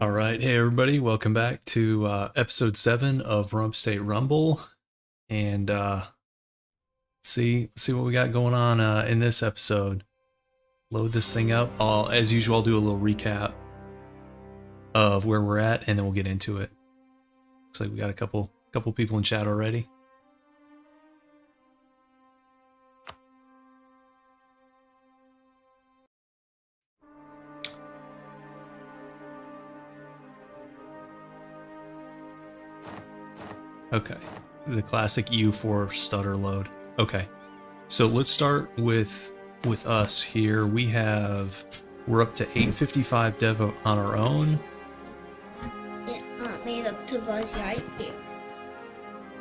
All right, hey everybody, welcome back to episode 7 of Rump State Rumble, and see what we got going on in this episode. Load this thing up. As usual, I'll do a little recap of where we're at, and then we'll get into it. Looks like we got a couple people in chat already. Okay, the classic EU4 stutter load. Okay, so let's start with us here. We're up to 855 dev on our own. It made up to Buzz Lightyear.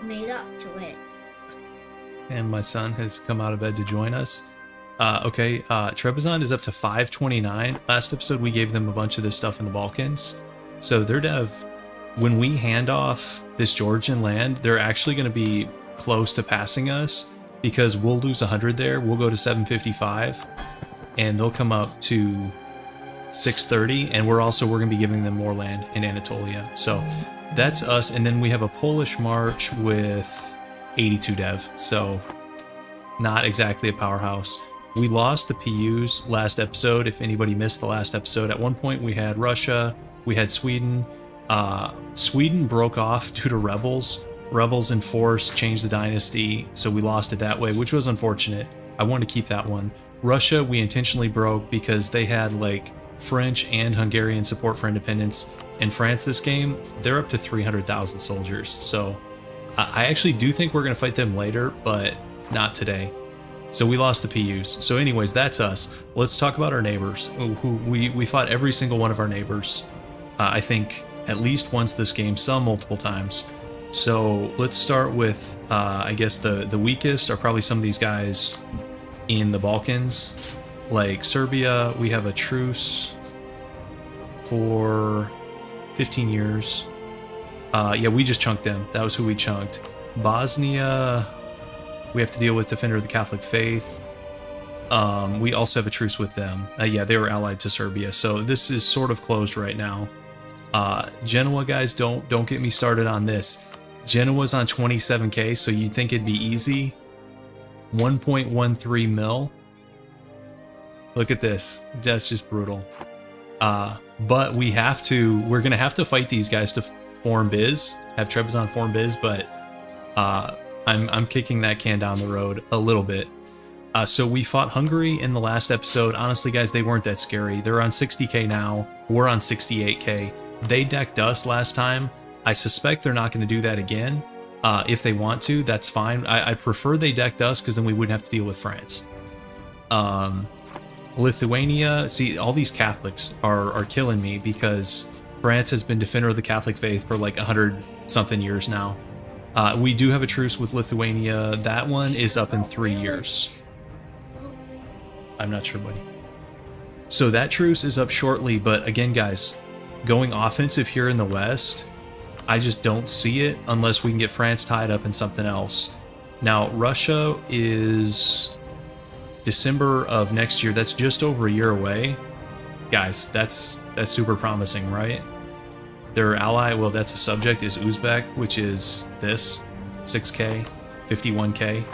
Made up to it. And my son has come out of bed to join us. Okay, Trebizond is up to 529. Last episode we gave them a bunch of this stuff in the Balkans. So their dev, when we hand off this Georgian land, they're actually going to be close to passing us because we'll lose 100 there. We'll go to 755 and they'll come up to 630. And we're going to be giving them more land in Anatolia. So that's us. And then we have a Polish march with 82 dev. So not exactly a powerhouse. We lost the PUs last episode. If anybody missed the last episode, at one point we had Russia, we had Sweden. Sweden broke off due to rebels. Rebels in force changed the dynasty, so we lost it that way, which was unfortunate. I wanted to keep that one. Russia, we intentionally broke because they had like French and Hungarian support for independence. In France this game, they're up to 300,000 soldiers, so I actually do think we're going to fight them later, but not today. So we lost the PUs. So anyways, that's us. Let's talk about our neighbors. We fought every single one of our neighbors. I think at least once this game, some multiple times. So let's start with, I guess the weakest are probably some of these guys in the Balkans. Like Serbia, we have a truce for 15 years. Yeah, we just chunked them. That was who we chunked. Bosnia, we have to deal with Defender of the Catholic Faith. We also have a truce with them. Yeah, they were allied to Serbia. So this is sort of closed right now. Genoa, guys, don't get me started on this. Genoa's on 27k, so you'd think it'd be easy. 1.13 mil. Look at this. That's just brutal. But we're gonna have to fight these guys to form biz, have Trebizond form biz, but I'm kicking that can down the road a little bit. So we fought Hungary in the last episode. Honestly, guys, they weren't that scary. They're on 60k now. We're on 68k. They decked us last time. I suspect they're not going to do that again. If they want to, that's fine. I prefer they decked us because then we wouldn't have to deal with France. Lithuania, see, all these Catholics are killing me because France has been Defender of the Catholic Faith for like 100-something years now. We do have a truce with Lithuania. That one is up in 3 years. I'm not sure, buddy. So that truce is up shortly, but again, guys, going offensive here in the West, I just don't see it unless we can get France tied up in something else. Now, Russia is December of next year. That's just over a year away. Guys, that's super promising, right? Their ally, well, that's a subject, is Uzbek, which is this, 6k, 51k.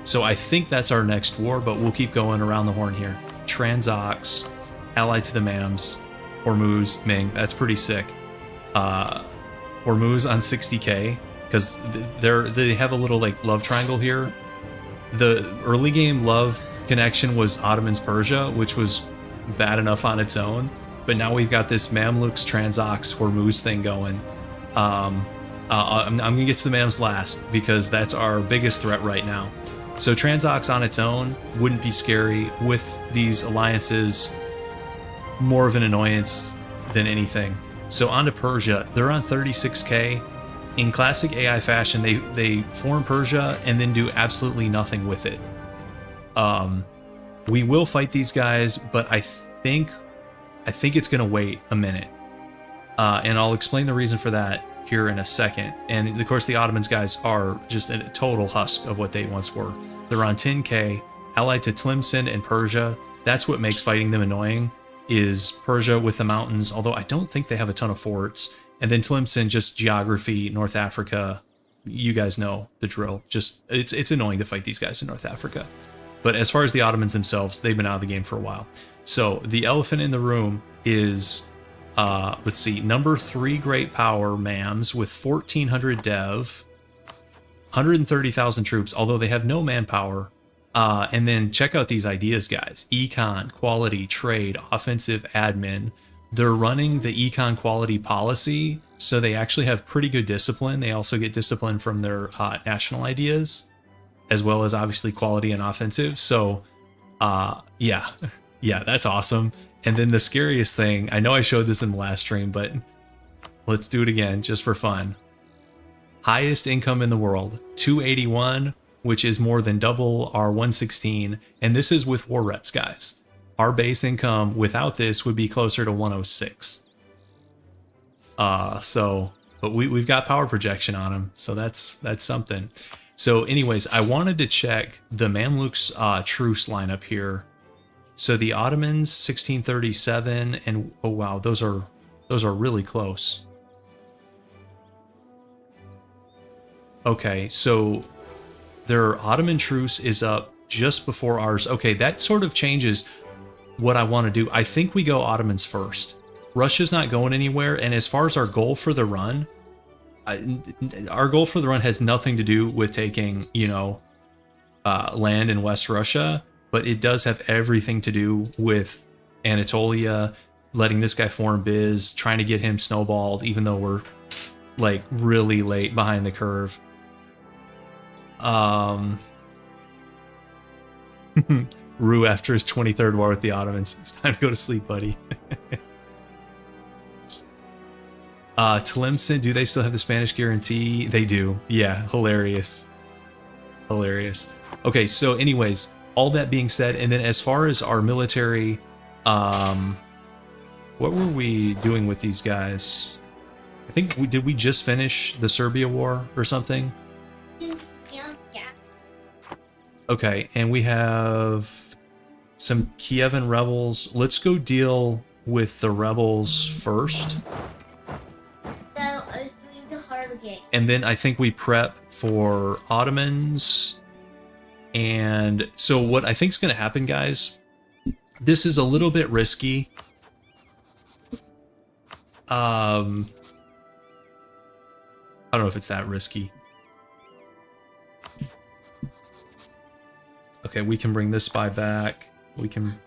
So I think that's our next war, but we'll keep going around the horn here. Transox, allied to the Mams, Hormuz, Ming, that's pretty sick. Hormuz on 60k, because they have a little like love triangle here. The early game love connection was Ottomans Persia, which was bad enough on its own, but now we've got this Mamluks, Transox, Hormuz thing going. I'm gonna get to the Mams last because that's our biggest threat right now. So Transox on its own wouldn't be scary. With these alliances, more of an annoyance than anything. So on to Persia, they're on 36k. In classic AI fashion, they form Persia and then do absolutely nothing with it. We will fight these guys, but I think it's gonna wait a minute. And I'll explain the reason for that here in a second. And of course the Ottomans guys are just a total husk of what they once were. They're on 10k, allied to Tlemcen and Persia. That's what makes fighting them annoying. is Persia with the mountains, although I don't think they have a ton of forts. And then Tlemcen, just geography, North Africa. You guys know the drill. Just it's annoying to fight these guys in North Africa. But as far as the Ottomans themselves, they've been out of the game for a while. So the elephant in the room is, let's see, number 3 great power, MAMS, with 1,400 dev, 130,000 troops, although they have no manpower. And then check out these ideas, guys. Econ, quality, trade, offensive, admin. They're running the econ quality policy, so they actually have pretty good discipline. They also get discipline from their national ideas, as well as obviously quality and offensive. So, yeah, that's awesome. And then the scariest thing, I know I showed this in the last stream, but let's do it again just for fun. Highest income in the world, 281, which is more than double our 116. And this is with war reps, guys. Our base income without this would be closer to 106. But we've got power projection on them, so that's something. So anyways, I wanted to check the Mamluks truce lineup here. So the Ottomans 1637, and oh wow, those are really close. Okay, so their Ottoman truce is up just before ours. Okay, that sort of changes what I want to do. I think we go Ottomans first. Russia's not going anywhere, and as far as our goal for the run, our goal for the run has nothing to do with taking, land in West Russia, but it does have everything to do with Anatolia, letting this guy form biz, trying to get him snowballed, even though we're like really late behind the curve. Rue after his 23rd war with the Ottomans. It's time to go to sleep, buddy. Tlemcen, do they still have the Spanish guarantee? They do. Yeah, hilarious. Hilarious. Okay, so anyways, all that being said, and then as far as our military, what were we doing with these guys? I think did we just finish the Serbia war or something? Yeah. Okay, and we have some Kievan rebels. Let's go deal with the rebels first. So I was doing the hard game. And then I think we prep for Ottomans. And so what I think is going to happen, guys, this is a little bit risky. I don't know if it's that risky. Okay, we can bring this spy back. We can...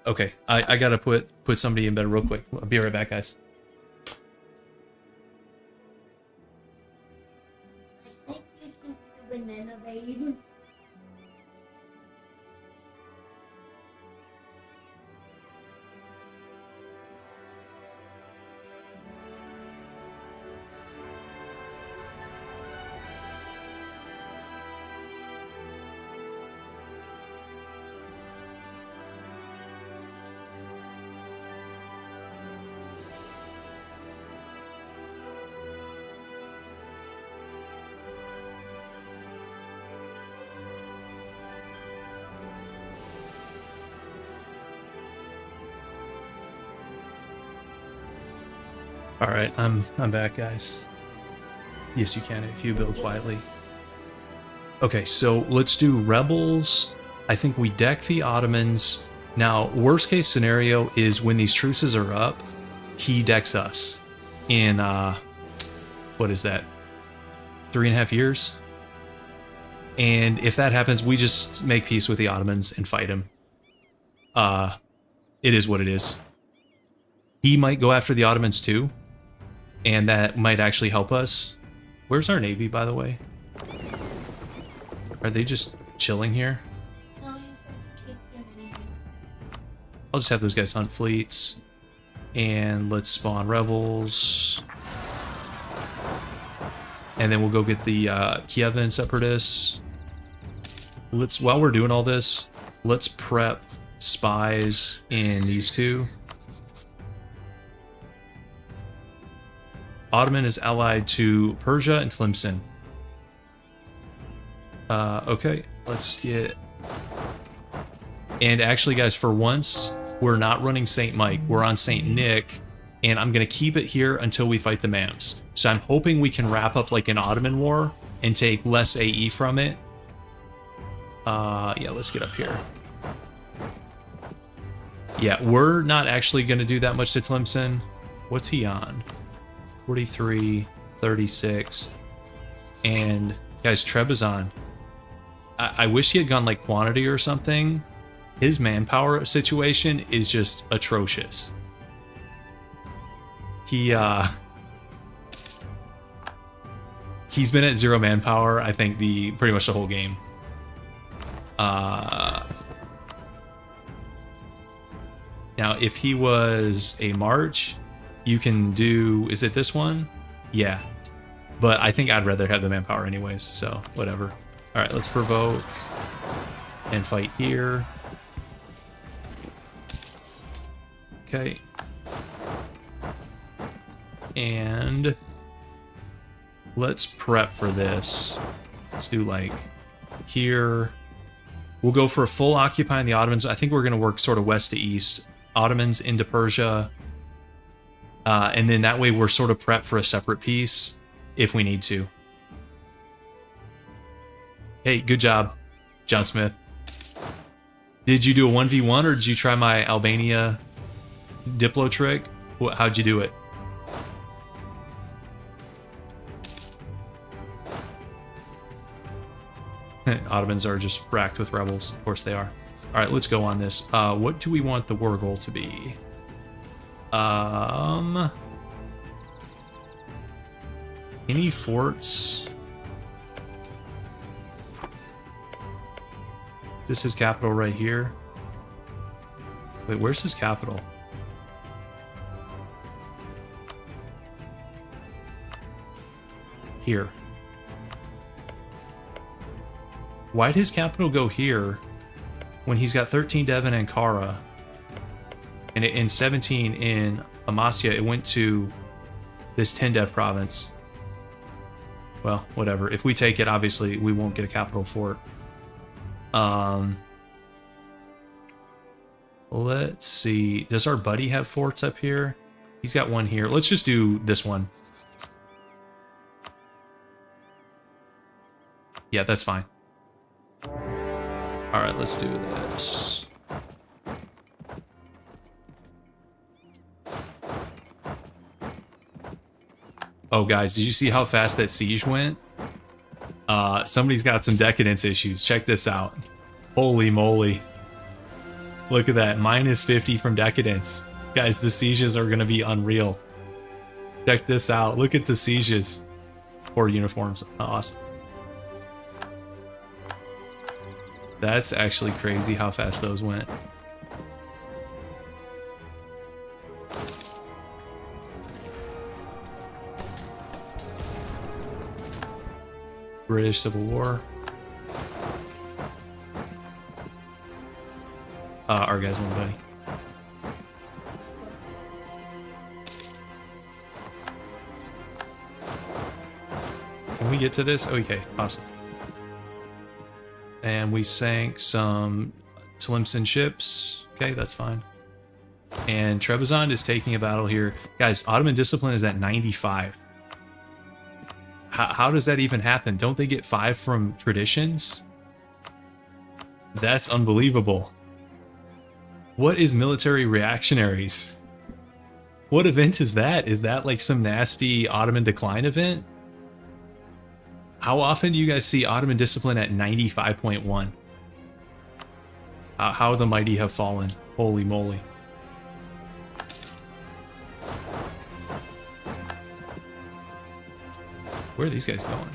Okay, I gotta put somebody in bed real quick. I'll be right back, guys. I think you can do banana baby. All right, I'm back, guys. Yes, you can if you build quietly. Okay, so let's do rebels. I think we deck the Ottomans. Now, worst case scenario is when these truces are up, he decks us in, what is that, 3.5 years? And if that happens, we just make peace with the Ottomans and fight him. It is what it is. He might go after the Ottomans too, and that might actually help us. Where's our navy, by the way? Are they just chilling here? I'll just have those guys hunt fleets. And let's spawn rebels. And then we'll go get the Kievan separatists. While we're doing all this, let's prep spies in these two. Ottoman is allied to Persia and Tlemcen. Okay, let's get And actually, guys, for once, we're not running St. Mike. We're on St. Nick, and I'm going to keep it here until we fight the Mams. So I'm hoping we can wrap up like an Ottoman war and take less AE from it. Yeah, let's get up here. Yeah, we're not actually going to do that much to Tlemcen. What's he on? 43, 36. And, guys, Trebizond. I wish he had gone like quantity or something. His manpower situation is just atrocious. He's been at 0 manpower, I think, pretty much the whole game. Now, if he was a March, you can do... Is it this one? Yeah. But I think I'd rather have the manpower anyways, so whatever. All right, let's provoke and fight here. Okay. And let's prep for this. Let's do like here. We'll go for a full occupy on the Ottomans. I think we're going to work sort of west to east. Ottomans into Persia. And then that way we're sort of prepped for a separate piece if we need to. Hey, good job, John Smith. Did you do a 1v1 or did you try my Albania Diplo trick? How'd you do it? Ottomans are just racked with rebels. Of course they are. All right, let's go on this. What do we want the war goal to be? Any forts? This is capital right here. Wait, where's his capital? Here. Why'd his capital go here when he's got 13 Dev in Ankara? And in 17 in Amasya, it went to this 10 Dev province. Well, whatever. If we take it, obviously, we won't get a capital fort. Let's see. Does our buddy have forts up here? He's got one here. Let's just do this one. Yeah, that's fine. All right, let's do this. Oh, guys, did you see how fast that siege went? Somebody's got some decadence issues. Check this out. Holy moly. Look at that. Minus 50 from decadence. Guys, the sieges are going to be unreal. Check this out. Look at the sieges. Or uniforms. Awesome. That's actually crazy how fast those went. British Civil War. Our guys won, buddy. Can we get to this? Okay, awesome. And we sank some Tlemcen ships. Okay, that's fine. And Trebizond is taking a battle here. Guys, Ottoman discipline is at 95. How does that even happen? Don't they get 5 from traditions? That's unbelievable. What is military reactionaries? What event is that? Is that like some nasty Ottoman decline event? How often do you guys see Ottoman discipline at 95.1? How the mighty have fallen. Holy moly. Where are these guys going?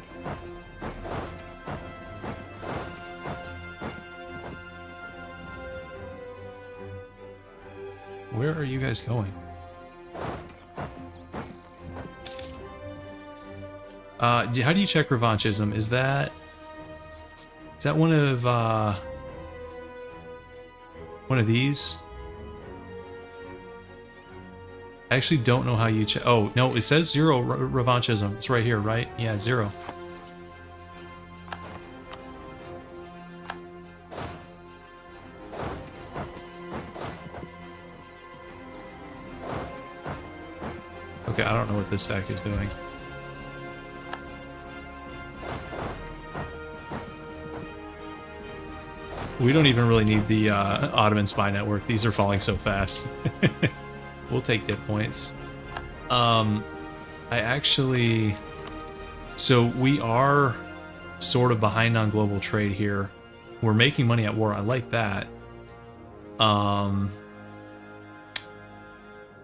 Where are you guys going? How do you check revanchism? Is that one of these? I actually don't know how you check. Oh, no, it says 0 revanchism. It's right here, right? Yeah, 0. Okay, I don't know what this stack is doing. We don't even really need the Ottoman spy network. These are falling so fast. We'll take dip points. I actually... So we are sort of behind on global trade here. We're making money at war. I like that.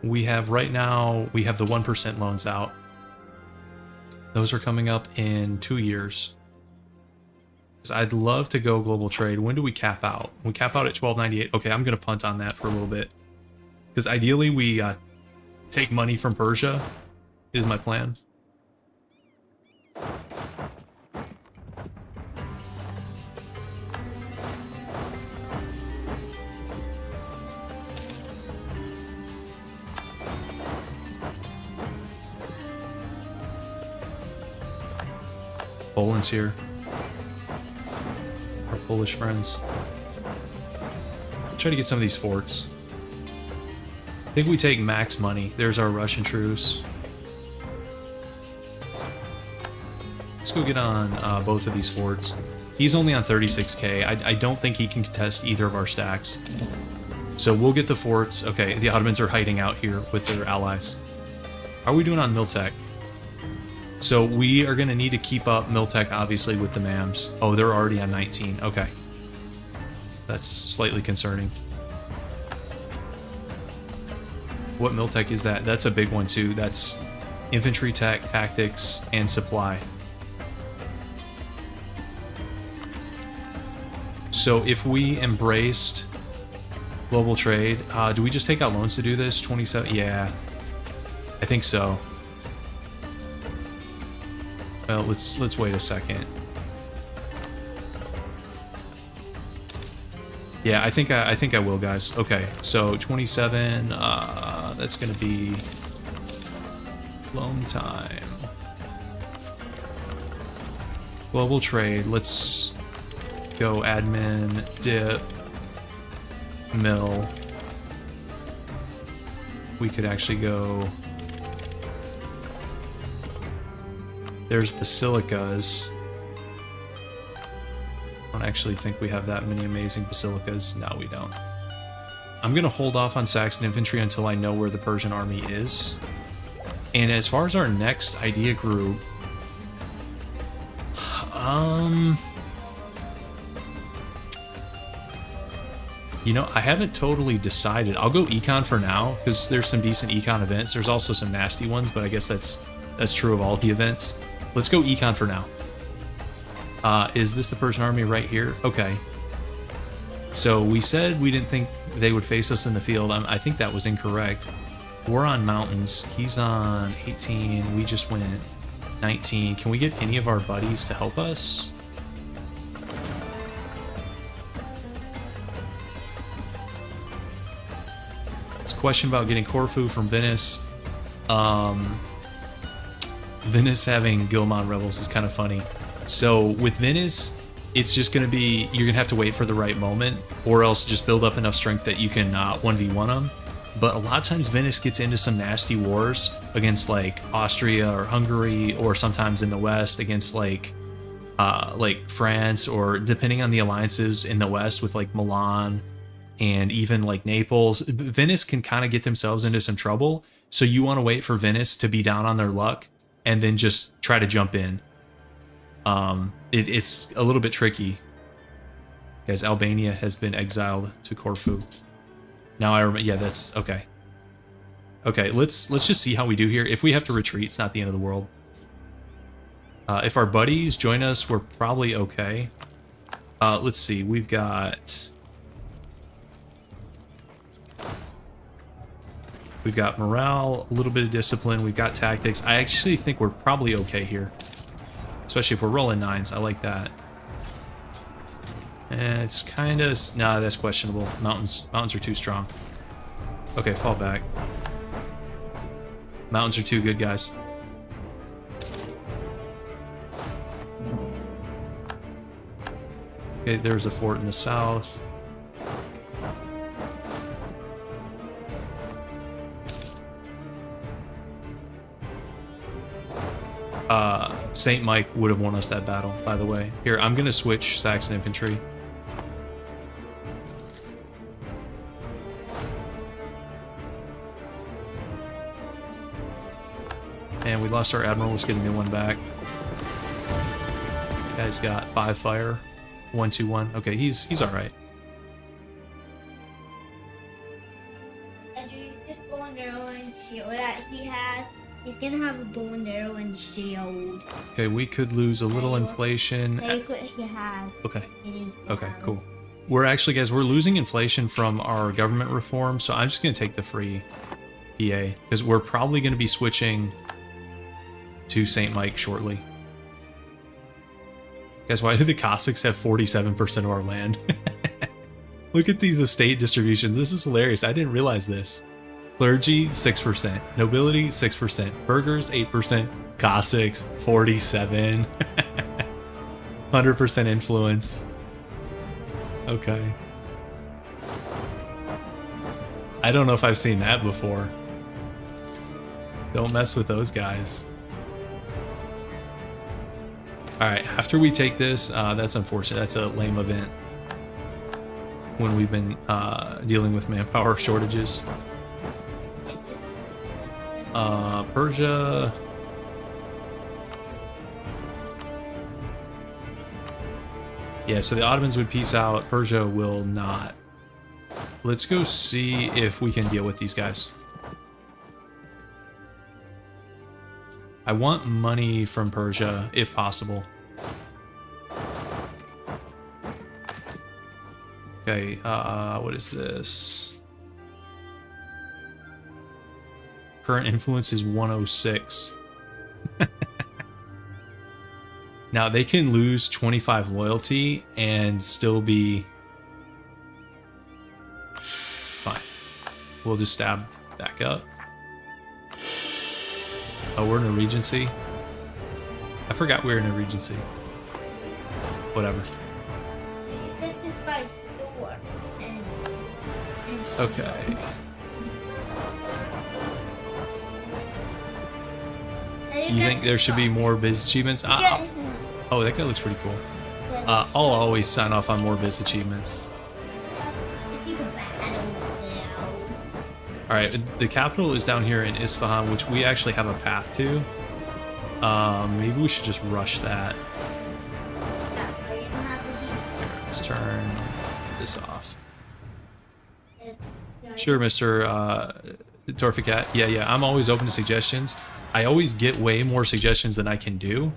We have right now, we have the 1% loans out. Those are coming up in 2 years. I'd love to go global trade. When do we cap out? We cap out at 1298. Okay, I'm going to punt on that for a little bit. Because ideally we take money from Persia is my plan. Poland's here. Our Polish friends. Try to get some of these forts. I think we take max money. There's our Russian truce. Let's go get on both of these forts. He's only on 36k. I don't think he can contest either of our stacks. So we'll get the forts. Okay, the Ottomans are hiding out here with their allies. How are we doing on Miltech? So we are going to need to keep up Miltech, obviously, with the MAMs. Oh, they're already on 19. Okay. That's slightly concerning. What Miltech is that? That's a big one, too. That's infantry tech, tactics, and supply. So if we embraced global trade, do we just take out loans to do this? 27? Yeah. I think so. Well, let's wait a second. Yeah, I think I will, guys. Okay, so 27. That's gonna be loan time. Global trade. Let's go admin dip mill. We could actually go. There's basilicas. I don't actually think we have that many amazing basilicas. No, we don't. I'm going to hold off on Saxon infantry until I know where the Persian army is. And as far as our next idea group... You know, I haven't totally decided. I'll go econ for now, because there's some decent econ events. There's also some nasty ones, but I guess that's true of all the events. Let's go econ for now. Is this the Persian army right here? Okay. So we said we didn't think they would face us in the field. I think that was incorrect. We're on mountains. He's on 18. We just went 19. Can we get any of our buddies to help us? It's a question about getting Corfu from Venice. Venice having Gilman rebels is kind of funny. So with Venice, it's just going to be, you're going to have to wait for the right moment, or else just build up enough strength that you can 1v1 them. But a lot of times Venice gets into some nasty wars against like Austria or Hungary, or sometimes in the West against like France, or depending on the alliances in the West with like Milan and even like Naples. Venice can kind of get themselves into some trouble. So you want to wait for Venice to be down on their luck and then just try to jump in. It's a little bit tricky. Guys, Albania has been exiled to Corfu. Now I remember, yeah, that's, okay. Okay, let's just see how we do here. If we have to retreat, it's not the end of the world. If our buddies join us, we're probably okay. Let's see, we've got morale, a little bit of discipline, we've got tactics. I actually think we're probably okay here. Especially if we're rolling 9s, I like that. And it's kind of, nah, that's questionable. Mountains are too strong. Okay, fall back. Mountains are too good, guys. Okay, there's a fort in the south. Saint Mike would have won us that battle, by the way. Here, I'm gonna switch Saxon infantry. And we lost our admiral. Let's get a new one back. Guy's got 5 fire, 1-2-1. Okay, he's all right. This bow and arrow and shield that he has, he's gonna have a bow and arrow and shield. Okay, we could lose a little inflation. Take what he has. Okay. It is Okay, down. cool. We're actually, guys, we're losing inflation from our government reform, so I'm just gonna take the free PA because we're probably gonna be switching to St. Mike shortly. Guys, why do the Cossacks have 47% of our land? Look at these estate distributions. This is hilarious. I didn't realize this. Clergy, 6%. Nobility, 6%. Burghers, 8%. Cossacks, 47. 100% influence. Okay. I don't know if I've seen that before. Don't mess with those guys. Alright, after we take this, that's unfortunate. That's a lame event when we've been dealing with manpower shortages. Persia. Yeah, so the Ottomans would peace out. Persia will not. Let's go see if we can deal with these guys. I want money from Persia, if possible. Okay, what is this? Current influence is 106. Now, they can lose 25 loyalty and still be... It's fine. We'll just stab back up. Oh, we're in a regency? I forgot we were in a regency. Whatever. You get this by store and Okay. You think there should be more biz achievements? Oh, that guy looks pretty cool. I'll always sign off on more biz achievements. Alright, the capital is down here in Isfahan, which we actually have a path to. Maybe we should just rush that. Here, let's turn this off. Sure, Mr. Torficat. Yeah, I'm always open to suggestions. I always get way more suggestions than I can do.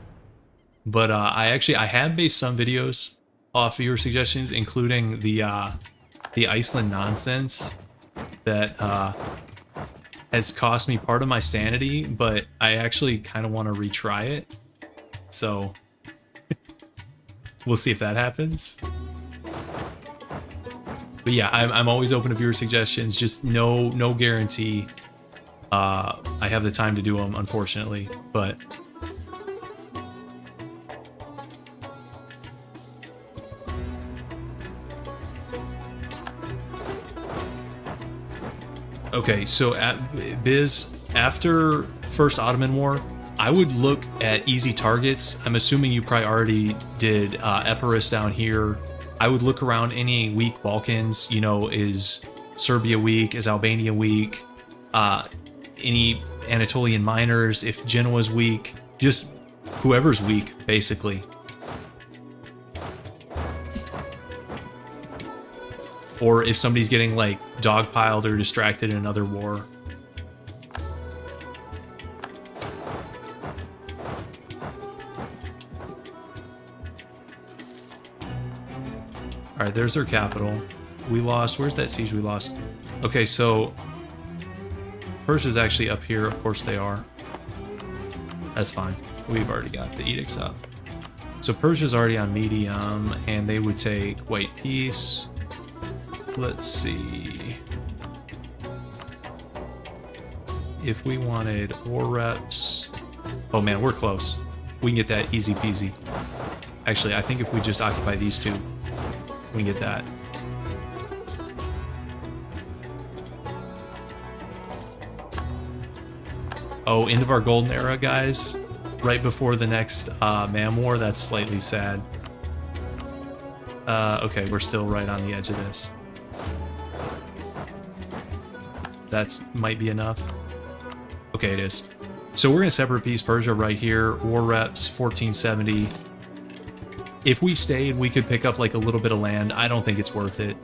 But I have based some videos off of your suggestions, including the Iceland nonsense that has cost me part of my sanity, but I actually kind of want to retry it. So we'll see if that happens. But yeah, I'm always open to viewer suggestions. Just no guarantee I have the time to do them, unfortunately. But okay, so at Biz, after First Ottoman War, I would look at easy targets. I'm assuming you probably already did Epirus down here. I would look around any weak Balkans. You know, is Serbia weak? Is Albania weak? Any Anatolian miners? If Genoa's weak, just whoever's weak, basically. Or if somebody's getting like dogpiled or distracted in another war. All right, there's their capital. We lost. Where's that siege we lost? Okay, so Persia's actually up here. Of course they are. That's fine. We've already got the edicts up. So Persia's already on medium, and they would take white peace. Let's see. If we wanted war reps... Oh man, we're close. We can get that easy peasy. Actually, I think if we just occupy these two, we can get that. Oh, end of our golden era, guys. right before the next man war. That's slightly sad. Okay, we're still right on the edge of this. That's might be enough. Okay, it is. So we're gonna separate piece Persia right here. War reps 1470. If we stayed, we could pick up like a little bit of land. I don't think it's worth it.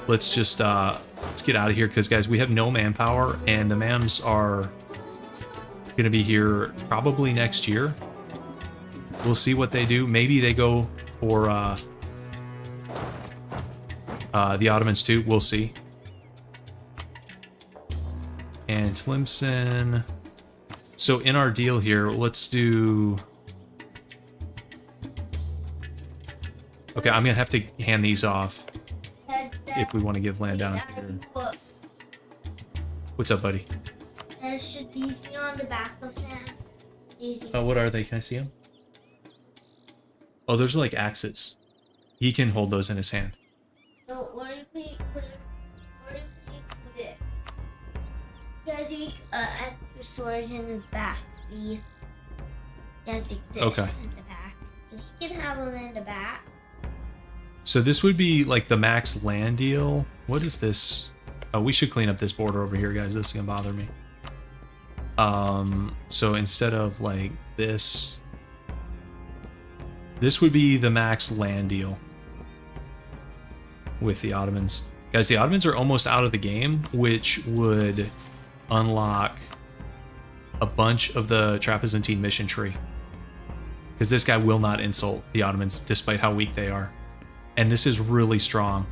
Let's just let's get out of here because guys, we have no manpower and the mams are gonna be here probably next year. We'll see what they do. Maybe they go for the Ottomans too. We'll see. And Tlemcen. So in our deal here, let's do. Okay, I'm gonna have to hand these off if we want to give land down here. What's up, buddy? Should these be on the back of them? What are they? Can I see them? Oh, those are like axes. He can hold those in his hand. So what are you putting this? He has extra storage in his back. See, he has this in the back, so he can have them in the back. So this would be like the max land deal. What is this? Oh, we should clean up this border over here, guys. This is gonna bother me. So instead of like this would be the max land deal with the Ottomans. Guys, the Ottomans are almost out of the game, which would unlock a bunch of the Trapezontine mission tree. Because this guy will not insult the Ottomans, despite how weak they are. And this is really strong.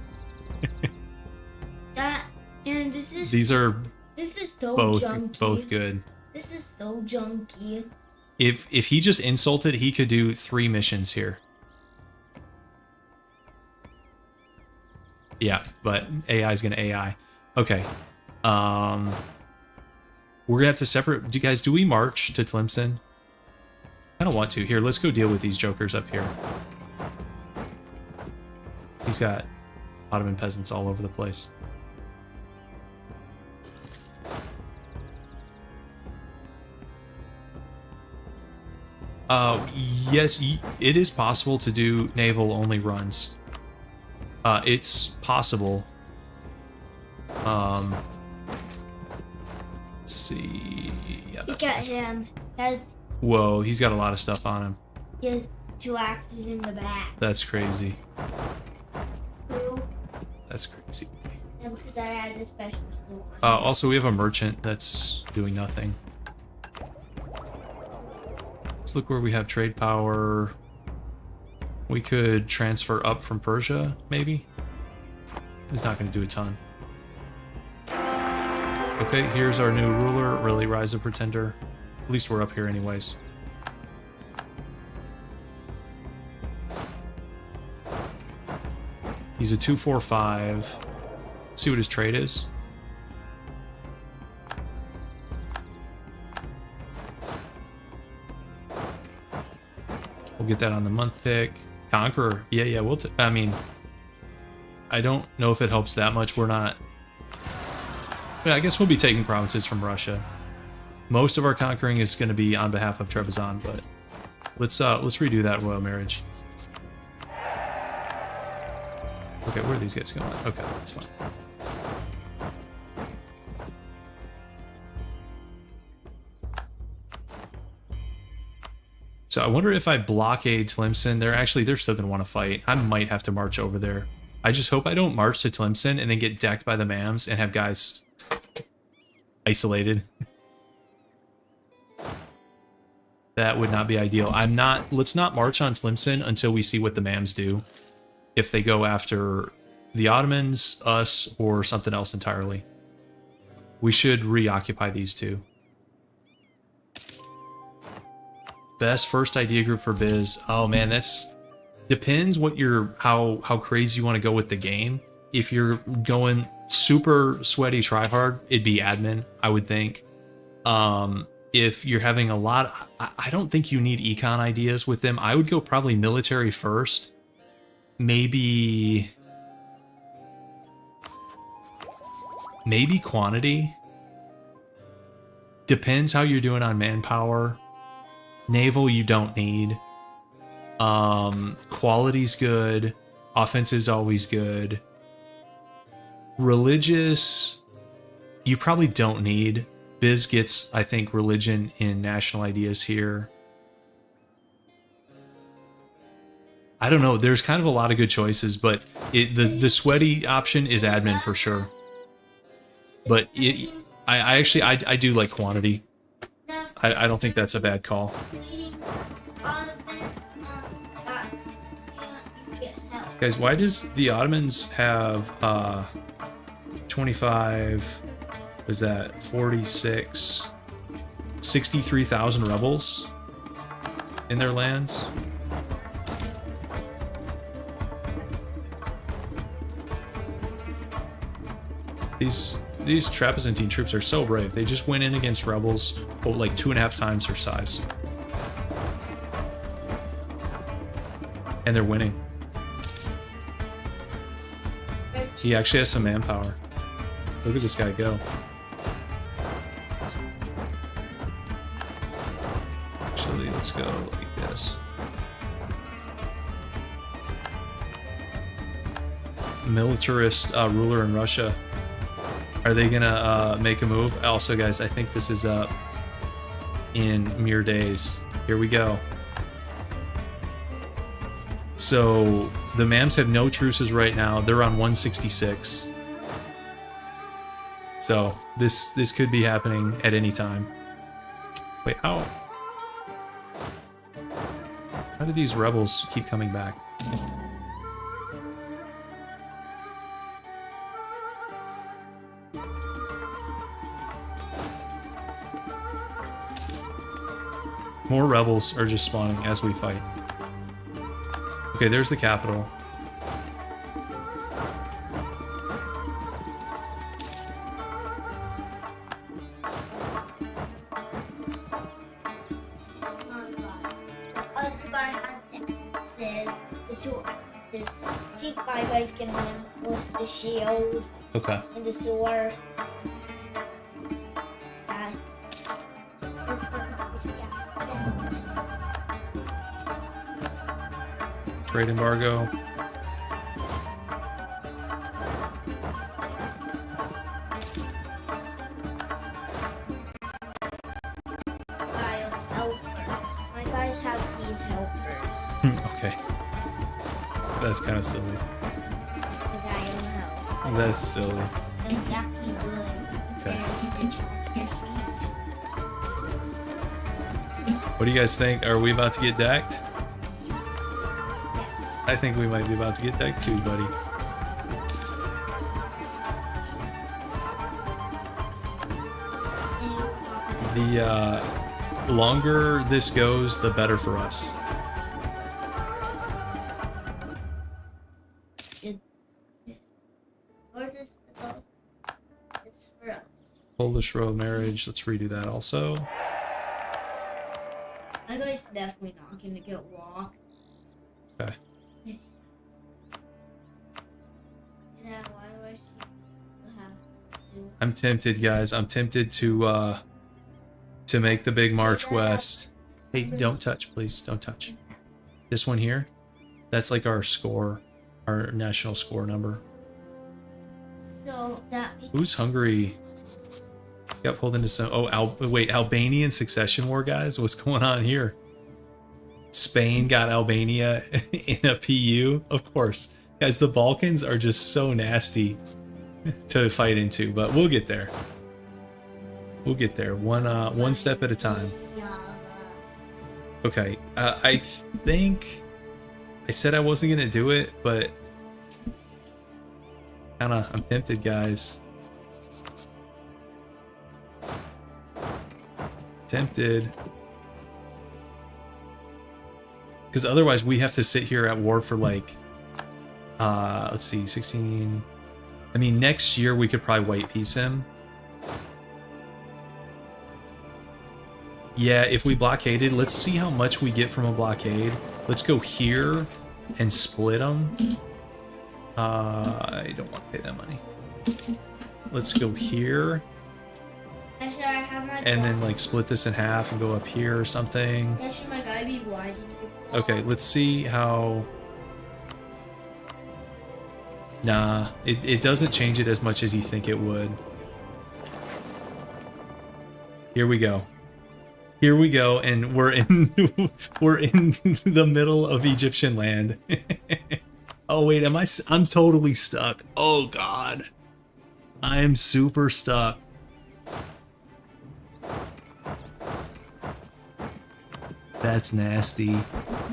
And this is... These are this is so junky. Both good. This is so junky. If he just insulted, he could do 3 missions here. Yeah, but AI is gonna AI. Okay. We're gonna have to separate. Do we march to Tlemcen? I don't want to. Here, let's go deal with these jokers up here. He's got Ottoman peasants all over the place. Yes, it is possible to do naval only runs. It's possible. Let's see. Yeah, Look at him. Whoa, he's got a lot of stuff on him. He has 2 axes in the back. That's crazy. Ooh. That's crazy. And because I had a special school. Also, we have a merchant that's doing nothing. Let's look where we have trade power. We could transfer up from Persia, maybe? He's not going to do a ton. Okay, here's our new ruler, really Rise of Pretender. At least we're up here anyways. He's a 245. Let's see what his trade is. We'll get that on the month pick. Conqueror. Yeah, we'll I mean, I don't know if it helps that much. We're not... Yeah, I guess we'll be taking provinces from Russia. Most of our conquering is going to be on behalf of Trebizond, but let's redo that royal marriage. Okay, where are these guys going? Okay, that's fine. So I wonder if I blockade Tlemcen, they're still going to want to fight. I might have to march over there. I just hope I don't march to Tlemcen and then get decked by the Mams and have guys isolated. That would not be ideal. Let's not march on Tlemcen until we see what the Mams do. If they go after the Ottomans, us, or something else entirely. We should reoccupy these two. Best first idea group for Biz. Oh man, that's depends what how crazy you want to go with the game. If you're going super sweaty try hard, it'd be admin, I would think. If you're having a lot, I don't think you need econ ideas with them. I would go probably military first. Maybe quantity. Depends how you're doing on manpower. Naval you don't need. Quality's good. Offense is always good. Religious, you probably don't need. Biz gets, I think, religion in national ideas here. I don't know. There's kind of a lot of good choices, but the sweaty option is admin for sure. But I actually I do like quantity. I don't think that's a bad call. Guys, why does the Ottomans have 25, was that 46, 63,000 rebels in their lands? These Trebizondine troops are so brave. They just went in against rebels, like 2.5 times their size. And they're winning. He actually has some manpower. Look at this guy go. Actually, let's go like this. Militarist ruler in Russia. Are they gonna make a move? Also, guys, I think this is up in mere days. Here we go. So the Mams have no truces right now. They're on 166. So this could be happening at any time. Wait, how do these rebels keep coming back? More rebels are just spawning as we fight. Okay, there's the capital. See my guys can win with the shield. Okay. And the sword. Trade embargo. Helpers. My guys have these helpers. Okay. That's kind of silly. But I don't know. That's silly. Exactly good. Okay. Your feet. What do you guys think? Are we about to get decked? I think we might be about to get decked too, buddy. The longer this goes, the better for us. Or just it's for us. Polish royal marriage. Let's redo that also. My guy's definitely not gonna get walked. Okay. Yeah, why do I see have to? I'm tempted, guys. I'm tempted to make the big march west. Hey, don't touch, please. Don't touch. This one here, that's like our score, our national score number. So that Who's Hungary? Got pulled into some. Oh, wait, Albanian succession war, guys. What's going on here? Spain got Albania in a PU, of course. Guys, the Balkans are just so nasty to fight into, but we'll get there. We'll get there, one step at a time. Okay, I think I said I wasn't gonna do it, but kinda, I'm tempted, guys. Tempted. Because otherwise we have to sit here at war for like, let's see, 16. I mean, next year we could probably white peace him. Yeah, if we blockaded, let's see how much we get from a blockade. Let's go here and split them. I don't want to pay that money. Let's go here. Should I have my and then like split this in half and go up here or something. should my guy be wide? Okay, let's see how... Nah, it doesn't change it as much as you think it would. Here we go. Here we go, and we're in we're in the middle of Egyptian land. Oh wait, I'm totally stuck. Oh god. I am super stuck. That's nasty.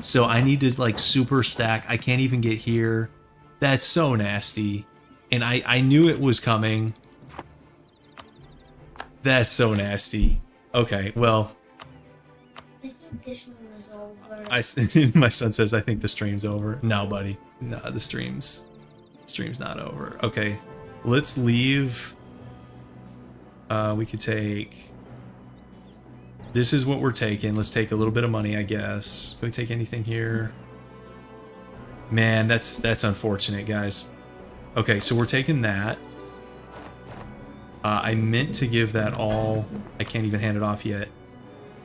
So I need to like super stack. I can't even get here. That's so nasty. And I knew it was coming. That's so nasty. Okay, well. I think this one is over. My son says, I think the stream's over. No, buddy. No, the stream's not over. Okay, let's leave. We could take... This is what we're taking. Let's take a little bit of money, I guess. Can we take anything here? Man, that's unfortunate, guys. Okay, so we're taking that. I meant to give that all. I can't even hand it off yet.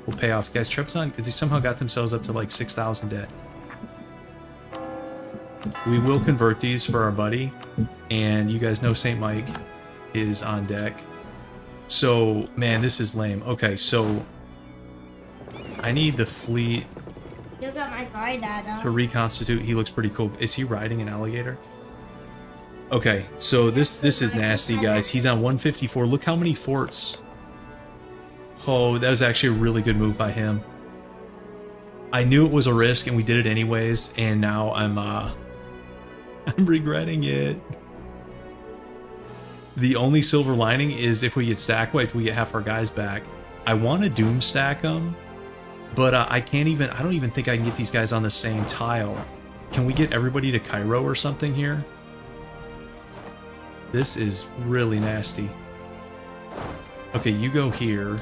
We'll pay off. Guys, Trebizond, they somehow got themselves up to like 6,000 debt. We will convert these for our buddy. And you guys know St. Mike is on deck. So, man, this is lame. Okay, so I need the fleet You got my guy, Dada. to reconstitute. He looks pretty cool. Is he riding an alligator? Okay, so this is nasty, guys. He's on 154. Look how many forts. Oh, that was actually a really good move by him. I knew it was a risk, and we did it anyways. And now I'm regretting it. The only silver lining is if we get stack wiped, we get half our guys back. I want to doom stack them, but I can't even. I don't even think I can get these guys on the same tile. Can we get everybody to Cairo or something here? This is really nasty. Okay, you go here.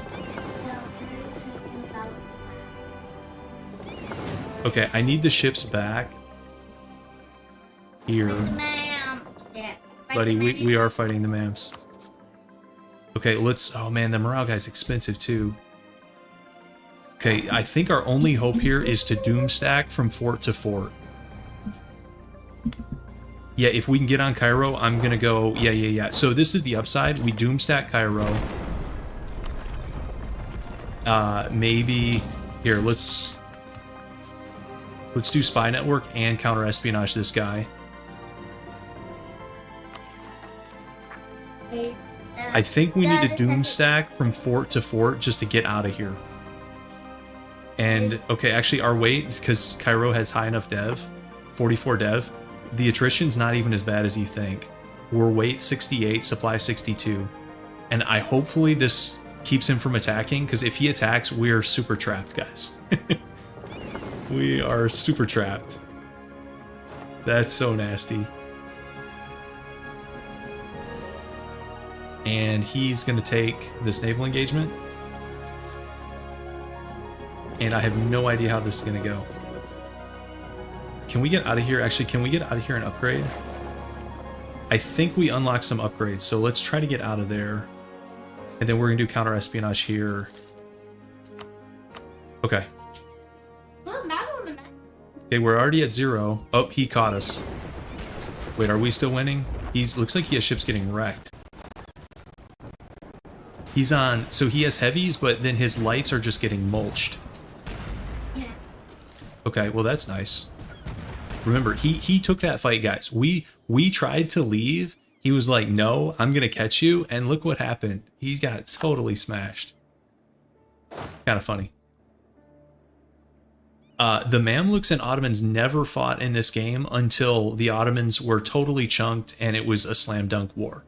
Okay, I need the ships back. Here. Buddy, we are fighting the Mams. Okay, let's... Oh man, the morale guy's expensive too. Okay, I think our only hope here is to doom stack from fort to fort. Yeah, if we can get on Cairo, I'm gonna go... Yeah. So this is the upside. We doom stack Cairo. Maybe... Here, let's do spy network and counter espionage this guy. I think we need to doom stack from fort to fort just to get out of here. And, okay, actually our weight, because Cairo has high enough dev, 44 dev, the attrition's not even as bad as you think. We're weight 68, supply 62. And hopefully this keeps him from attacking, because if he attacks, we're super trapped, guys. We are super trapped. That's so nasty. And he's going to take this naval engagement. And I have no idea how this is going to go. Can we get out of here? Actually, can we get out of here and upgrade? I think we unlocked some upgrades, so let's try to get out of there. And then we're going to do counter-espionage here. Okay. Okay, we're already at 0. Oh, he caught us. Wait, are we still winning? Looks like he has ships getting wrecked. He's on... So he has heavies, but then his lights are just getting mulched. Yeah. Okay, well that's nice. Remember, he took that fight, guys. We tried to leave. He was like, no, I'm going to catch you. And look what happened. He got totally smashed. Kind of funny. The Mamluks and Ottomans never fought in this game until the Ottomans were totally chunked and it was a slam dunk war.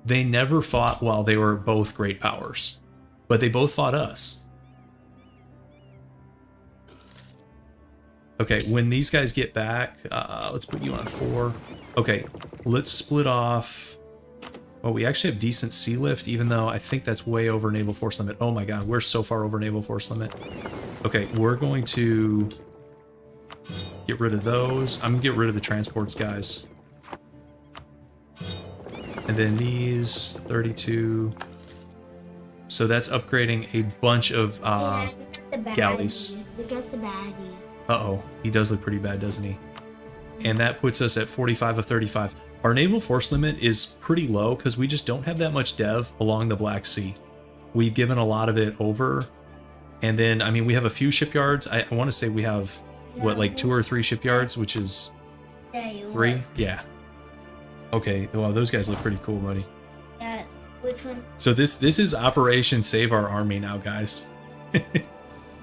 They never fought while they were both great powers. But they both fought us. Okay, when these guys get back, let's put you on 4. Okay, let's split off. Well, we actually have decent sea lift, even though I think that's way over naval force limit. Oh my god, we're so far over naval force limit. Okay, we're going to get rid of those. I'm going to get rid of the transports, guys. And then these 32. So that's upgrading a bunch of Yeah, look at the baddie. galleys. Look at the baddie. Uh-oh, he does look pretty bad, doesn't he? And that puts us at 45 of 35. Our naval force limit is pretty low because we just don't have that much dev along the Black Sea. We've given a lot of it over. And then, I mean, we have a few shipyards. I want to say we have, what, like 2 or 3 shipyards, which is Yeah, you 3? look. Yeah. Okay, well, those guys look pretty cool, buddy. Yeah, which one? So this is Operation Save Our Army now, guys. You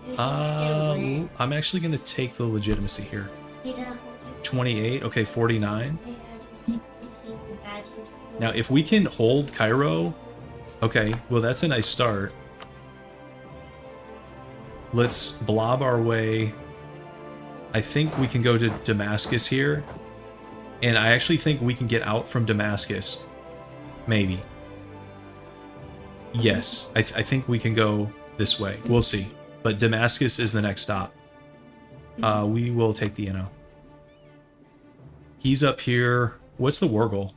should still win. I'm actually going to take the legitimacy here. You don't hold 28, okay, 49. your- just keep the baddie. Now, if we can hold Cairo, okay, well, that's a nice start. Let's blob our way. I think we can go to Damascus here. And I actually think we can get out from Damascus. Maybe. Yes, I think we can go this way. We'll see. But Damascus is the next stop. We will take the Inno. He's up here. What's the war goal?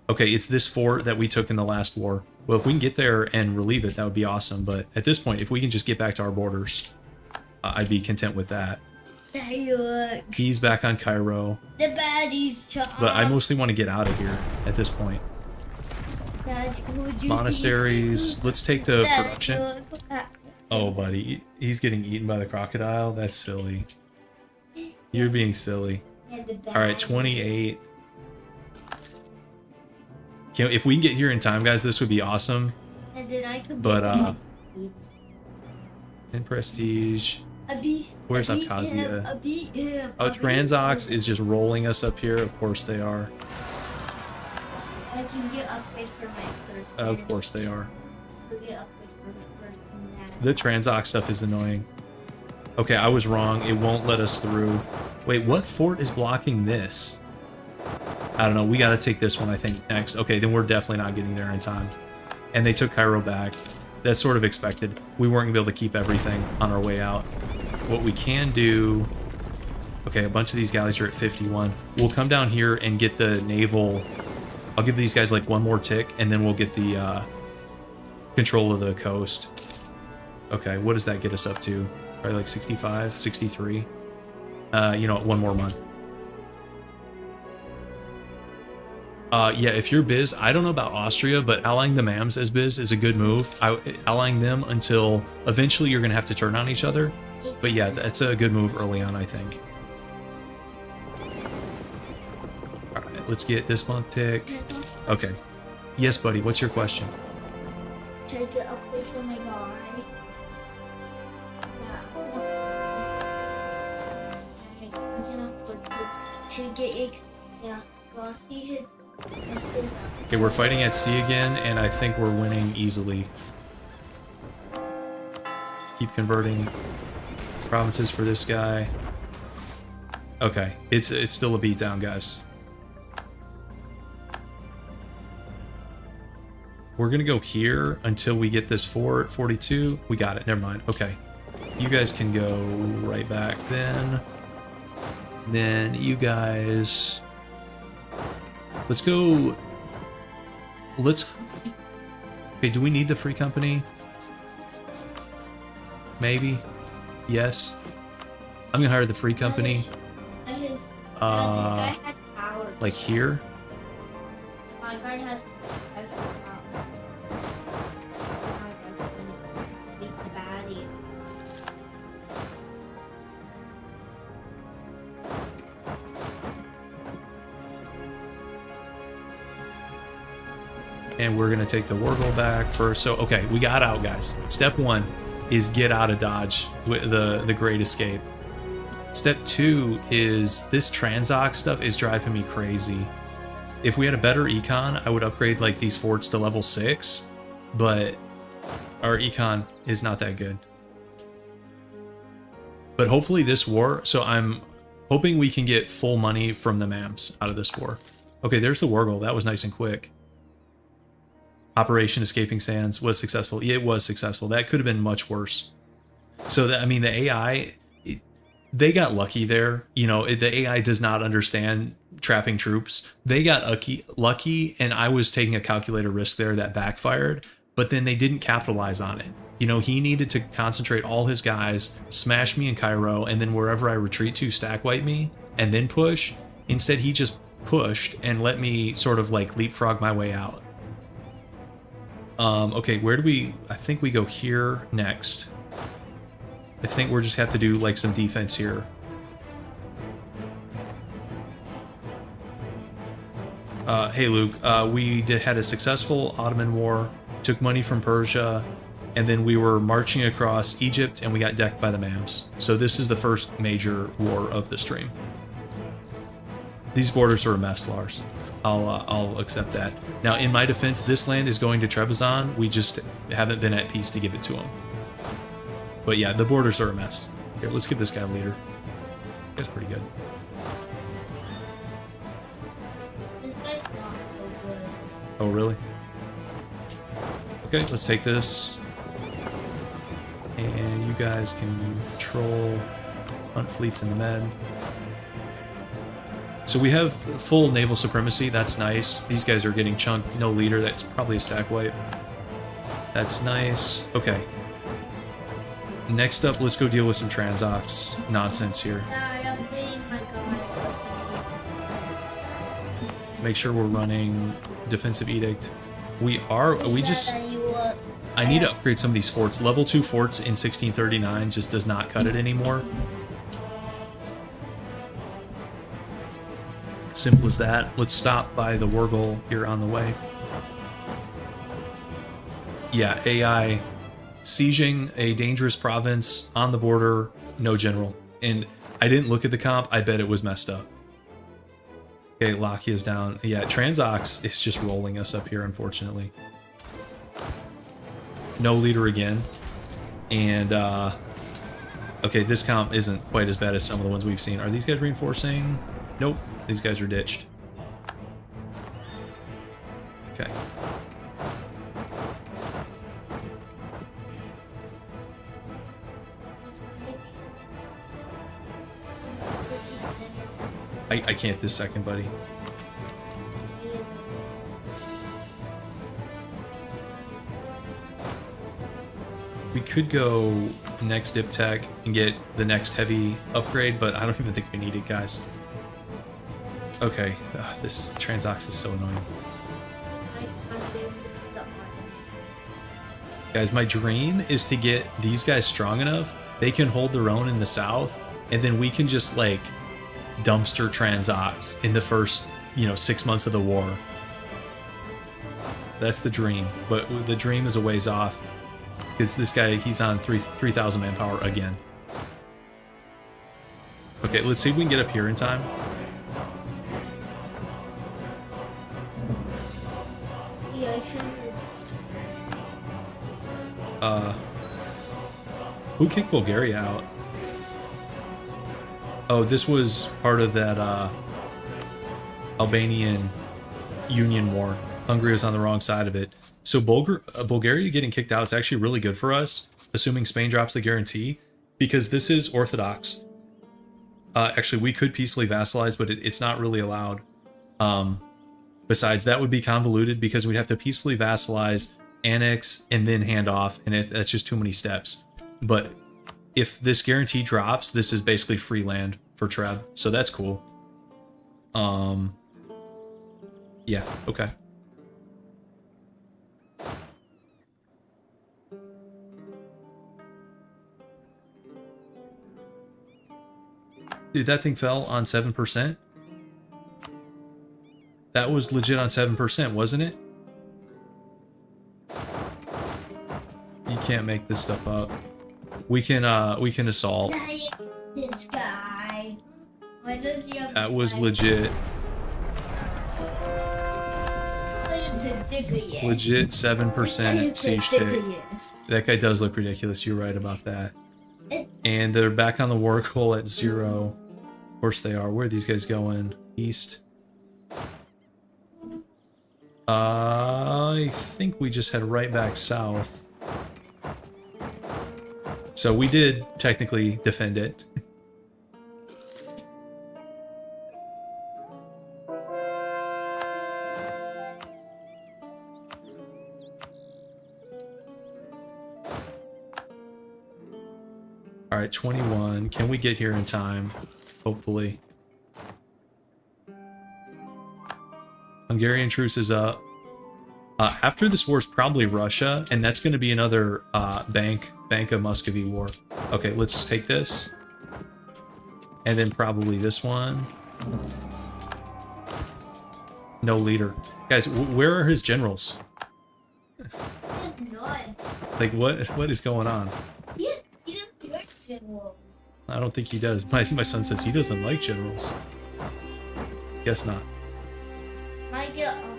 Okay, it's this fort that we took in the last war. Well, if we can get there and relieve it, that would be awesome. But at this point, if we can just get back to our borders, I'd be content with that. There you look. He's back on Cairo. The baddie's top. But I mostly want to get out of here at this point. Dad, would you Monasteries. Let's take the Dad, production. look at- Oh, buddy. He's getting eaten by the crocodile? That's silly. You're being silly. Yeah, the All right, baddie. 28. If we can get here in time, guys, this would be awesome. And then I could But, get in prestige. a beat. Where's a beat Abkhazia? him, a beat him, Oh, a beat Transox him. is just rolling us up here. Of course they are. I can get upgrades for my first. Of course they are. I can get upgrades for my first and that. The Transox stuff is annoying. Okay, I was wrong. It won't let us through. Wait, what fort is blocking this? I don't know. We got to take this one, I think, next. Okay, then we're definitely not getting there in time. And they took Cairo back. That's sort of expected. We weren't going to be able to keep everything on our way out. What we can do... Okay, a bunch of these galleys are at 51. We'll come down here and get the naval... I'll give these guys like one more tick, and then we'll get the control of the coast. Okay, what does that get us up to? Probably like 65, 63. You know, one more month. Yeah, if you're Biz, I don't know about Austria, but allying the Mams as Biz is a good move. Allying them until eventually you're going to have to turn on each other. But yeah, that's a good move early on, I think. All right, let's get this month tick. Okay. Yes, buddy, what's your question? Should I get upgrades for my guy? Should get it? Yeah. Well, see his. Okay, we're fighting at sea again, and I think we're winning easily. Keep converting provinces for this guy. Okay, it's still a beatdown, guys. We're gonna go here until we get this fort. 42. We got it. Never mind. Okay, you guys can go right back then. Then you guys. Let's go. Let's. Okay, do we need the free company? Maybe. Yes. I'm gonna hire the free company. This guy has power. Like here. My guy has extra power. Beat the baddie. And we're gonna take the war goal back first. So okay, we got out, guys. Step 1 is get out of Dodge with the Great Escape. Step 2 is this Transox stuff is driving me crazy. If we had a better econ, I would upgrade like these forts to level 6, but our econ is not that good. But hopefully this war, so I'm hoping we can get full money from the MAMs out of this war. Okay, there's the war goal. That was nice and quick. Operation Escaping Sands was successful. Yeah, it was successful. That could have been much worse. So that, I mean, the AI, they got lucky there. You know, the AI does not understand trapping troops. They got lucky, and I was taking a calculated risk there that backfired. but then they didn't capitalize on it. You know, he needed to concentrate all his guys, smash me in Cairo, and then wherever I retreat to, stack wipe me, and then push. Instead, he just pushed and let me sort of like leapfrog my way out. Okay, where do we... I think we go here next. I think we'll just have to do like some defense here. Hey Luke, we had a successful Ottoman war, took money from Persia, and then we were marching across Egypt and we got decked by the Mams. So this is the first major war of the stream. These borders are a mess, Lars. I'll accept that. Now, in my defense, this land is going to Trebizond. We just haven't been at peace to give it to him. But yeah, the borders are a mess. Here, let's give this guy a leader. That's pretty good. This guy's not so good. Oh, really? Okay, let's take this. And you guys can control hunt fleets in the Med. So we have full naval supremacy. That's nice. These guys are getting chunked. No leader. That's probably a stack wipe. That's nice. Okay. Next up, let's go deal with some Transox nonsense here. I'm hitting my god. Make sure we're running defensive edict. We are. We just... I need to upgrade some of these forts. Level 2 forts in 1639 just does not cut it anymore. Simple as that. Let's stop by the Wargle here on the way. Yeah, AI sieging a dangerous province on the border, no general. And I didn't look at the comp. I bet it was messed up. Okay, Lakia is down. Yeah, Transox is just rolling us up here, unfortunately. No leader again. And, okay, this comp isn't quite as bad as some of the ones we've seen. Are these guys reinforcing? Nope. These guys are ditched. Okay. I can't this second, buddy. We could go next dip tech and get the next heavy upgrade, but I don't even think we need it, guys. Okay, this Transox is so annoying. Guys, my dream is to get these guys strong enough they can hold their own in the south, and then we can just like dumpster Transox in the first, 6 months of the war. That's the dream, but the dream is a ways off because this guy, he's on 3,000 manpower again. Okay, let's see if we can get up here in time. Who kicked Bulgaria out? Oh, this was part of that Albanian Union War. Hungary was on the wrong side of it. So Bulgaria getting kicked out is actually really good for us, assuming Spain drops the guarantee, because this is Orthodox. Actually, we could peacefully vassalize, but it's not really allowed. Besides, that would be convoluted because we'd have to peacefully vassalize, annex, and then hand off, and that's just too many steps. But if this guarantee drops, this is basically free land for Treb, so that's cool. Yeah, okay. Dude, that thing fell on 7%? That was legit on 7%, wasn't it? You can't make this stuff up. We can assault. This guy. Why does he have That was legit. Legit 7% siege tick. That guy does look ridiculous. You're right about that. And they're back on the war goal at 0. Of course they are. Where are these guys going? East. I think we just head right back south. So we did technically defend it. All right, 21. Can we get here in time? Hopefully. Hungarian truce is up. After this war is probably Russia, and that's going to be another Bank of Muscovy war. Okay, let's take this. And then probably this one. No leader. Guys, where are his generals? Like, what is going on? He doesn't like generals. I don't think he does. My son says he doesn't like generals. Guess not. I don't.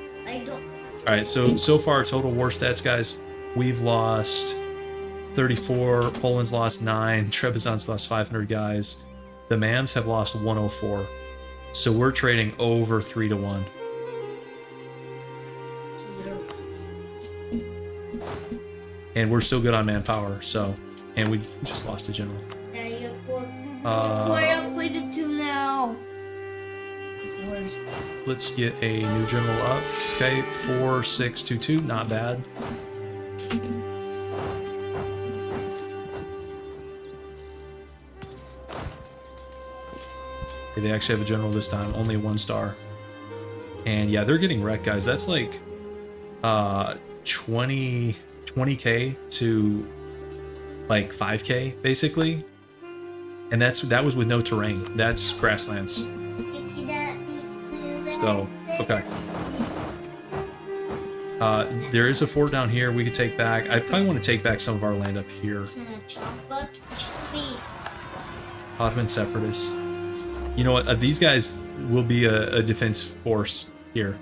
Alright, so far, total war stats, guys. We've lost 34, Poland's lost 9, Trebizond's lost 500 guys. The Mams have lost 104. So we're trading over 3 to 1. And we're still good on manpower, so... And we just lost a general. Yeah, you have 4 now. Let's get a new general up. Okay, 4622, not bad. Okay, they actually have a general this time, only 1 star. And yeah, they're getting wrecked, guys. That's like 20k to like 5k basically. And that was with no terrain. That's grasslands. So, okay. There is a fort down here we could take back. I probably want to take back some of our land up here. Ottoman separatists. You know what? These guys will be a defense force here.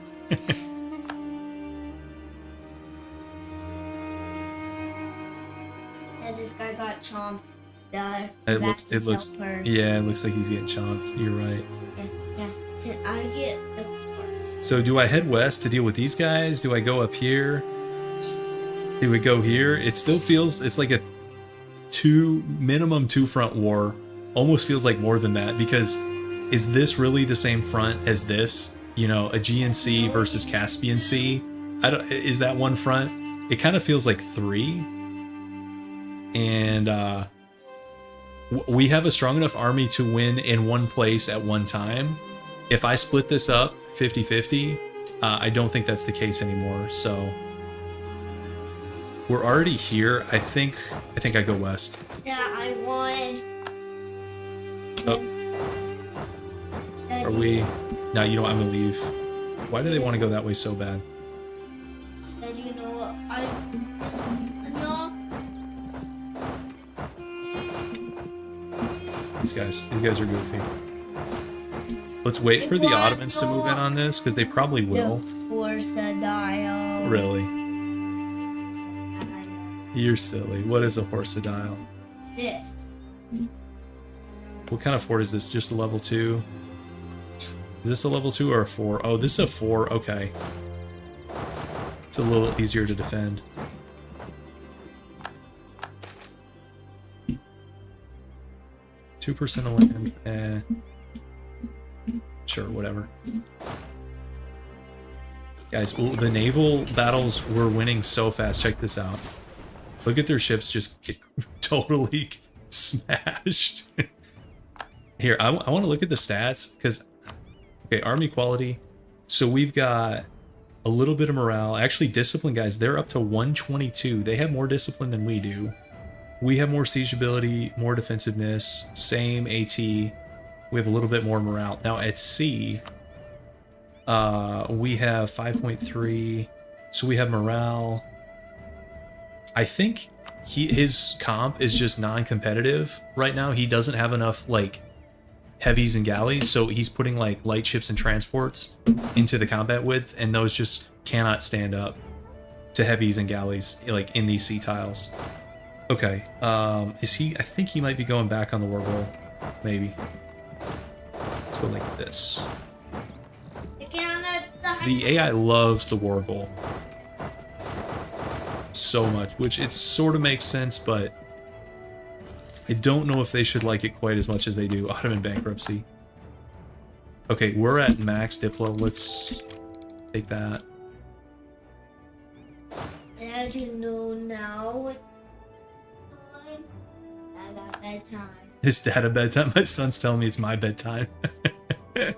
This guy got chomped. Yeah, it looks like he's getting chomped. You're right. Yeah. So I get the horse. So do I head west to deal with these guys? Do I go up here? Do we go here? It still feels it's like a minimum 2 front war. Almost feels like more than that, because is this really the same front as this? You know, Aegean Sea versus Caspian Sea. Is that one front? It kind of feels like 3. And we have a strong enough army to win in one place at one time. If I split this up 50-50, I don't think that's the case anymore. So we're already here. I think I go west. Yeah, I won. Oh. Are we? No, you know what? I'm gonna leave. Why do they want to go that way so bad? And you know what? These guys are goofy. Let's wait for the Ottomans to move in on this, because they probably will. Horsadile. Really? You're silly. What is a horsadile? This. What kind of fort is this? Just a level 2? Is this a level 2 or a 4? Oh, this is a 4. Okay. It's a little easier to defend. %2 of land. Sure, whatever. Guys, the naval battles we're winning so fast. Check this out. Look at their ships just get totally smashed. Here, I want to look at the stats, because... Okay, army quality. So we've got a little bit of morale. Actually, discipline, guys, they're up to 122. They have more discipline than we do. We have more siege ability, more defensiveness, same AT. We have a little bit more morale. Now at sea, we have 5.3. So we have morale. I think his comp is just non-competitive right now. He doesn't have enough like heavies and galleys, so he's putting like light ships and transports into the combat with, and those just cannot stand up to heavies and galleys like in these sea tiles. Okay, is he? I think he might be going back on the war goal. Maybe. Let's go like this. The AI loves the war goal so much, which it sort of makes sense, but I don't know if they should like it quite as much as they do. Ottoman bankruptcy. Okay, we're at max Diplo. Let's take that. And you know now what time? I got bedtime. His dad at bedtime? My son's telling me it's my bedtime. I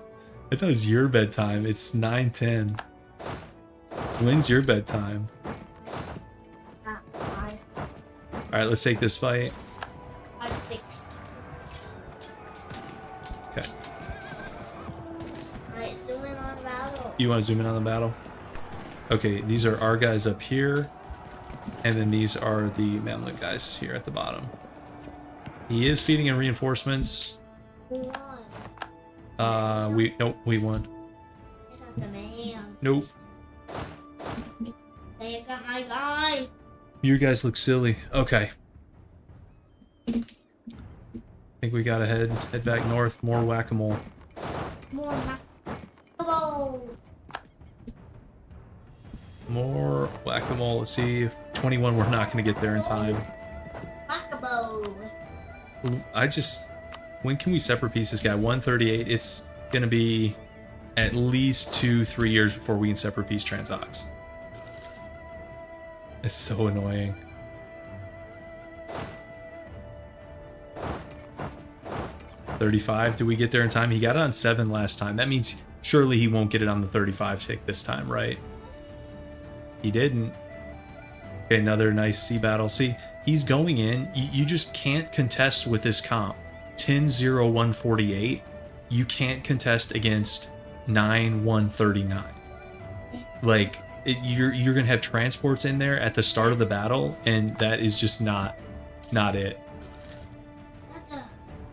thought it was your bedtime. It's 9:10. When's your bedtime? Not 5. Alright, let's take this fight. 5, 6. Okay. Alright, zoom in on battle. You want to zoom in on the battle? Okay, these are our guys up here. And then these are the Mamluk guys here at the bottom. He is feeding in reinforcements. Who won? We won. It's not the man. Nope. They got my guy. You guys look silly. Okay. I think we gotta head back north. More whack-a-mole. More Go. More whack-a-mole. Let's see if 21 we're not gonna get there in time. Whack-a-mole. When can we separate piece this guy? 138. It's gonna be at least 2-3 years before we can separate piece Transox. It's so annoying. $35. Do we get there in time? He got it on 7 last time. That means surely he won't get it on the 35 tick this time, right? He didn't. Okay, another nice sea battle. See, he's going in. You just can't contest with this comp. 10-0-148. You can't contest against 9-139. Like, you're gonna have transports in there at the start of the battle, and that is just not it.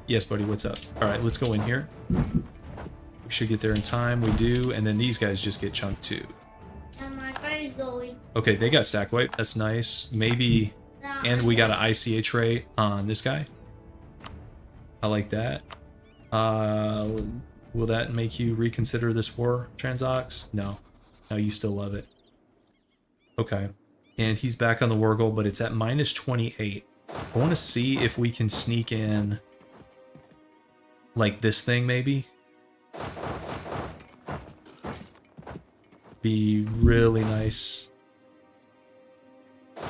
Yes, buddy, what's up? All right, let's go in here. We should get there in time. We do, and then these guys just get chunked too. And my guy Zoe. Okay, they got stack wipe. That's nice. Maybe, and we got an ICH rate on this guy. I like that. Will that make you reconsider this war, Transox? No. No, you still love it. Okay. And he's back on the war goal, but it's at -28. I want to see if we can sneak in like this thing, maybe. Be really nice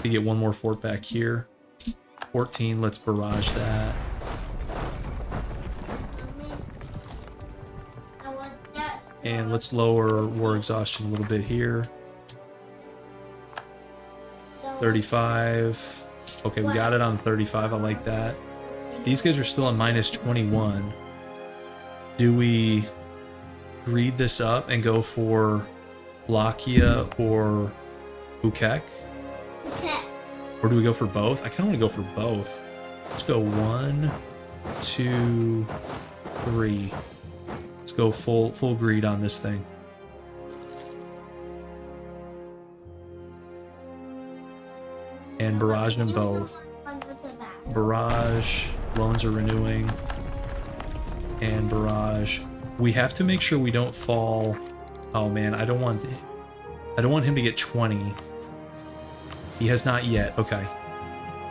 to get one more fort back here. 14, let's barrage that. And let's lower war exhaustion a little bit here. 35. Okay, we got it on 35. I like that. These guys are still on -21. Do we greed this up and go for Lakia or Ukek? Okay. Or do we go for both? I kind of want to go for both. Let's go 1, 2, 3. Let's go full greed on this thing. And barrage them both. Barrage, loans are renewing. And barrage. We have to make sure we don't fall. Oh man, I don't want him to get 20. He has not yet. Okay.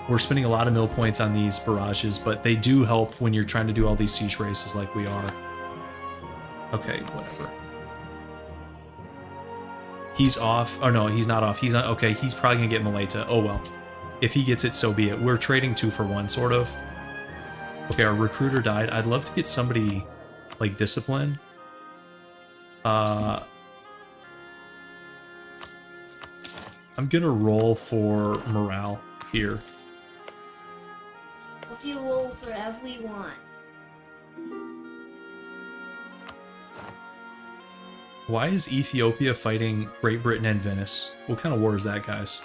We're spending a lot of mill points on these barrages, but they do help when you're trying to do all these siege races like we are. Okay, whatever. He's off. Oh no, he's not off. He's not. Okay, he's probably gonna get Mileta. Oh well. If he gets it, so be it. We're trading 2 for 1, sort of. Okay, our recruiter died. I'd love to get somebody like discipline. I'm gonna roll for morale here. If you roll for everyone. Why is Ethiopia fighting Great Britain and Venice? What kind of war is that, guys?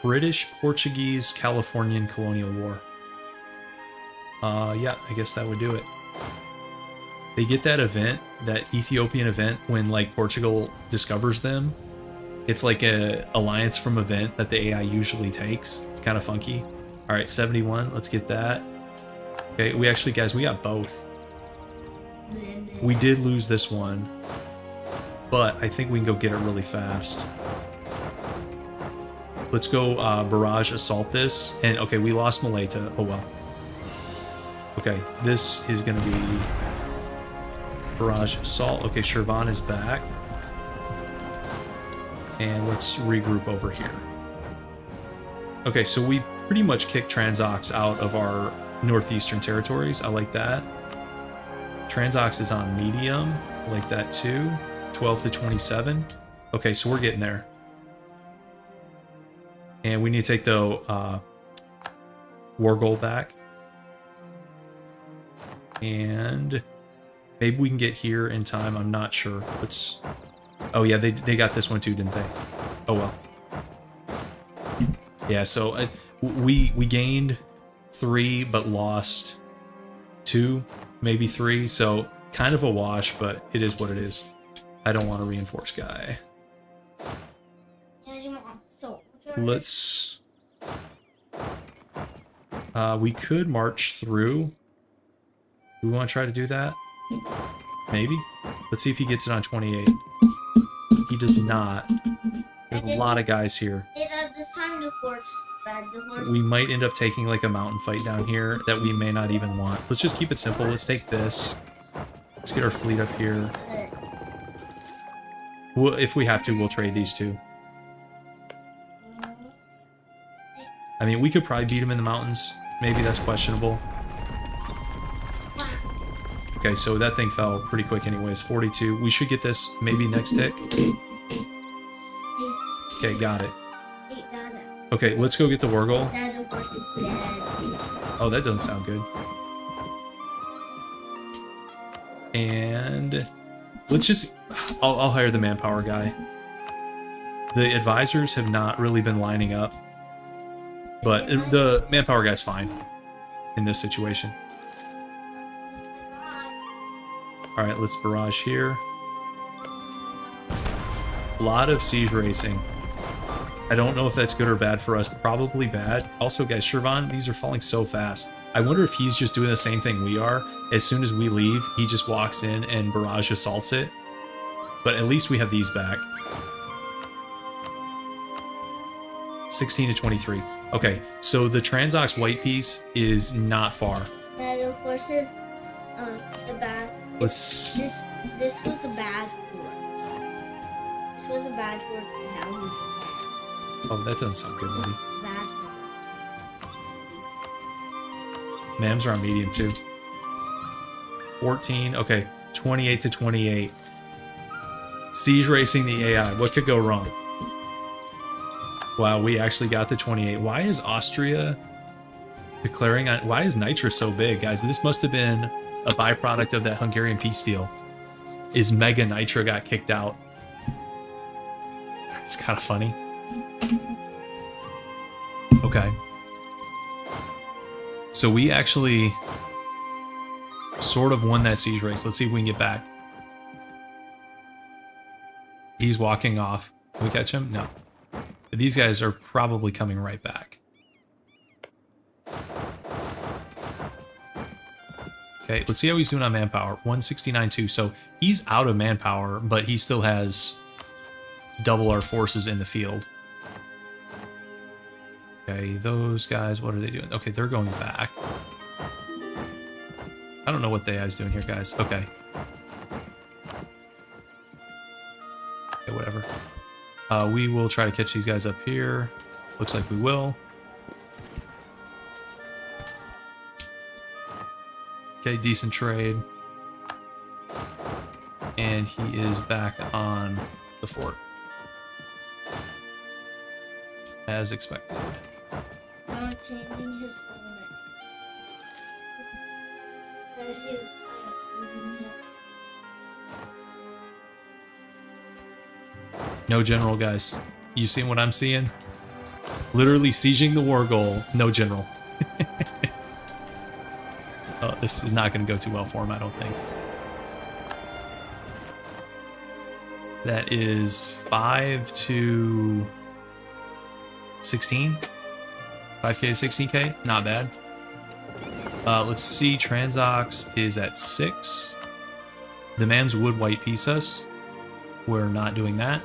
British, Portuguese, Californian colonial war. Yeah, I guess that would do it. They get that event, that Ethiopian event, when like Portugal discovers them. It's like a alliance from event that the AI usually takes. It's kind of funky. All right, 71. Let's get that. Okay, we actually, guys, we got both. We did lose this one, but I think we can go get it really fast. Let's go barrage assault this. And okay, we lost Mileta. Oh well. Okay, this is gonna be barrage assault. Okay, Shirvan is back. And let's regroup over here. Okay, so we pretty much kick Transox out of our northeastern territories. I like that. Transox is on medium. I like that too. 12 to 27. Okay, so we're getting there. And we need to take the war goal back. And maybe we can get here in time. I'm not sure. Let's... Oh yeah, they got this one too, didn't they? Oh well. Yeah, so we gained 3 but lost 2, maybe 3. So kind of a wash, but it is what it is. I don't want to reinforce guy. Let's... we could march through. Do we want to try to do that? Maybe. Let's see if he gets it on 28. He does not. There's a lot of guys here. This time the horse is bad. The horse we might end up taking like a mountain fight down here that we may not even want. Let's just keep it simple. Let's take this. Let's get our fleet up here. Well, if we have to, we'll trade these two. I mean, we could probably beat him in the mountains. Maybe that's questionable. Okay, so that thing fell pretty quick anyways. 42. We should get this maybe next tick. Okay, got it. Okay, let's go get the war goal. Oh, that doesn't sound good. And let's just... I'll hire the manpower guy. The advisors have not really been lining up. But the manpower guy's fine in this situation. Alright, let's barrage here. A lot of siege racing. I don't know if that's good or bad for us. Probably bad. Also, guys, Shirvan, these are falling so fast. I wonder if he's just doing the same thing we are. As soon as we leave, he just walks in and barrage assaults it. But at least we have these back. 16 to 23. Okay, so the Transox white piece is not far. The horses, the bad. Let's... This was a bad horse. This was a bad horse, and now he's dead. Oh, that doesn't sound good, buddy. Bad horse. Mams are on medium too. 14. Okay, 28 to 28. Siege racing the AI. What could go wrong? Wow, we actually got the 28. Why is Austria declaring on... Why is Nitra so big, guys? This must have been a byproduct of that Hungarian peace deal. Is Mega Nitra got kicked out. It's kind of funny. Okay. So we actually sort of won that siege race. Let's see if we can get back. He's walking off. Can we catch him? No. These guys are probably coming right back. Okay, let's see how he's doing on manpower. 169.2. So he's out of manpower, but he still has double our forces in the field. Okay, those guys, what are they doing? Okay, they're going back. I don't know what the AI's doing here, guys. Okay. Okay, whatever. We will try to catch these guys up here. Looks like we will. Okay, decent trade. And he is back on the fort. As expected. Not changing his helmet. There he is. No general, guys. You seeing what I'm seeing? Literally sieging the war goal. No general. Oh, this is not going to go too well for him, I don't think. That is 5 to 16. 5k to 16k. Not bad. Let's see. Transox is at 6. The Mams would white piece us. We're not doing that.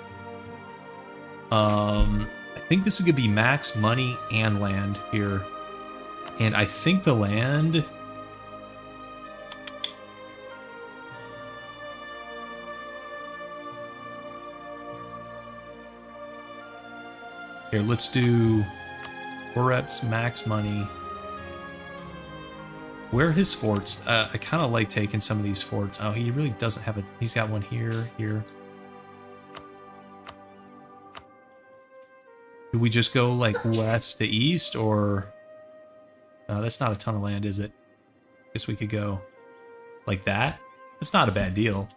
I think this is going to be max money and land here. And I think the land... Here, let's do 4 reps, max money. Where are his forts? I kind of like taking some of these forts. Oh, he really doesn't have a... He's got one here, here. Do we just go like west to east, or... No, that's not a ton of land, is it? Guess we could go like that. It's not a bad deal.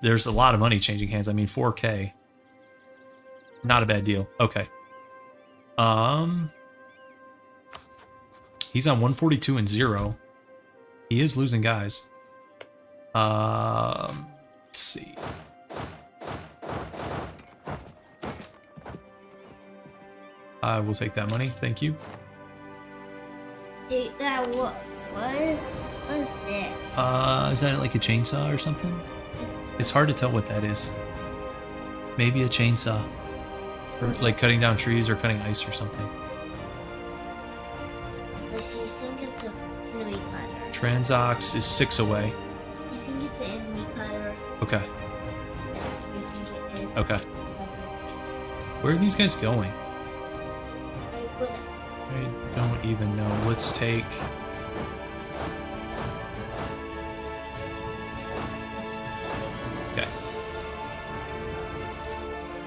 There's a lot of money changing hands. I mean, 4K. Not a bad deal. Okay. He's on 142 and 0. He is losing guys. Let's see. I will take that money. Thank you. Take that. What was this? Is that like a chainsaw or something? It's hard to tell what that is. Maybe a chainsaw. Or like cutting down trees or cutting ice or something. I think it's an enemy cutter. Transox is 6 away. I think it's an enemy cutter. Okay. I think it is. Okay. Where are these guys going? I don't even know. Let's take... Okay.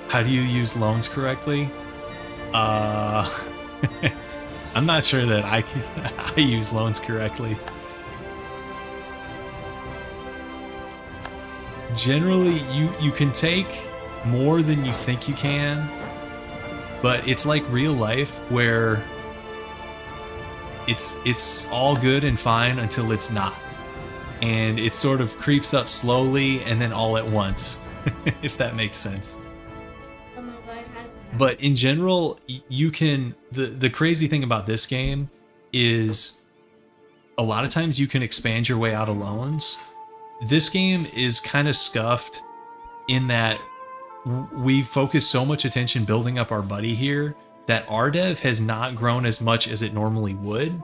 How do you use loans correctly? I'm not sure that I use loans correctly. Generally, you can take more than you think you can, but it's like real life where it's all good and fine until it's not. And it sort of creeps up slowly and then all at once, if that makes sense. Oh my God, but in general, you can... The crazy thing about this game is a lot of times you can expand your way out of loans. This game is kind of scuffed in that we focus so much attention building up our buddy here that our dev has not grown as much as it normally would.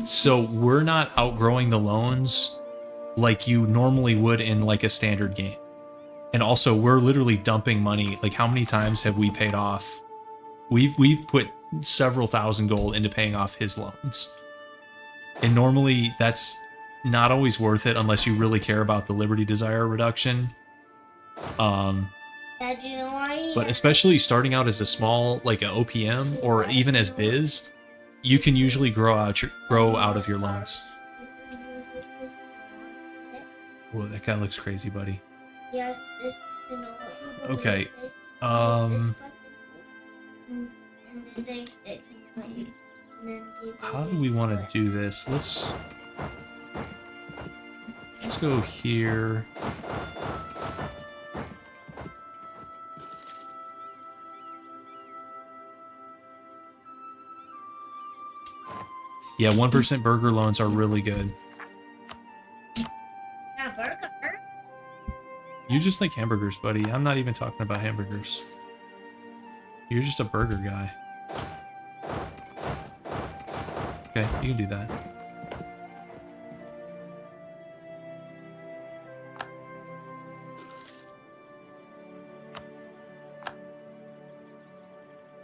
So we're not outgrowing the loans like you normally would in like a standard game. And also we're literally dumping money. Like how many times have we paid off? We've put several thousand gold into paying off his loans. And normally that's not always worth it unless you really care about the Liberty Desire reduction. Dad, you know why? But especially starting out as a small, like a OPM or even as Biz, you can usually grow out of your loans. Whoa, that guy looks crazy, buddy. Yeah, this, Okay. How do we want to do this? Let's go here. Yeah, 1% burger loans are really good. Yeah, burger. You just like hamburgers, buddy. I'm not even talking about hamburgers. You're just a burger guy. Okay, you can do that.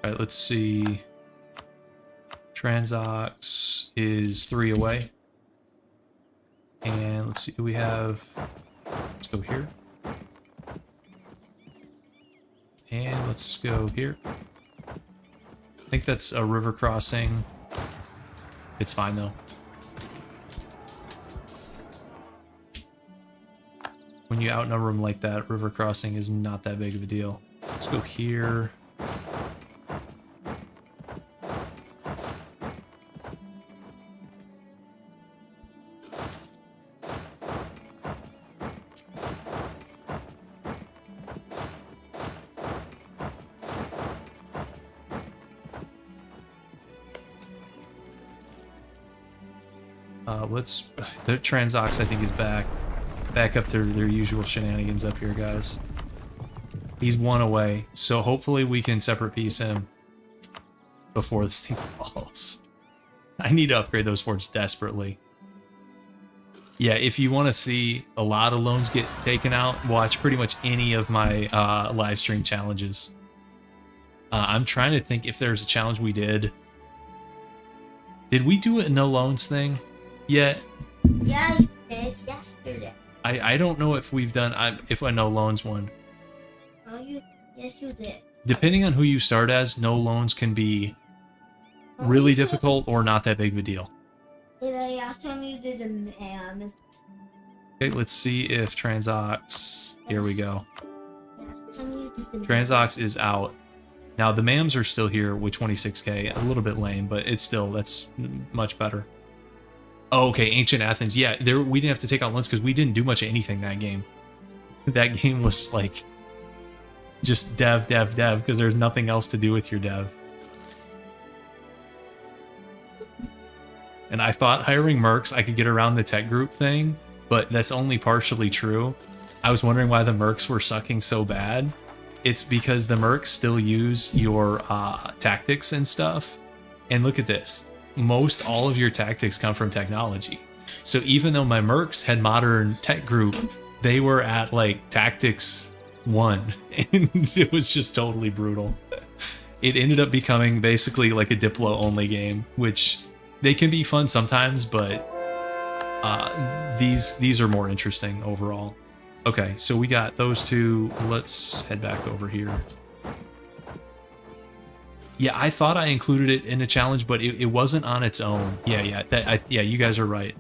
Alright, let's see. Transox is 3 away. And let's see, we have... Let's go here. And let's go here. I think that's a river crossing. It's fine though. When you outnumber them like that, river crossing is not that big of a deal. Let's go here. The Transox, I think, is back up to their usual shenanigans up here, guys. He's 1 away, so hopefully we can separate piece him before this thing falls. I need to upgrade those forts desperately. Yeah, if you want to see a lot of loans get taken out, watch pretty much any of my live stream challenges. I'm trying to think if there's a challenge we did Did we do a no loans thing yet? Yeah, you did yesterday. I don't know if we've done if a no loans one. Oh, yes, you did. Depending on who you start as, no loans can be really difficult or not that big of a deal. The last time you did an Okay, let's see if Transox. Here we go. last time you did Transox is out. Now the MAMs are still here with 26k. A little bit lame, but it's still, that's much better. Oh, okay, Ancient Athens. Yeah, we didn't have to take out loans because we didn't do much of anything that game. That game was like just dev because there's nothing else to do with your dev. And I thought hiring mercs I could get around the tech group thing, but that's only partially true. I was wondering why the mercs were sucking so bad. It's because the mercs still use your tactics and stuff. And look at this. Most all of your tactics come from technology. So even though my mercs had modern tech group, they were at like tactics 1, and it was just totally brutal. It ended up becoming basically like a Diplo only game, which they can be fun sometimes, but these are more interesting overall. Okay, so we got those two. Let's head back over here. Yeah, I thought I included it in a challenge, but it wasn't on its own. Yeah, you guys are right.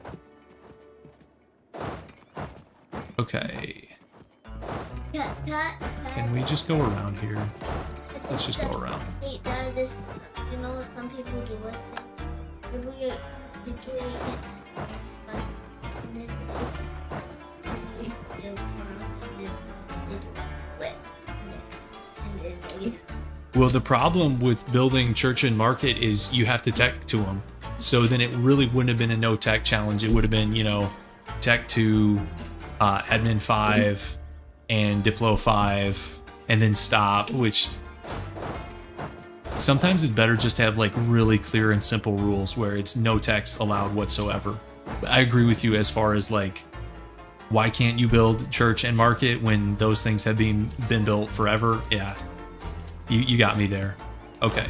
Okay. Can we just go around here? Let's just go around. Wait, this, you know what some people do with it? Well, the problem with building church and market is you have to tech to them. So then it really wouldn't have been a no tech challenge. It would have been, you know, tech to admin 5 and Diplo 5 and then stop, which sometimes it's better just to have like really clear and simple rules where it's no text allowed whatsoever. But I agree with you as far as like, why can't you build church and market when those things have been built forever? Yeah. You got me there. Okay.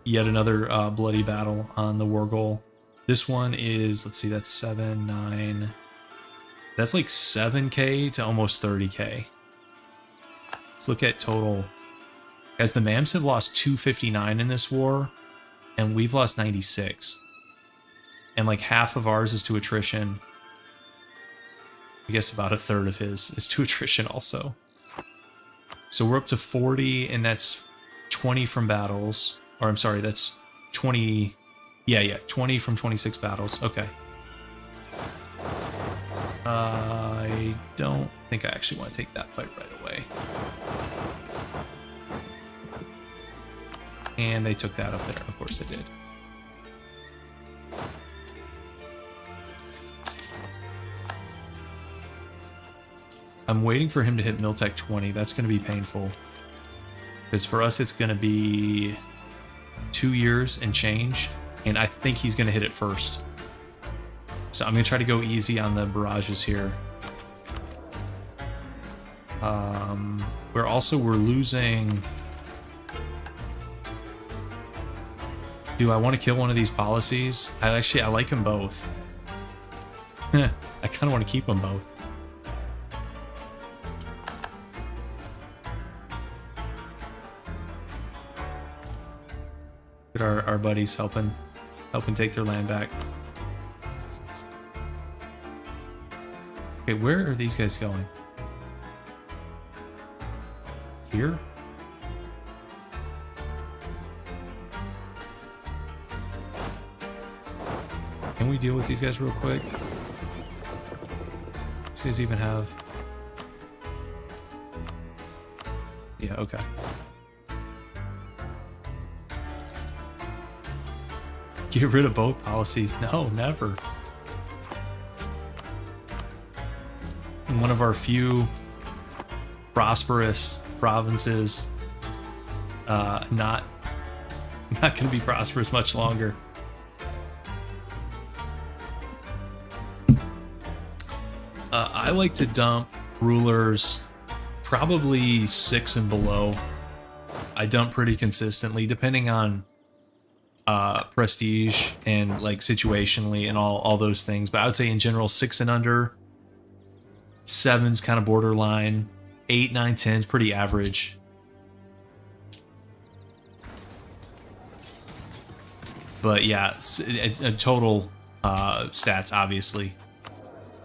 Yet another bloody battle on the war goal. This one is, let's see, that's 7, 9. That's like 7k to almost 30k. Let's look at total. Guys, the MAMs have lost 259 in this war, and we've lost 96. And like half of ours is to attrition. I guess about a third of his is to attrition also. So we're up to 40, and that's 20 from battles. Or I'm sorry, that's 20. Yeah, 20 from 26 battles. Okay. I don't think I actually want to take that fight right away. And they took that up there. Of course they did. I'm waiting for him to hit Miltech 20. That's going to be painful. Because for us, it's going to be 2 years and change. And I think he's going to hit it first. So I'm going to try to go easy on the barrages here. We're losing... Do I want to kill one of these policies? I like them both. I kind of want to keep them both. Get our buddies helping take their land back. Okay, where are these guys going? Here? Can we deal with these guys real quick? These guys even have... Yeah, okay. Get rid of both policies. No, never. In one of our few prosperous provinces, not going to be prosperous much longer. I like to dump rulers probably 6 and below I dump pretty consistently, depending on prestige and like situationally and all those things. But I would say in general, 6 and under, 7's kind of borderline, 8, 9, 10's pretty average. But yeah, a total stats, obviously,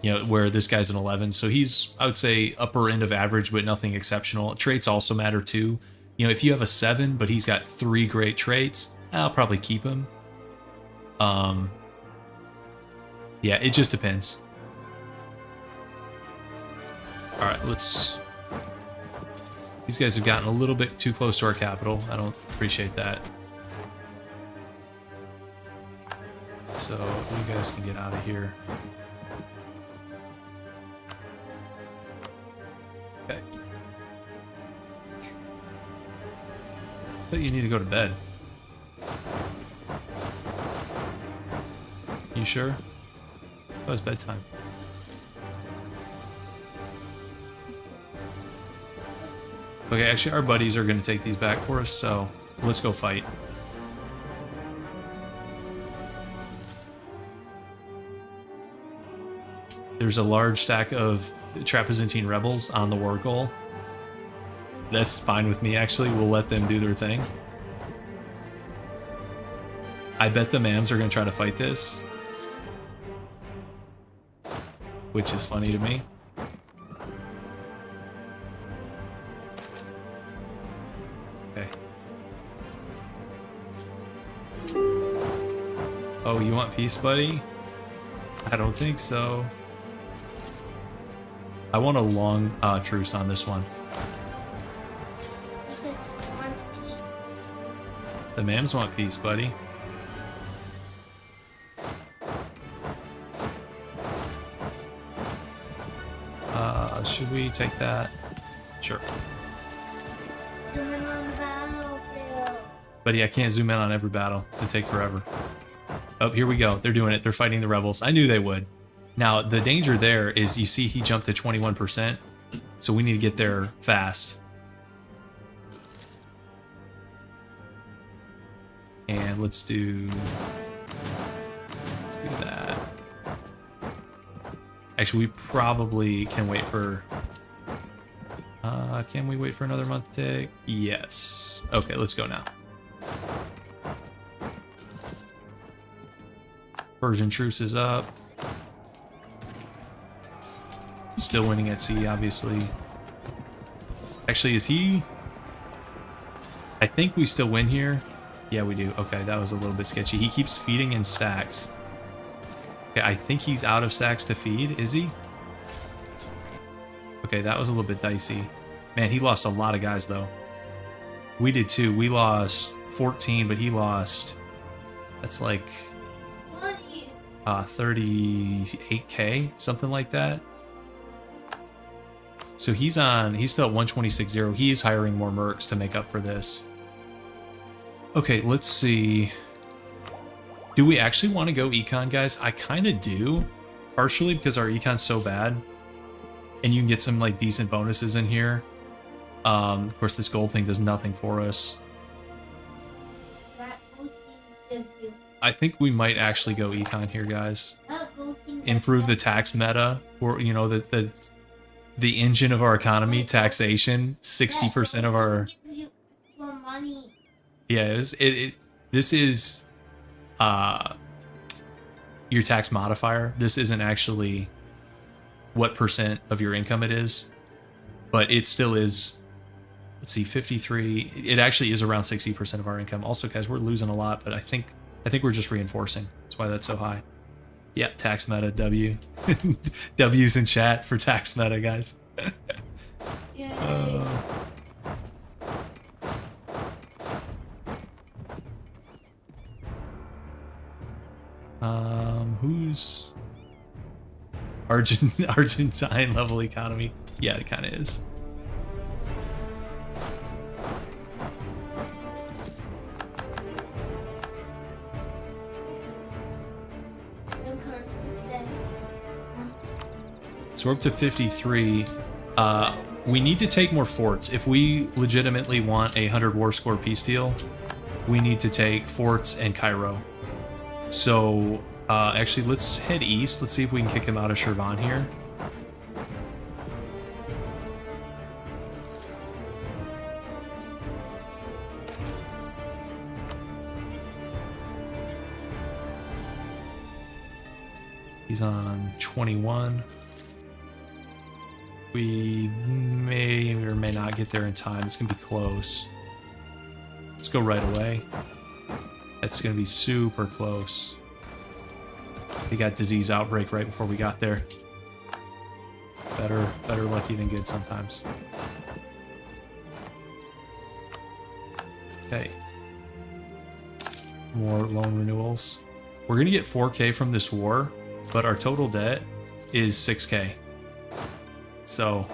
you know, where this guy's an 11. So he's, I would say, upper end of average, but nothing exceptional. Traits also matter too. You know, if you have a 7, but he's got 3 great traits, I'll probably keep him. Yeah, it just depends. All right, let's... These guys have gotten a little bit too close to our capital. I don't appreciate that. So you guys can get out of here. Okay. I thought you need to go to bed. You sure? That was bedtime. Okay, actually our buddies are going to take these back for us, so let's go fight. There's a large stack of Trebizondine rebels on the war goal. That's fine with me, actually. We'll let them do their thing. I bet the Mams are going to try to fight this, which is funny to me. Okay. Oh, you want peace, buddy? I don't think so. I want a long truce on this one. Peace. The Mams want peace, buddy. Should we take that? Sure. Zoom in on the battlefield. Buddy, I can't zoom in on every battle. It'd take forever. Oh, here we go. They're doing it. They're fighting the rebels. I knew they would. Now, the danger there is you see he jumped to 21%, so we need to get there fast. And let's do that. Actually, we probably can wait for... can we wait for another month tick? Yes. Okay, let's go now. Persian truce is up. Still winning at sea, obviously. Actually, is he... I think we still win here. Yeah, we do. Okay, that was a little bit sketchy. He keeps feeding in stacks. Okay, I think he's out of stacks to feed. Is he? Okay, that was a little bit dicey. Man, he lost a lot of guys, though. We did too. We lost 14, but he lost... That's like... 38k, something like that. So he's still at 126.0. He is hiring more mercs to make up for this. Okay, let's see. Do we actually want to go econ, guys? I kind of do. Partially because our econ's so bad. And you can get some like decent bonuses in here. Of course, this gold thing does nothing for us. I think we might actually go econ here, guys. Improve the tax meta, or you know, the engine of our economy, taxation. 60% of our... Yeah, this is your tax modifier. This isn't actually what percent of your income it is, but it still is. Let's see, 53. It actually is around 60% of our income. Also, guys, we're losing a lot, but I think we're just reinforcing. That's why that's so high. Yeah, tax meta W. W's in chat for tax meta, guys. Who's Argentine level economy? Yeah, it kind of is. So we're up to 53. We need to take more forts. If we legitimately want a 100 war score peace deal, we need to take forts and Cairo. So, actually, let's head east. Let's see if we can kick him out of Shirvan here. He's on 21. We may or may not get there in time. It's gonna be close. Let's go right away. That's gonna be super close. We got disease outbreak right before we got there. Better lucky than good sometimes. Okay. More loan renewals. We're gonna get 4K from this war, but our total debt is 6K. So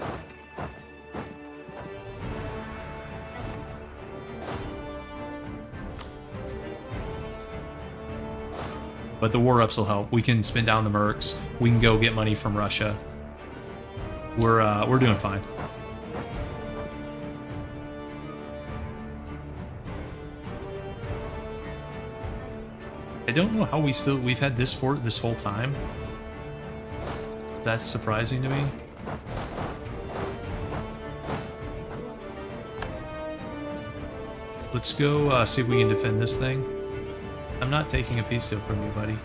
but the war ups will help. We can spin down the mercs. We can go get money from Russia. We're doing fine. I don't know how we've had this fort this whole time. That's surprising to me. Let's go see if we can defend this thing. I'm not taking a peace deal from you, buddy.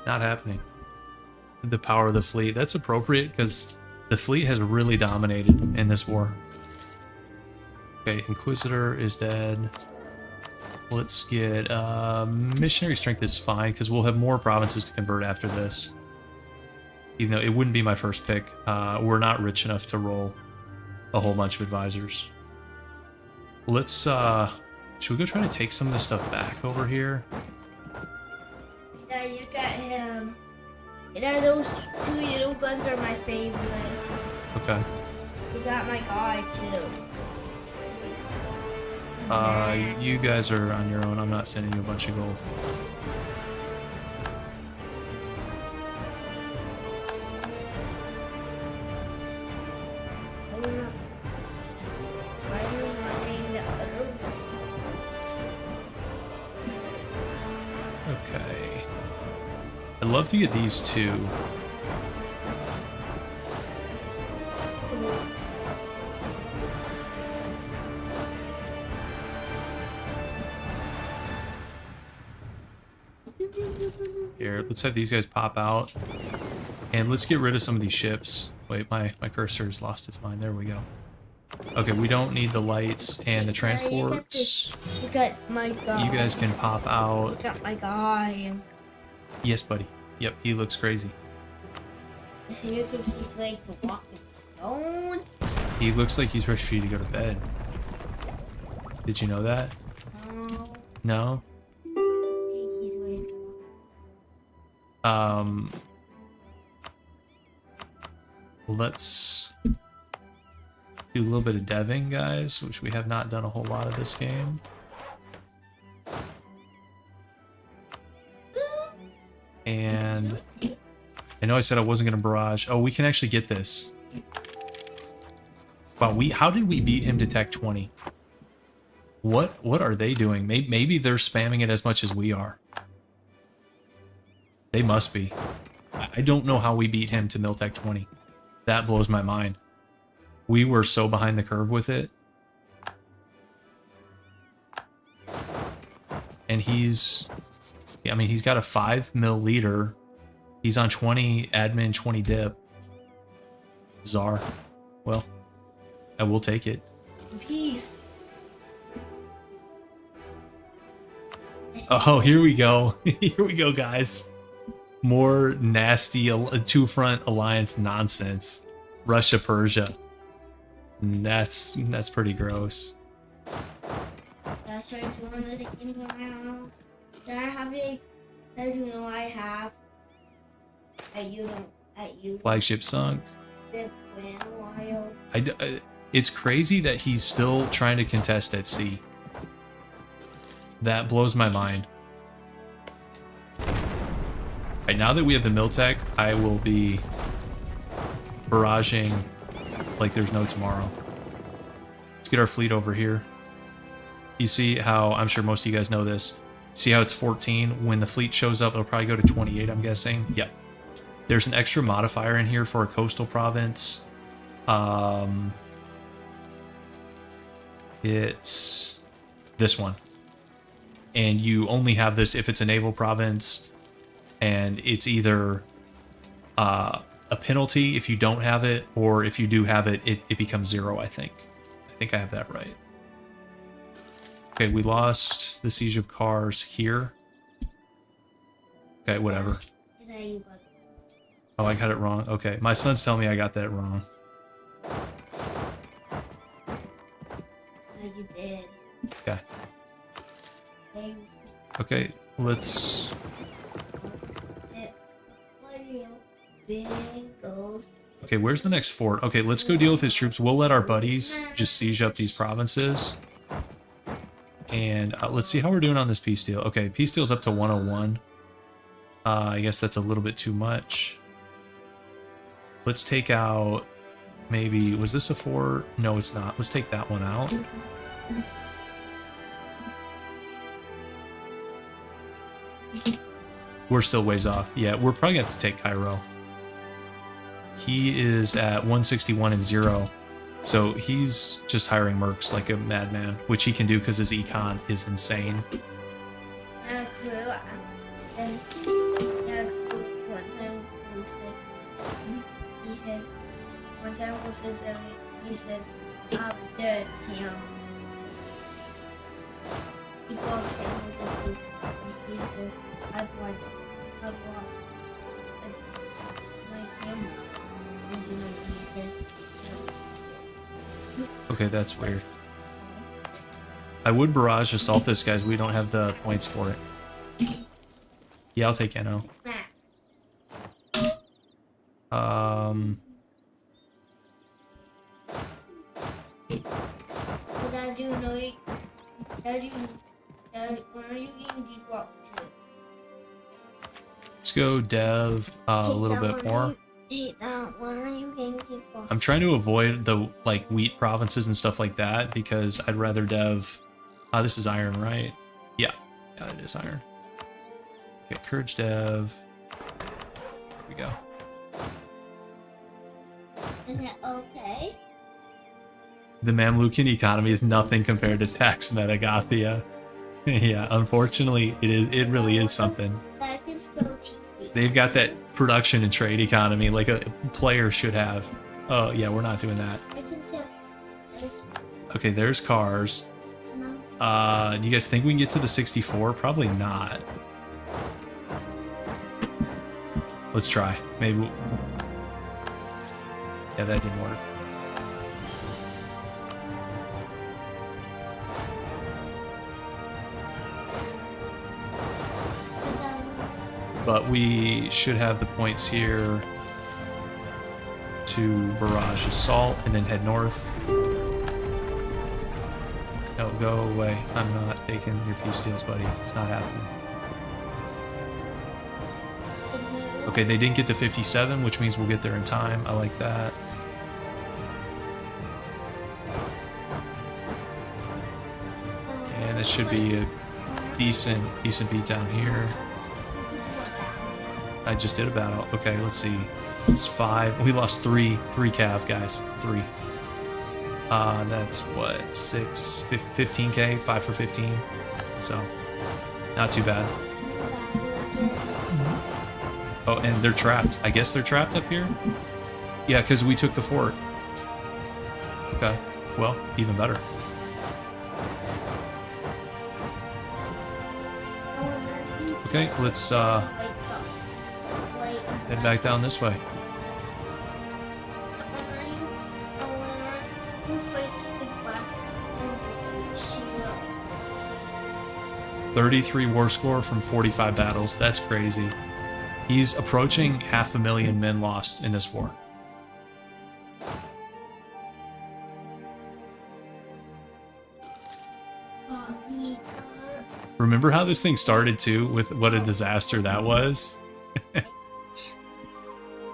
Not happening. The power of the fleet. That's appropriate because the fleet has really dominated in this war. Okay, Inquisitor is dead. Let's get missionary strength is fine because we'll have more provinces to convert after this. Even though it wouldn't be my first pick. We're not rich enough to roll a whole bunch of advisors. Let's should we go try to take some of this stuff back over here? Yeah, you got him. Yeah, those two yellow guns are my favorite. Okay. You got my guy too. You guys are on your own. I'm not sending you a bunch of gold. Okay. I'd love to get these two. Here, let's have these guys pop out. And let's get rid of some of these ships. Wait, my cursor's lost its mind. There we go. Okay, we don't need the lights and the transports. You got my guy. You guys can pop out. You got my guy. Yes, buddy. Yep, he looks crazy. So you think he's ready to walk in stone? He looks like he's ready for you to go to bed. Did you know that? No. No? I think he's ready to walk. Let's do a little bit of deving, guys, which we have not done a whole lot of this game. And I know I said I wasn't going to barrage. Oh, we can actually get this. Wow, how did we beat him to Tech 20? What are they doing? Maybe they're spamming it as much as we are. They must be. I don't know how we beat him to Miltech 20. That blows my mind. We were so behind the curve with it. And he's got a 5 mil leader. He's on 20 admin, 20 dip. Czar. Well, I will take it. Peace. Oh, here we go. Here we go, guys. More nasty two-front alliance nonsense. Russia, Persia. That's pretty gross. That's right. Did I have a? Did you know I have? At you. Flagship sunk. Been a while. It's crazy that he's still trying to contest at sea. That blows my mind. Right, now that we have the mill tech, I will be barraging like there's no tomorrow. Let's get our fleet over here. You see how, I'm sure most of you guys know this, see how it's 14? When the fleet shows up, it'll probably go to 28, I'm guessing. Yep. There's an extra modifier in here for a coastal province. It's this one. And you only have this if it's a naval province, and it's either a penalty if you don't have it, or if you do have it, it becomes 0, I think. I think I have that right. Okay, we lost the Siege of Kars here. Okay, whatever. Oh, I got it wrong. Okay, my son's telling me I got that wrong. You did. Okay. Okay, let's... Okay, where's the next fort? Okay, let's go deal with his troops. We'll let our buddies just siege up these provinces. And let's see how we're doing on this peace deal. Okay, peace deal's up to 101. I guess that's a little bit too much. Let's take out... Maybe... Was this a fort? No, it's not. Let's take that one out. We're still ways off. Yeah, we're probably going to have to take Cairo. He is at 161 and 0. So he's just hiring mercs like a madman, which he can do because his econ is insane. He said, I'm dead, Kim. He walked in with the soup, and he said, I've won. My Kim. And you know what he said? Okay, that's weird. I would barrage assault this, guys. We don't have the points for it. Yeah, I'll take NO. When are you getting deep walk to? Let's go dev a little bit more. When are you getting deep walk? I'm trying to avoid the like wheat provinces and stuff like that because I'd rather dev. This is iron, right? Yeah, it is iron. Okay, courage dev. There we go. Is it okay? The Mamlukan economy is nothing compared to Tax Metagathia. Yeah, unfortunately, it really is something. That can spell cheaply. They've got that production and trade economy like a player should have. Oh, yeah, we're not doing that. I can tell. Okay, there's cars. No. Do you guys think we can get to the 64? Probably not. Let's try. Maybe. Yeah, that didn't work. But we should have the points here to barrage assault and then head north. No, go away. I'm not taking your peace deals, buddy. It's not happening. Okay, they didn't get to 57, which means we'll get there in time. I like that. And it should be a decent beat down here. I just did a battle. Okay, let's see. It's 5. We lost 3 cav, guys. 3. That's what, 15k, 5 for 15. So, not too bad. Oh, and they're trapped. I guess they're trapped up here? Yeah, because we took the fort. Okay, well, even better. Okay, let's head back down this way. 33 war score from 45 battles. That's crazy. He's approaching 500,000 men lost in this war. Remember how this thing started too, with what a disaster that was?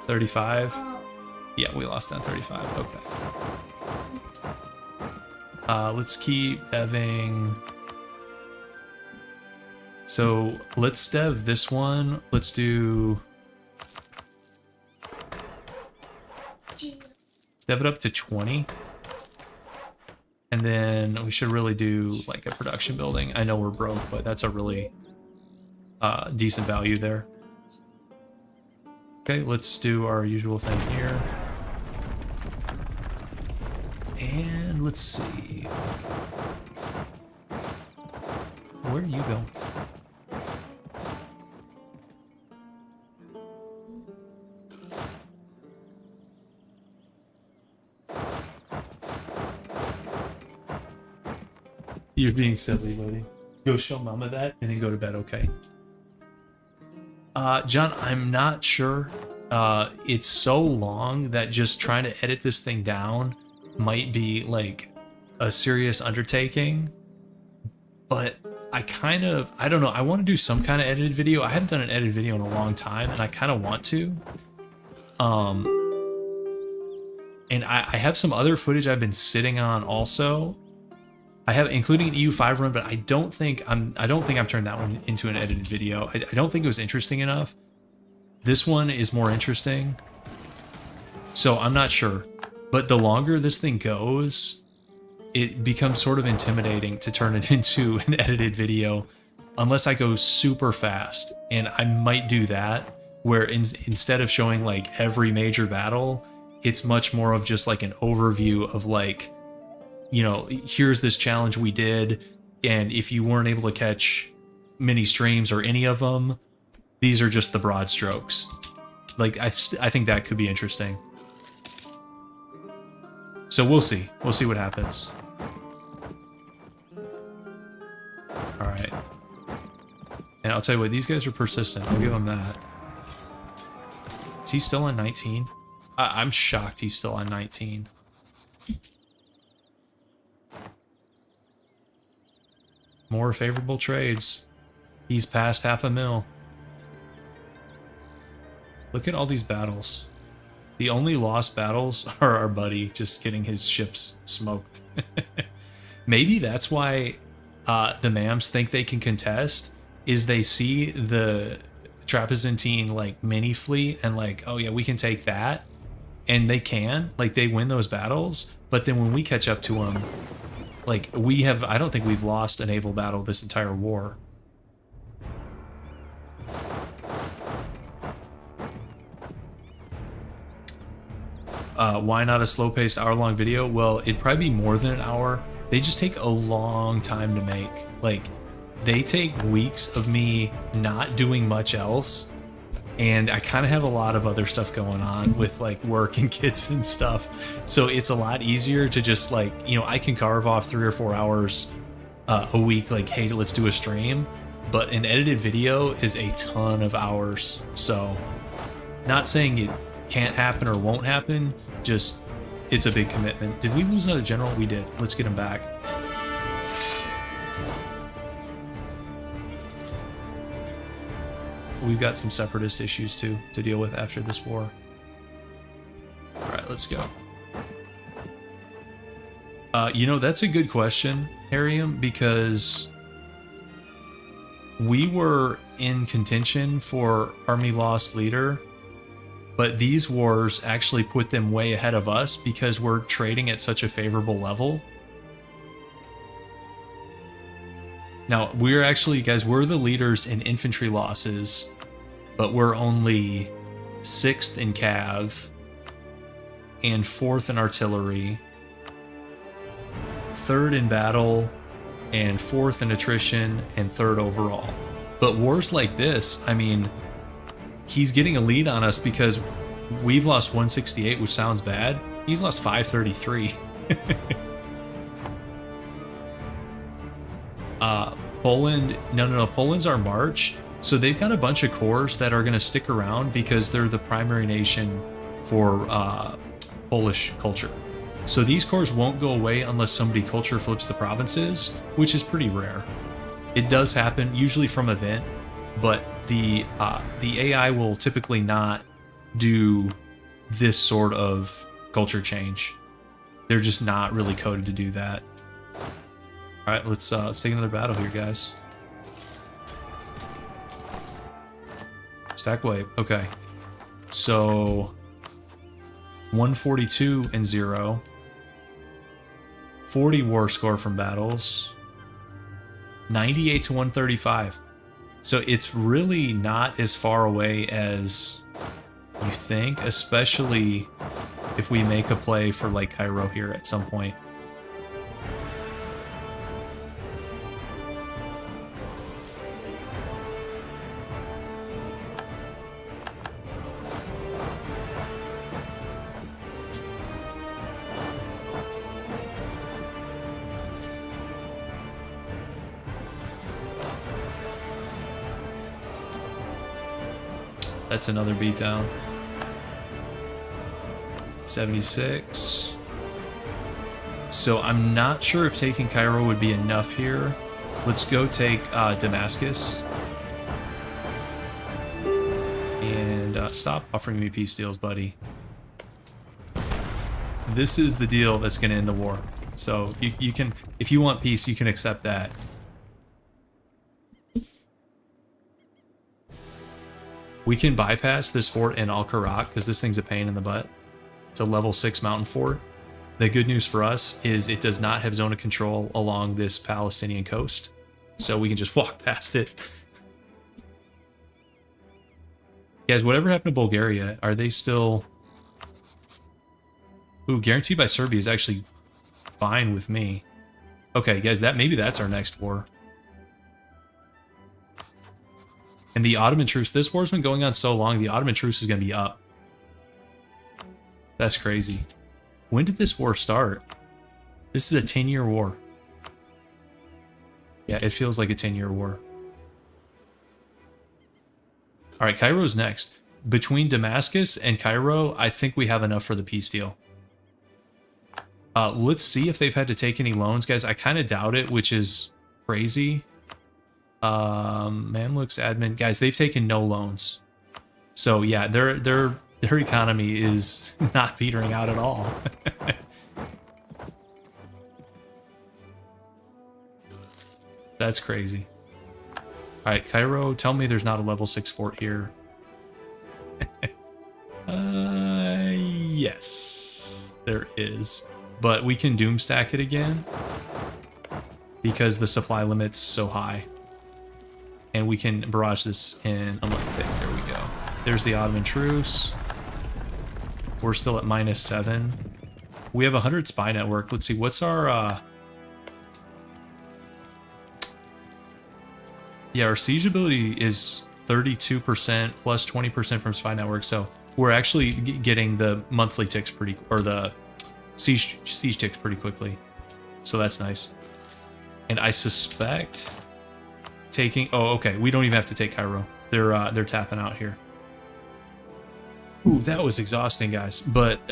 35. Oh, Yeah, we lost on 35. Okay. Let's keep deving. So let's dev this one. Let's do. Dev it up to 20. And then we should really do like a production building. I know we're broke, but that's a really decent value there. Okay, let's do our usual thing here. And let's see. Where are you going? You're being silly, buddy. Go show mama that and then go to bed, okay? John, I'm not sure. It's so long that just trying to edit this thing down might be like a serious undertaking. But I don't know. I want to do some kind of edited video. I haven't done an edited video in a long time, and I kind of want to. And I have some other footage I've been sitting on also. I have, including an EU5 run, but I don't think I'm turned that one into an edited video. I don't think it was interesting enough. This one is more interesting, so I'm not sure. But the longer this thing goes, it becomes sort of intimidating to turn it into an edited video, unless I go super fast. And I might do that, where instead of showing like every major battle, it's much more of just like an overview of like, you know, here's this challenge we did, and if you weren't able to catch mini streams or any of them, these are just the broad strokes. Like, I think that could be interesting. So we'll see. We'll see what happens. All right. And I'll tell you what, these guys are persistent. I'll give them that. Is he still on 19? I'm shocked he's still on 19. More favorable trades. He's past 500,000. Look at all these battles. The only lost battles are our buddy just getting his ships smoked. Maybe that's why the Mams think they can contest, is they see the Trebizondine like mini fleet and like, oh yeah, we can take that. And they can, like, they win those battles, but then when we catch up to them, like, I don't think we've lost a naval battle this entire war. Why not a slow-paced hour-long video? Well, it'd probably be more than an hour. They just take a long time to make. Like, they take weeks of me not doing much else, and I kind of have a lot of other stuff going on with like work and kids and stuff. So it's a lot easier to just like, you know, I can carve off 3 or 4 hours a week, like, hey, let's do a stream. But an edited video is a ton of hours. So not saying it can't happen or won't happen, just it's a big commitment. Did we lose another general? We did. Let's get him back. We've got some separatist issues too to deal with after this war. All right, let's go. You know, that's a good question, Harium, because we were in contention for Army Lost Leader, but these wars actually put them way ahead of us because we're trading at such a favorable level. Now, we're actually, guys, we're the leaders in infantry losses, but we're only 6th in cav and 4th in artillery, 3rd in battle, and 4th in attrition, and 3rd overall. But wars like this, I mean, he's getting a lead on us because we've lost 168, which sounds bad. He's lost 533. Poland, no, Poland's our March. So they've got a bunch of cores that are going to stick around because they're the primary nation for Polish culture. So these cores won't go away unless somebody culture flips the provinces, which is pretty rare. It does happen, usually from event, but the AI will typically not do this sort of culture change. They're just not really coded to do that. All right, let's take another battle here, guys. Stack wave. Okay, so 142 and 0. 40 war score from battles. 98 to 135. So it's really not as far away as you think, especially if we make a play for like Cairo here at some point. That's another beatdown. 76. So I'm not sure if taking Cairo would be enough here. Let's go take Damascus. And stop offering me peace deals, buddy. This is the deal that's going to end the war. So you can, if you want peace, you can accept that. We can bypass this fort in Al-Karak because this thing's a pain in the butt. It's a level 6 mountain fort. The good news for us is it does not have zone of control along this Palestinian coast. So we can just walk past it. Guys, whatever happened to Bulgaria? Are they still... Ooh, guaranteed by Serbia is actually fine with me. Okay, guys, maybe that's our next war. And the Ottoman truce, this war's been going on so long, the Ottoman truce is going to be up. That's crazy. When did this war start? This is a 10-year war. Yeah, it feels like a 10-year war. All right, Cairo's next. Between Damascus and Cairo, I think we have enough for the peace deal. Let's see if they've had to take any loans, guys. I kind of doubt it, which is crazy. Mamluks admin, guys, they've taken no loans. So yeah, their economy is not petering out at all. That's crazy. All right, Cairo, tell me there's not a level 6 fort here. Yes, there is. But we can doom stack it again because the supply limit's so high. And we can barrage this in unlimited. There we go. There's the Ottoman truce. We're still at -7. We have 100 spy network. Let's see, what's our... Yeah, our siege ability is 32% plus 20% from spy network. So we're actually getting the monthly ticks pretty... Or the siege ticks pretty quickly. So that's nice. And I suspect... Taking... Oh, okay. We don't even have to take Cairo. They're tapping out here. Ooh, that was exhausting, guys. But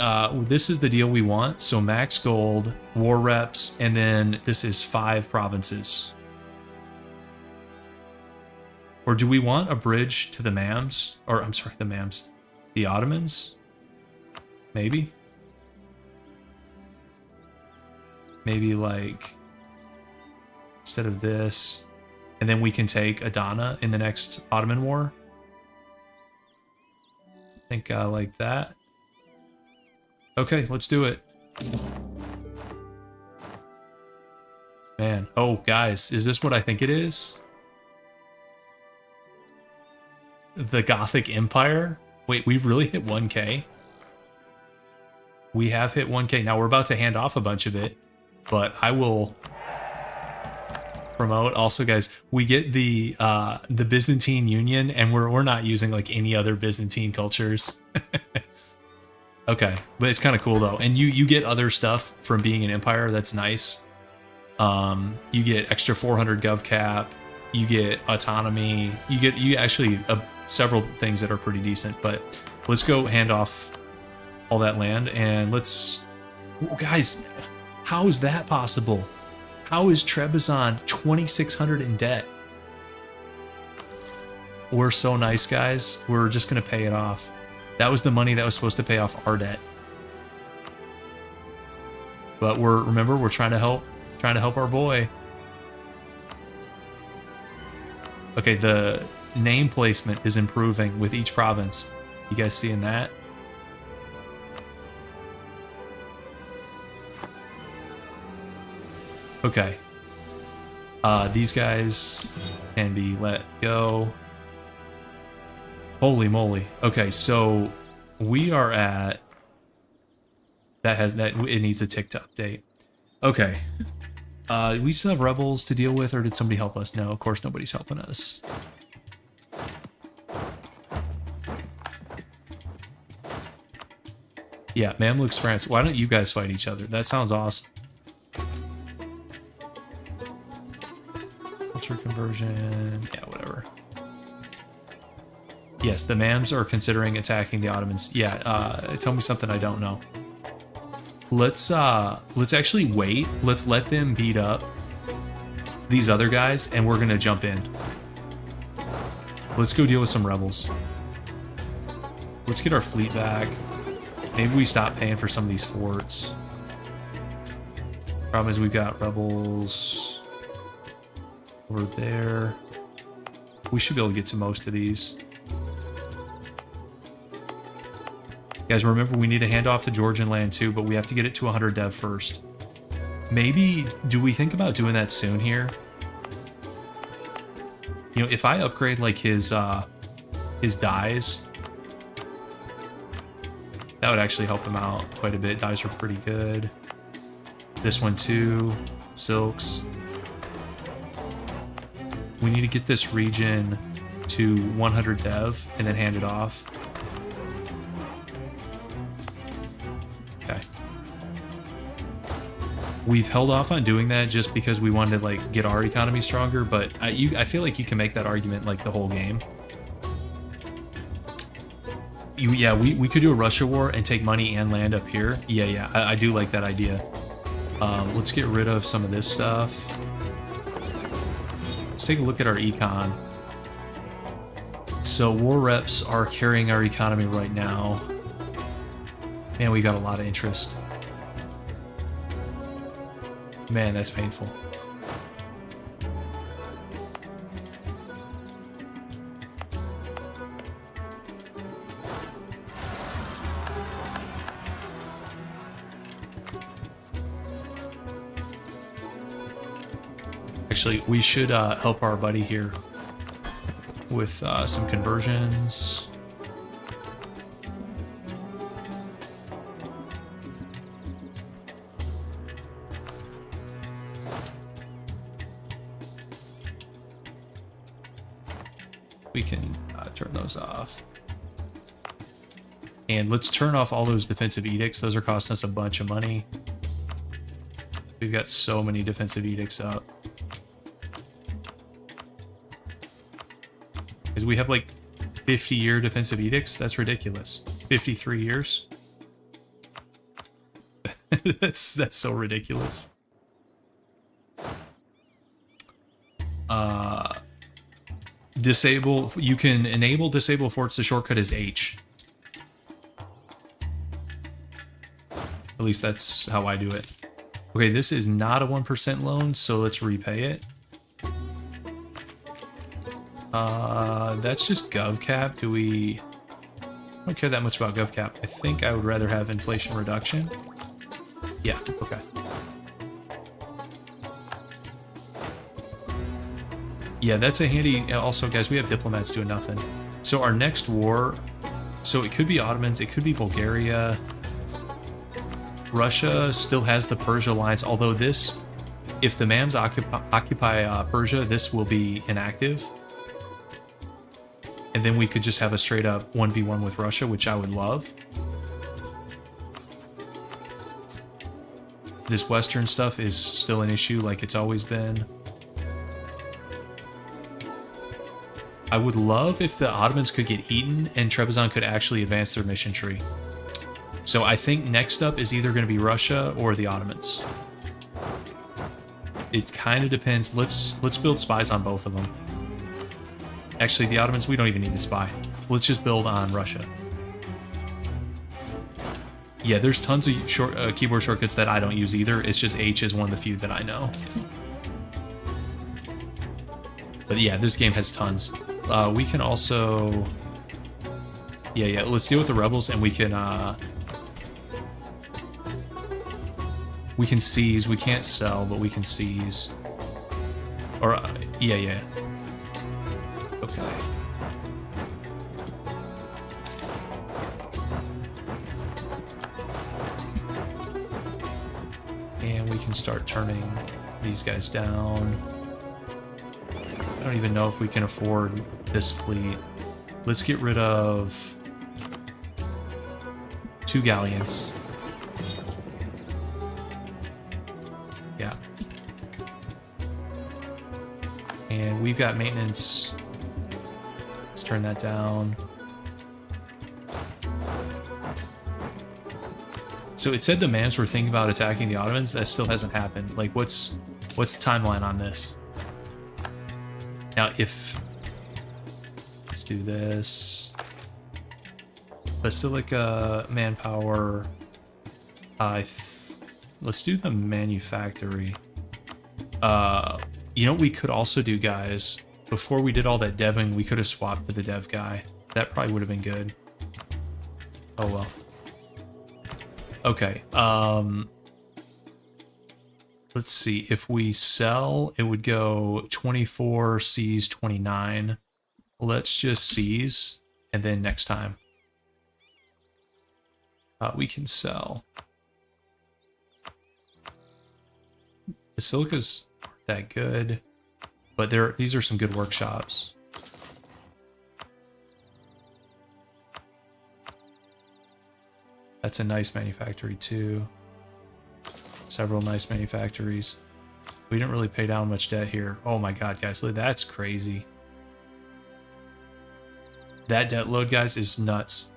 this is the deal we want. So max gold, war reps, and then this is 5 provinces. Or do we want a bridge to the Mams? Or, I'm sorry, the Mams. The Ottomans? Maybe? Maybe like... Instead of this... And then we can take Adana in the next Ottoman War. I think like that. Okay, let's do it. Man, oh guys, is this what I think it is? The Gothic Empire? Wait, we've really hit 1K? We have hit 1K. Now we're about to hand off a bunch of it, but I will... promote. Also, guys, we get the Byzantine Union, and we're not using like any other Byzantine cultures. Okay, but it's kind of cool though, and you get other stuff from being an empire. That's nice. You get extra 400 gov cap. You get autonomy. You actually several things that are pretty decent. But let's go hand off all that land, and let's... Ooh, guys, how is that possible? How is Trebizond 2,600 in debt? We're so nice, guys. We're just going to pay it off. That was the money that was supposed to pay off our debt. But remember, we're trying to help our boy. Okay, the name placement is improving with each province. You guys seeing that? Okay. These guys can be let go. Holy moly. Okay, so we are at it needs a tick to update. Okay. We still have rebels to deal with, or did somebody help us? No, of course nobody's helping us. Yeah, Mamluks, France. Why don't you guys fight each other? That sounds awesome. Culture conversion. Yeah, whatever. Yes, the Mams are considering attacking the Ottomans. Yeah, tell me something I don't know. Let's actually wait. Let's let them beat up these other guys, and we're gonna jump in. Let's go deal with some rebels. Let's get our fleet back. Maybe we stop paying for some of these forts. Problem is we've got rebels over there. We should be able to get to most of these. Guys, remember, we need to hand off the Georgian land too, but we have to get it to 100 dev first. Maybe, do we think about doing that soon here? You know, if I upgrade like his dyes, that would actually help him out quite a bit. Dyes are pretty good. This one too, silks. We need to get this region to 100 dev and then hand it off. Okay. We've held off on doing that just because we wanted to like get our economy stronger, but I feel like you can make that argument like the whole game. Yeah, we could do a Russia war and take money and land up here. Yeah, I do like that idea. Let's get rid of some of this stuff. Let's take a look at our econ. So war reps are carrying our economy right now. Man, we got a lot of interest. Man, that's painful. Actually, we should help our buddy here with some conversions. We can turn those off. And let's turn off all those defensive edicts. Those are costing us a bunch of money. We've got so many defensive edicts up. Because we have like 50-year defensive edicts. That's ridiculous. 53 years. that's so ridiculous. Disable. You can enable disable forts. The shortcut is H. At least that's how I do it. Okay, this is not a 1% loan, so let's repay it. That's just GovCap. I don't care that much about GovCap. I think I would rather have inflation reduction. Yeah, okay. Yeah, that's a handy... Also, guys, we have diplomats doing nothing. So our next war... So it could be Ottomans, it could be Bulgaria. Russia still has the Persia alliance, although this... If the Mams occupy Persia, this will be inactive. And then we could just have a straight up 1v1 with Russia, which I would love. This Western stuff is still an issue like it's always been. I would love if the Ottomans could get eaten and Trebizond could actually advance their mission tree. So I think next up is either going to be Russia or the Ottomans. It kind of depends. Let's build spies on both of them. Actually, the Ottomans, we don't even need to spy. Let's just build on Russia. Yeah, there's tons of keyboard shortcuts that I don't use either. It's just H is one of the few that I know. But yeah, this game has tons. We can also... Yeah, let's deal with the rebels, and we can seize. We can't sell, but we can seize. Or, yeah. Okay. And we can start turning these guys down. I don't even know if we can afford this fleet. Let's get rid of 2 galleons. Yeah. And we've got maintenance. Let's turn that down. So it said the Mams were thinking about attacking the Ottomans. That still hasn't happened. Like, what's the timeline on this? Now, if... Let's do this. Basilica, manpower. Let's do the manufactory. You know what we could also do, guys? Before we did all that deving, we could have swapped to the dev guy. That probably would have been good. Oh well. Okay, let's see. If we sell, it would go 24, seize 29. Let's just seize, and then next time we can sell. Basilicas aren't that good, but these are some good workshops. That's a nice manufactory too. Several nice manufactories. We didn't really pay down much debt here. Oh my god, guys, that's crazy. That debt load, guys, is nuts.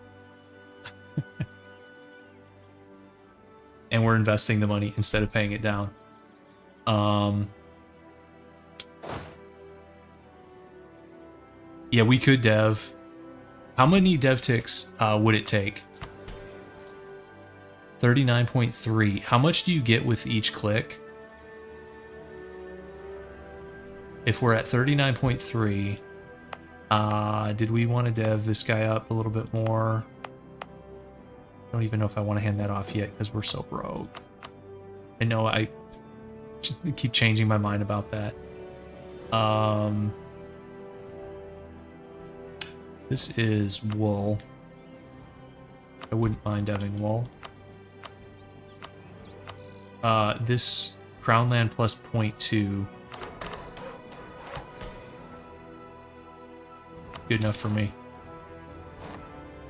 And we're investing the money instead of paying it down. Yeah, we could dev. How many dev ticks would it take? 39.3. How much do you get with each click? If we're at 39.3, did we want to dev this guy up a little bit more? I don't even know if I want to hand that off yet because we're so broke. I know I keep changing my mind about that. This is wool. I wouldn't mind deving wool. This crown land plus 0.2. Good enough for me.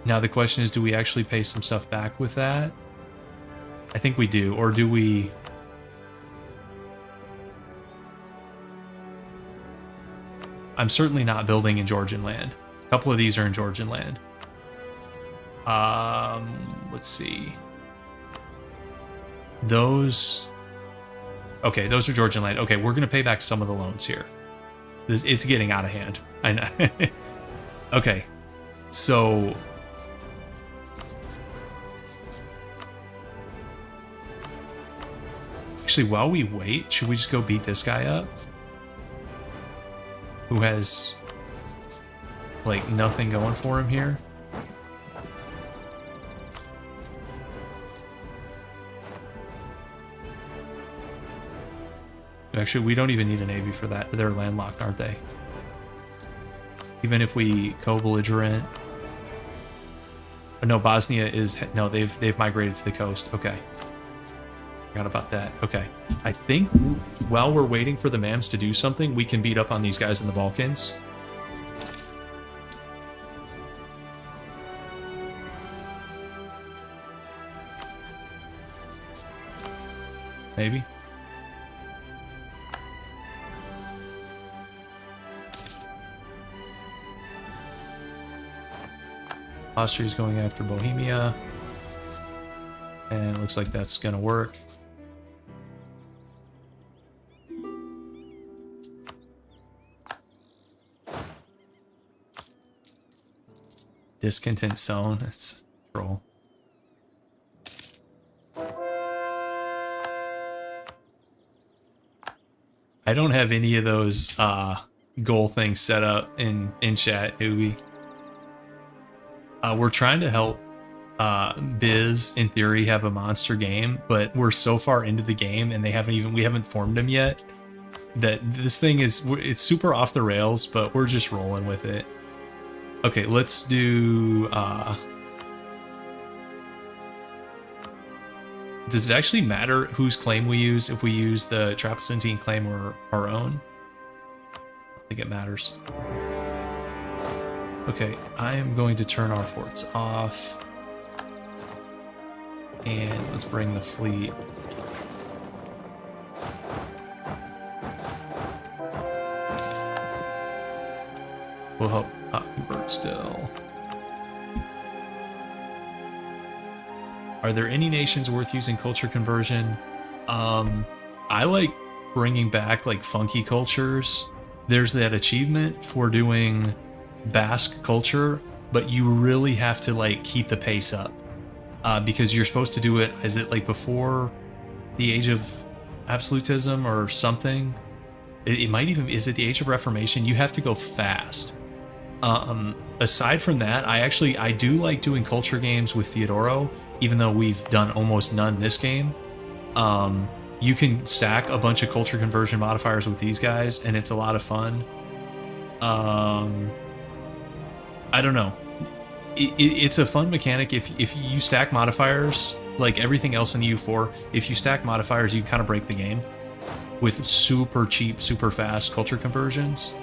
Now the question is, do we actually pay some stuff back with that? I think we do, or do we... I'm certainly not building in Georgian land. A couple of these are in Georgian land. Let's see. Those... Okay, those are Georgian land. Okay, we're going to pay back some of the loans here. It's getting out of hand. I know. Okay, so... Actually, while we wait, should we just go beat this guy up? Who has, like, nothing going for him here? Actually, we don't even need a navy for that. They're landlocked, aren't they? Even if we co-belligerent. Oh, no, Bosnia is... No, they've migrated to the coast. Okay. Forgot about that. Okay. I think while we're waiting for the Mams to do something, we can beat up on these guys in the Balkans. Maybe. Austria's going after Bohemia. And it looks like that's gonna work. Discontent zone. That's troll. I don't have any of those goal things set up in chat, newbie. We're trying to help Biz, in theory, have a monster game, but we're so far into the game and we haven't formed them yet that this thing it's super off the rails, but we're just rolling with it. Okay, let's do does it actually matter whose claim we use if we use the Trapezontine claim or our own? I think it matters. Okay, I am going to turn our forts off. And let's bring the fleet. We'll help convert still. Are there any nations worth using culture conversion? I like bringing back like funky cultures. There's that achievement for doing Basque culture, but you really have to like keep the pace up because you're supposed to do it. Is it like before the age of absolutism or something? It might even, is it the age of Reformation? You have to go fast. Aside from that, I do like doing culture games with Theodoro, even though we've done almost none this game. You can stack a bunch of culture conversion modifiers with these guys, and it's a lot of fun. I don't know. It's a fun mechanic if you stack modifiers, like everything else in the EU4, if you stack modifiers, you kind of break the game with super cheap, super fast culture conversions.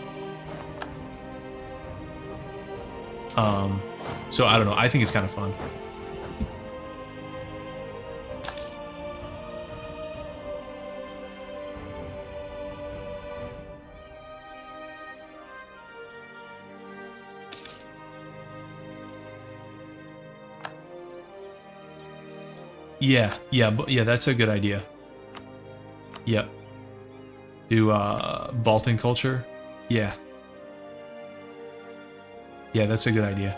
So I don't know. I think it's kind of fun. Yeah, that's a good idea. Yep. Do Baltan culture? Yeah. Yeah, that's a good idea.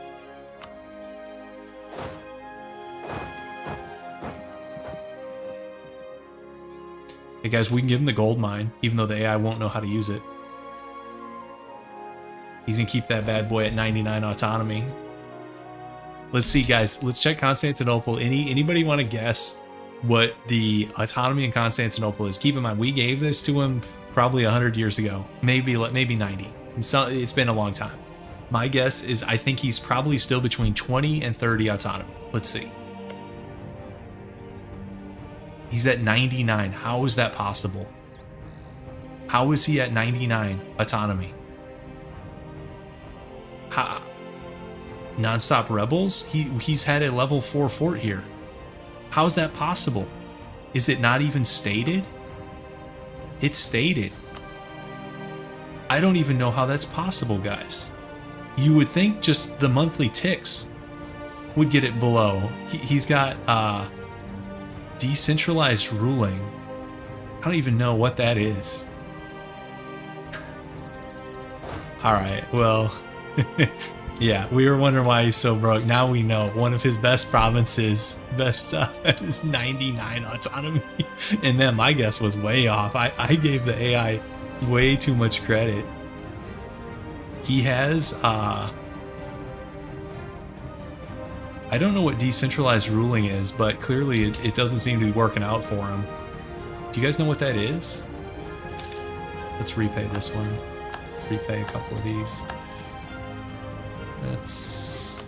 Hey guys, we can give him the gold mine, even though the AI won't know how to use it. He's gonna keep that bad boy at 99 autonomy. Let's see, guys. Let's check Constantinople. Anybody want to guess what the autonomy in Constantinople is? Keep in mind, we gave this to him probably 100 years ago, maybe 90. So it's been a long time. My guess is I think he's probably still between 20 and 30 autonomy. Let's see. He's at 99. How is that possible? How is he at 99 autonomy? How? Non-stop rebels? He's had a level 4 fort here. How is that possible? Is it not even stated? It's stated. I don't even know how that's possible, guys. You would think just the monthly ticks would get it below. He's got decentralized ruling. I don't even know what that is. All right, well, yeah, we were wondering why he's so broke. Now we know one of his best provinces, is 99 autonomy. And then my guess was way off. I gave the AI way too much credit. He has, I don't know what decentralized ruling is, but clearly it doesn't seem to be working out for him. Do you guys know what that is? Let's repay this one. Repay a couple of these. That's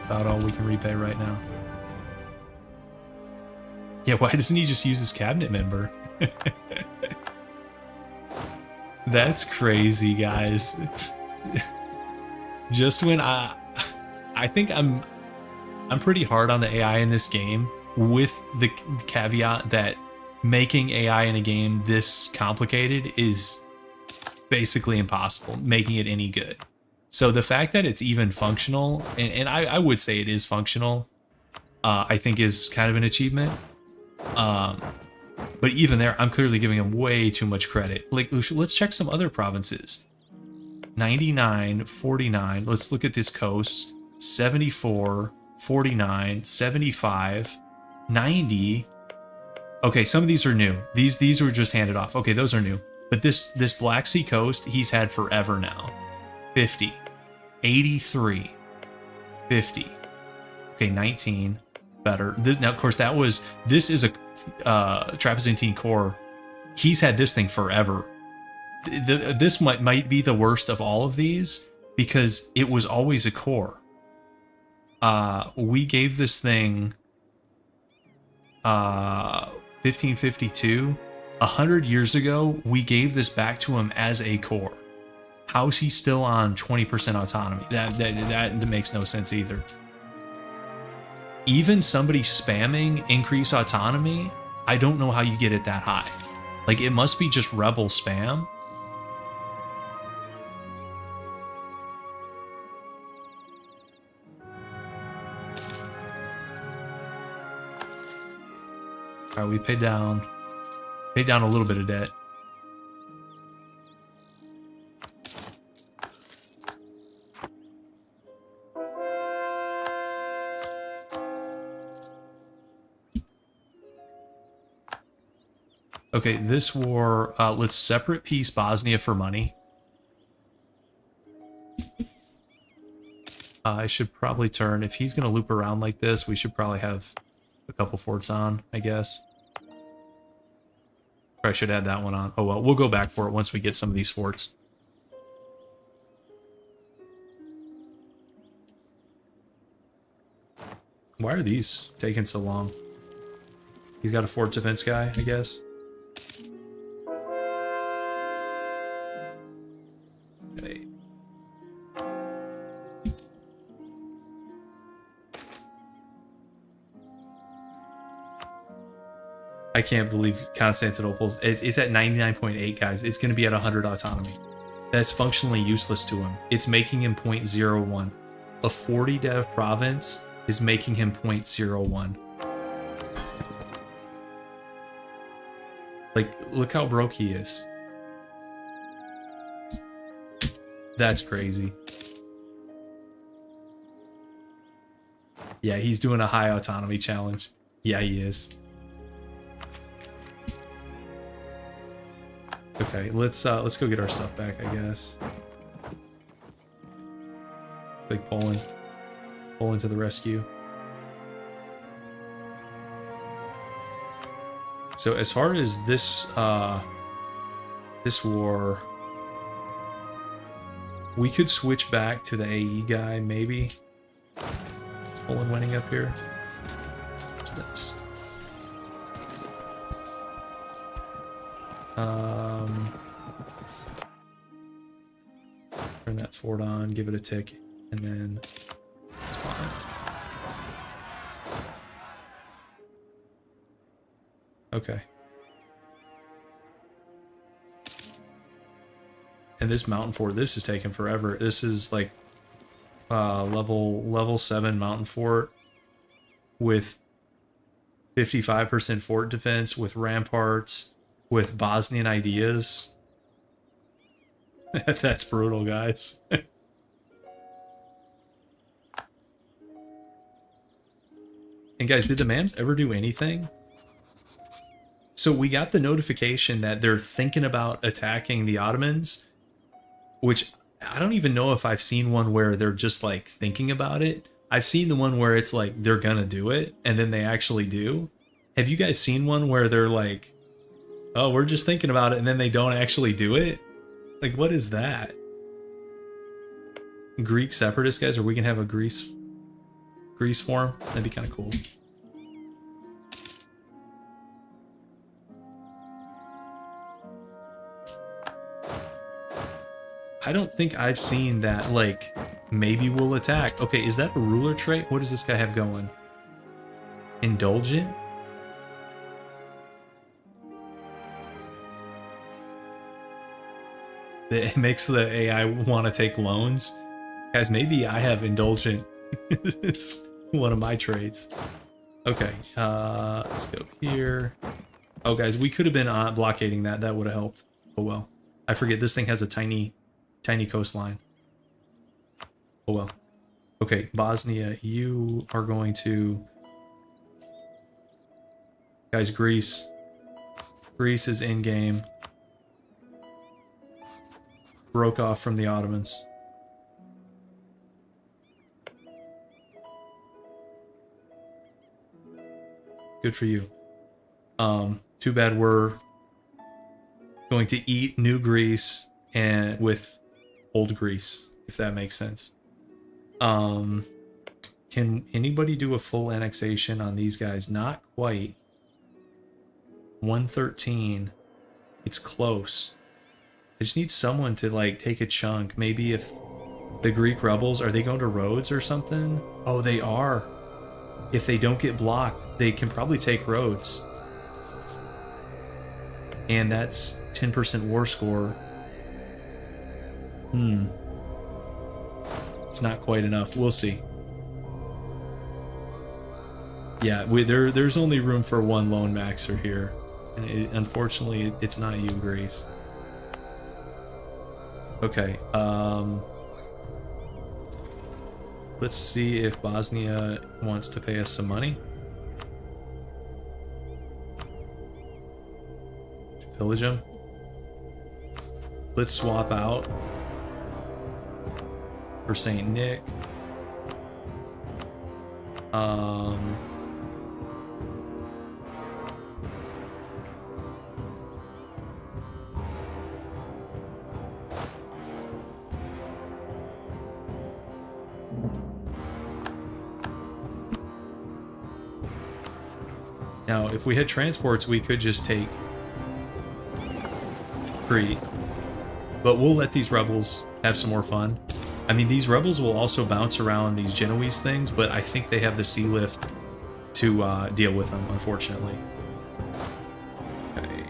about all we can repay right now. Yeah, why doesn't he just use his cabinet member? That's crazy, guys. Just when I think I'm pretty hard on the AI in this game, with the caveat that making AI in a game this complicated is basically impossible, making it any good. So the fact that it's even functional, and I would say it is functional, I think is kind of an achievement. But even there, I'm clearly giving him way too much credit. Like, let's check some other provinces. 99, 49. Let's look at this coast. 74, 49, 75, 90. Okay, some of these are new. These were just handed off. Okay, those are new. But this Black Sea coast, he's had forever now. 50, 83, 50. Okay, 19. Better. Now, of course, this is a Trapezontine core. He's had this thing forever. This might be the worst of all of these because it was always a core. We gave this thing 1552. 100 years ago, we gave this back to him as a core. How's he still on 20% autonomy? That makes no sense either. Even somebody spamming increase autonomy, I don't know how you get it that high. Like, it must be just rebel spam. All right, we paid down a little bit of debt. Okay, this war, let's separate peace Bosnia for money. I should probably turn, if he's going to loop around like this, we should probably have a couple forts on, I guess. Or I should add that one on. Oh well, we'll go back for it once we get some of these forts. Why are these taking so long? He's got a fort defense guy, I guess. Okay. I can't believe Constantinople's... It's at 99.8, guys. It's going to be at 100 autonomy. That's functionally useless to him. It's making him 0.01. A 40 dev province is making him 0.01. Like, look how broke he is. That's crazy. Yeah, he's doing a high autonomy challenge. Yeah, he is. Okay, let's go get our stuff back, I guess. It's like Poland to the rescue. So as far as this this war, we could switch back to the AE guy, maybe. Is Poland winning up here? What's this? Turn that fort on, give it a tick, and then it's fine. Okay. And this mountain fort, this is taking forever. This is like level 7 mountain fort with 55% fort defense, with ramparts, with Bosnian ideas. That's brutal, guys. And guys, did the Mams ever do anything? So we got the notification that they're thinking about attacking the Ottomans, which I don't even know if I've seen one where they're just like thinking about it. I've seen the one where it's like they're gonna do it and then they actually do. Have you guys seen one where they're like, oh, we're just thinking about it and then they don't actually do it? Like, what is that? Greek separatist guys, or we can have a Greece form? That'd be kind of cool. I don't think I've seen that, like, maybe we'll attack. Okay, is that a ruler trait? What does this guy have going? Indulgent? It makes the AI want to take loans. Guys, maybe I have indulgent. It's one of my traits. Okay, let's go here. Oh, guys, we could have been blockading that. That would have helped. Oh, well. I forget this thing has a tiny, tiny coastline. Oh, well. Okay, Bosnia, you are going to... Guys, Greece. Greece is in-game. Broke off from the Ottomans. Good for you. Too bad we're going to eat new Greece and with old Greece, if that makes sense. Can anybody do a full annexation on these guys? Not quite. 113. It's close. I just need someone to like take a chunk. Maybe if the Greek rebels, are they going to Rhodes or something? Oh, they are. If they don't get blocked, they can probably take Rhodes. And that's 10% war score. It's not quite enough. We'll see. Yeah, there's only room for one lone maxer here. And unfortunately, it's not you, Greece. Okay, let's see if Bosnia wants to pay us some money. Pillage them. Let's swap out for Saint Nick. Now, if we had transports, we could just take Crete. But we'll let these rebels have some more fun. I mean, these rebels will also bounce around these Genoese things, but I think they have the sea lift to deal with them, unfortunately. Okay.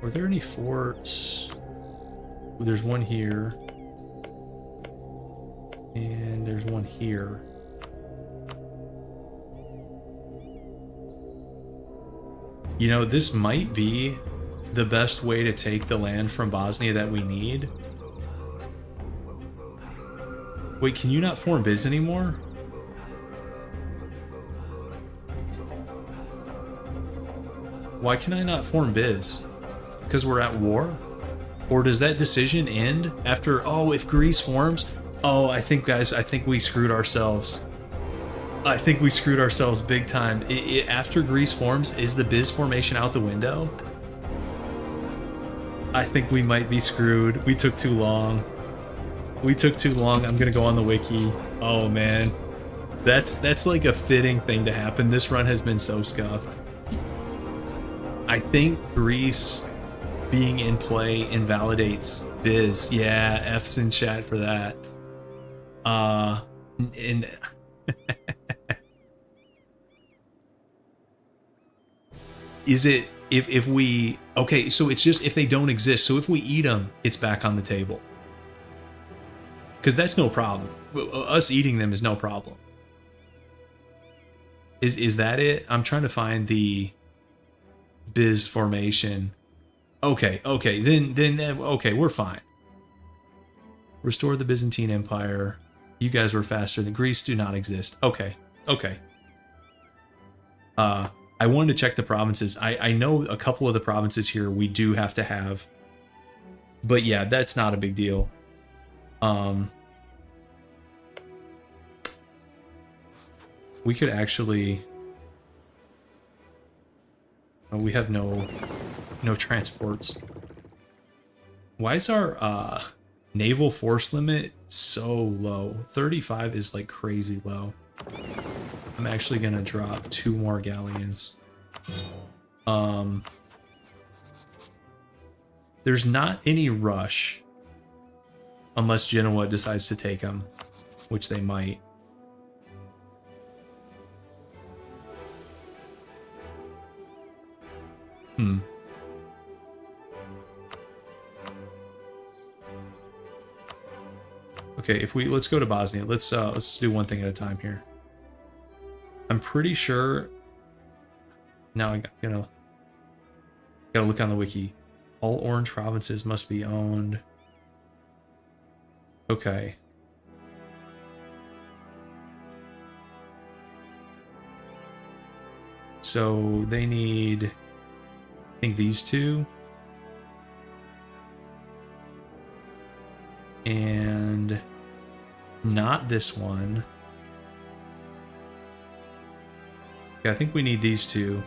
Were there any forts? There's one here. And there's one here. You know, this might be the best way to take the land from Bosnia that we need. Wait, can you not form Biz anymore? Why can I not form Biz? Because we're at war? Or does that decision end after, oh, if Greece forms? Oh, I think, guys, I think we screwed ourselves. I think we screwed ourselves big time. After Greece forms, is the Biz formation out the window? I think we might be screwed. We took too long. We took too long. I'm gonna go on the wiki. Oh man. That's like a fitting thing to happen. This run has been so scuffed. I think Greece being in play invalidates Biz. Yeah, F's in chat for that. And is it if we, okay, so it's just if they don't exist. So if we eat them, it's back on the table. Because that's no problem. Us eating them is no problem. Is that it? I'm trying to find the Biz formation. Okay, then okay, we're fine. Restore the Byzantine Empire. You guys were faster than Greece. Do not exist. Okay. I wanted to check the provinces. I know a couple of the provinces here we do have to have. But yeah, that's not a big deal. We could actually... Oh, we have no transports. Why is our naval force limit so low? 35 is like crazy low. I'm actually gonna drop 2 more galleons. There's not any rush unless Genoa decides to take them, which they might. Hmm. Okay, if we let's go to Bosnia. Let's do one thing at a time here. I'm pretty sure. Now gotta look on the wiki. All orange provinces must be owned. Okay. So they need, I think, these two. And not this one. Okay, I think we need these two.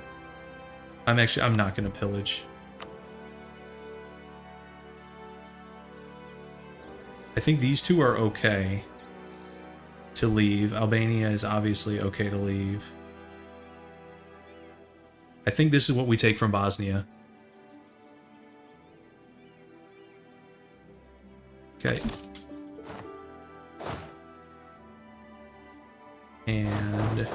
I'm not going to pillage. I think these two are okay to leave. Albania is obviously okay to leave. I think this is what we take from Bosnia. Okay. And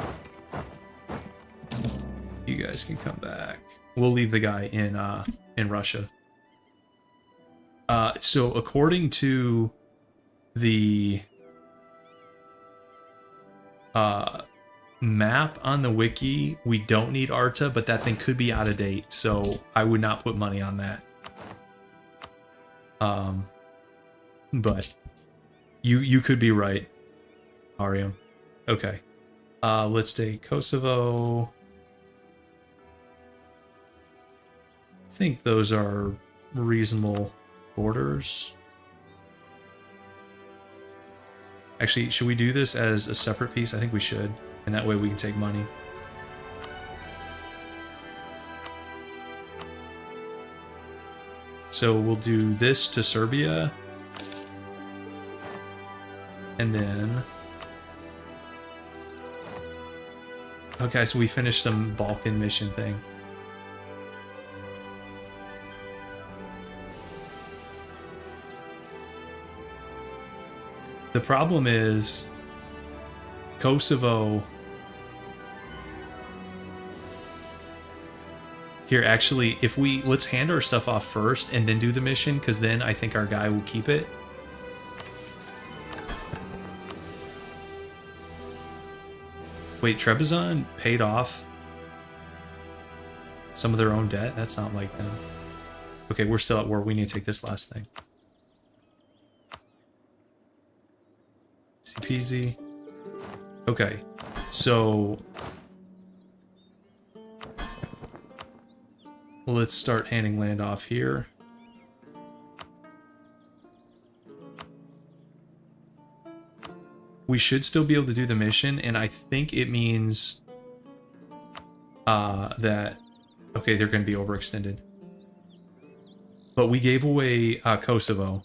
you guys can come back. We'll leave the guy in Russia. So according to the map on the wiki, we don't need Arta, but that thing could be out of date, so I would not put money on that. But you could be right, Arium. Okay. Let's take Kosovo. I think those are reasonable borders. Actually, should we do this as a separate piece? I think we should. And that way we can take money. So we'll do this to Serbia. And then... Okay, so we finished some Balkan mission thing. The problem is Kosovo. Here, actually, if let's hand our stuff off first and then do the mission, because then I think our guy will keep it. Wait, Trebizond paid off some of their own debt? That's not like them. Okay, we're still at war. We need to take this last thing. Easy peasy. Okay, so let's start handing land off here. We should still be able to do the mission, and I think it means that, okay, they're going to be overextended. But we gave away Kosovo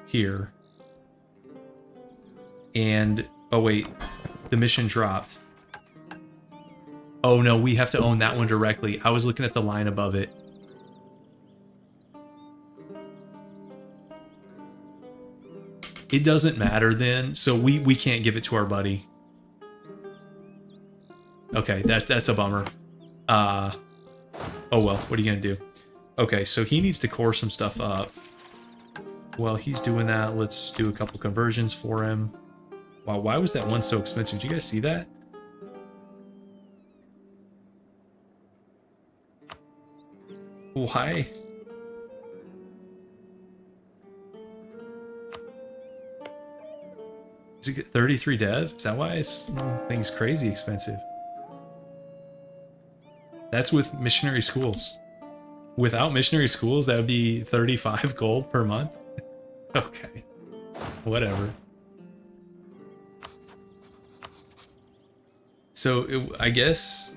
here. And, oh wait, the mission dropped. Oh no, we have to own that one directly. I was looking at the line above it. It doesn't matter then, so we can't give it to our buddy. Okay, that's a bummer. Oh well, what are you gonna do? Okay, so he needs to core some stuff up. While he's doing that, let's do a couple conversions for him. Wow, why was that one so expensive? Did you guys see that? Why? Is it get 33 dev? Is that why this thing's crazy expensive? That's with missionary schools. Without missionary schools, that would be 35 gold per month. Okay, whatever. So I guess,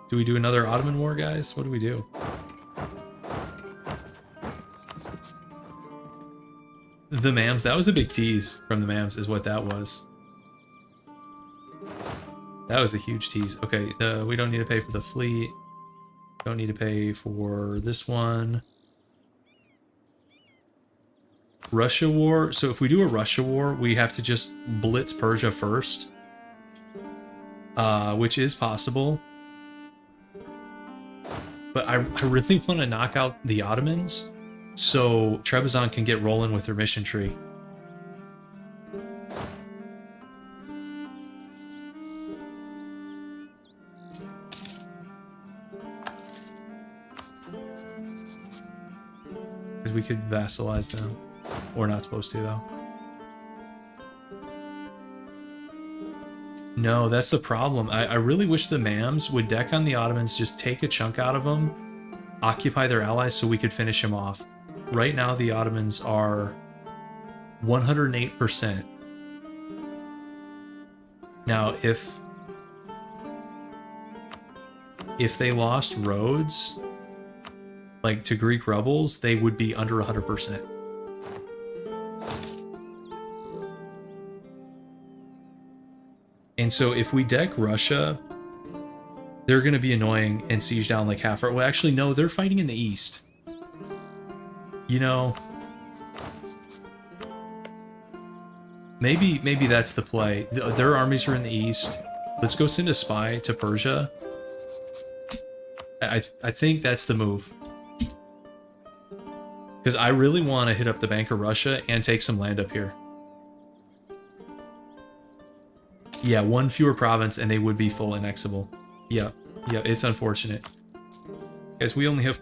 do we do another Ottoman war, guys? What do we do? The Mams, that was a big tease from the Mams is what that was. That was a huge tease. Okay, we don't need to pay for the fleet. Don't need to pay for this one. Russia war. So if we do a Russia war, we have to just blitz Persia first. Which is possible. But I really want to knock out the Ottomans so Trebizond can get rolling with their mission tree. Because we could vassalize them. We're not supposed to, though. No, that's the problem. I really wish the Mams would deck on the Ottomans, just take a chunk out of them, occupy their allies so we could finish them off. Right now, the Ottomans are 108%. Now, if they lost Rhodes, like to Greek rebels, they would be under 100%. And so if we deck Russia, they're going to be annoying and siege down like half our... Well, actually, no, they're fighting in the east. You know, maybe that's the play. Their armies are in the east. Let's go send a spy to Persia. I think that's the move. Because I really want to hit up the Bank of Russia and take some land up here. Yeah, one fewer province and they would be full annexable. Yeah, it's unfortunate. Guys, we only have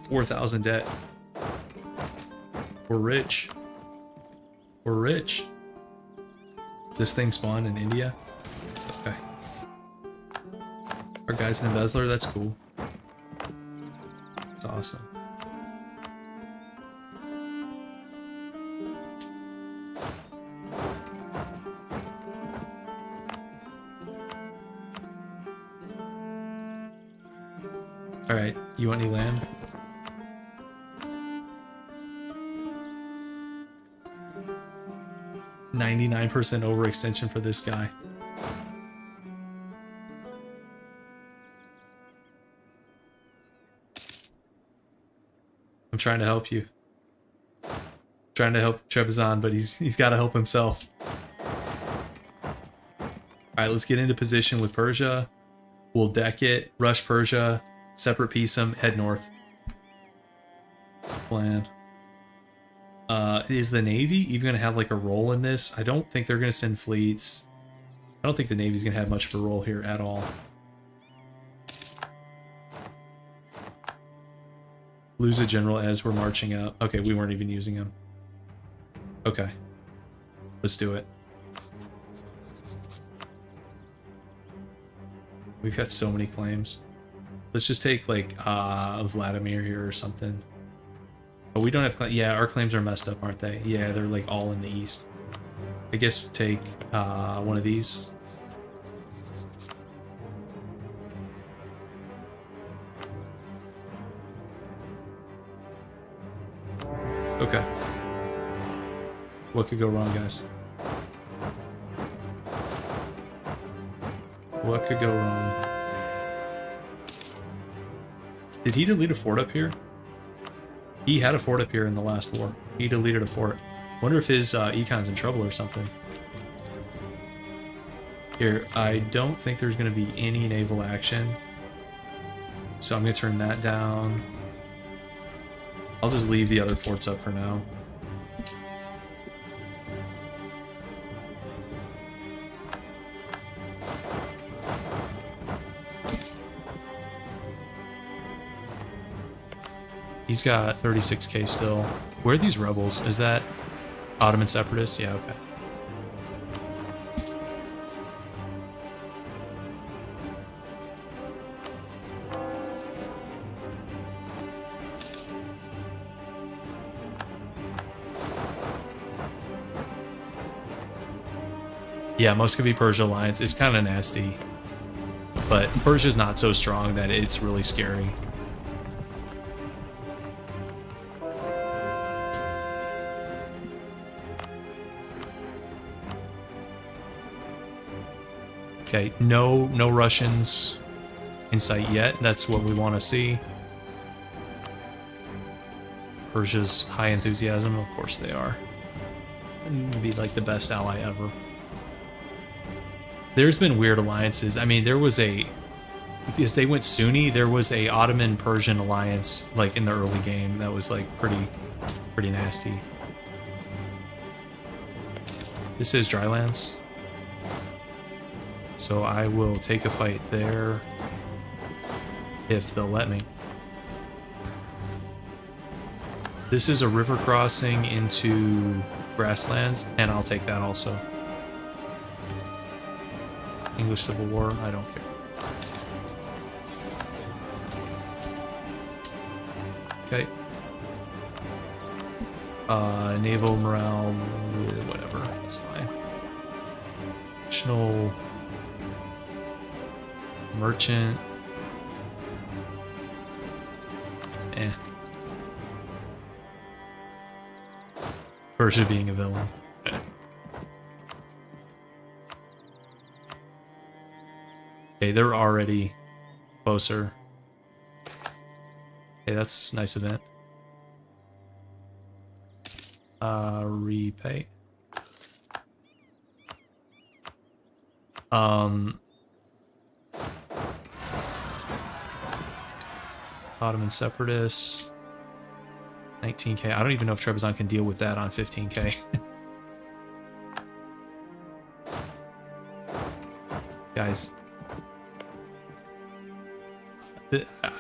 4,000 debt. We're rich. We're rich. This thing spawned in India? Okay. Our guy's an embezzler, that's cool. That's awesome. Alright, you want any land? $99% overextension for this guy. I'm trying to help you. I'm trying to help Trebizond, but he's got to help himself. Alright, let's get into position with Persia. We'll deck it, rush Persia, separate piece them, head north. That's the plan. Is the Navy even going to have like a role in this? I don't think they're going to send fleets. I don't think the Navy's going to have much of a role here at all. Lose a general as we're marching out. Okay, we weren't even using him. Okay. Let's do it. We've got so many claims. Let's just take like Vladimir here or something. But we don't have claims. Yeah, our claims are messed up, aren't they? Yeah, they're like all in the east. I guess take one of these. Okay. What could go wrong, guys? What could go wrong? Did he delete a fort up here? He had a fort up here in the last war. He deleted a fort. Wonder if his econ's in trouble or something. Here, I don't think there's going to be any naval action. So I'm going to turn that down. I'll just leave the other forts up for now. He's got 36k still. Where are these rebels? Is that Ottoman separatists? Yeah, okay. Yeah, Muscovy-Persia alliance is kind of nasty. But Persia's not so strong that it's really scary. Okay, no Russians in sight yet. That's what we want to see. Persia's high enthusiasm, of course they are. It'd be like the best ally ever. There's been weird alliances. I mean, there was a because they went Sunni, there was a Ottoman-Persian alliance like in the early game that was like pretty nasty. This is Drylands, so I will take a fight there if they'll let me. This is a river crossing into grasslands, and I'll take that also. English Civil War, I don't care. Okay. Naval morale, whatever, that's fine. National merchant. Eh. Persia being a villain. Okay, they're already closer. Okay, that's a nice event. Repay. Ottoman separatists. 19k. I don't even know if Trebizond can deal with that on 15k. Guys.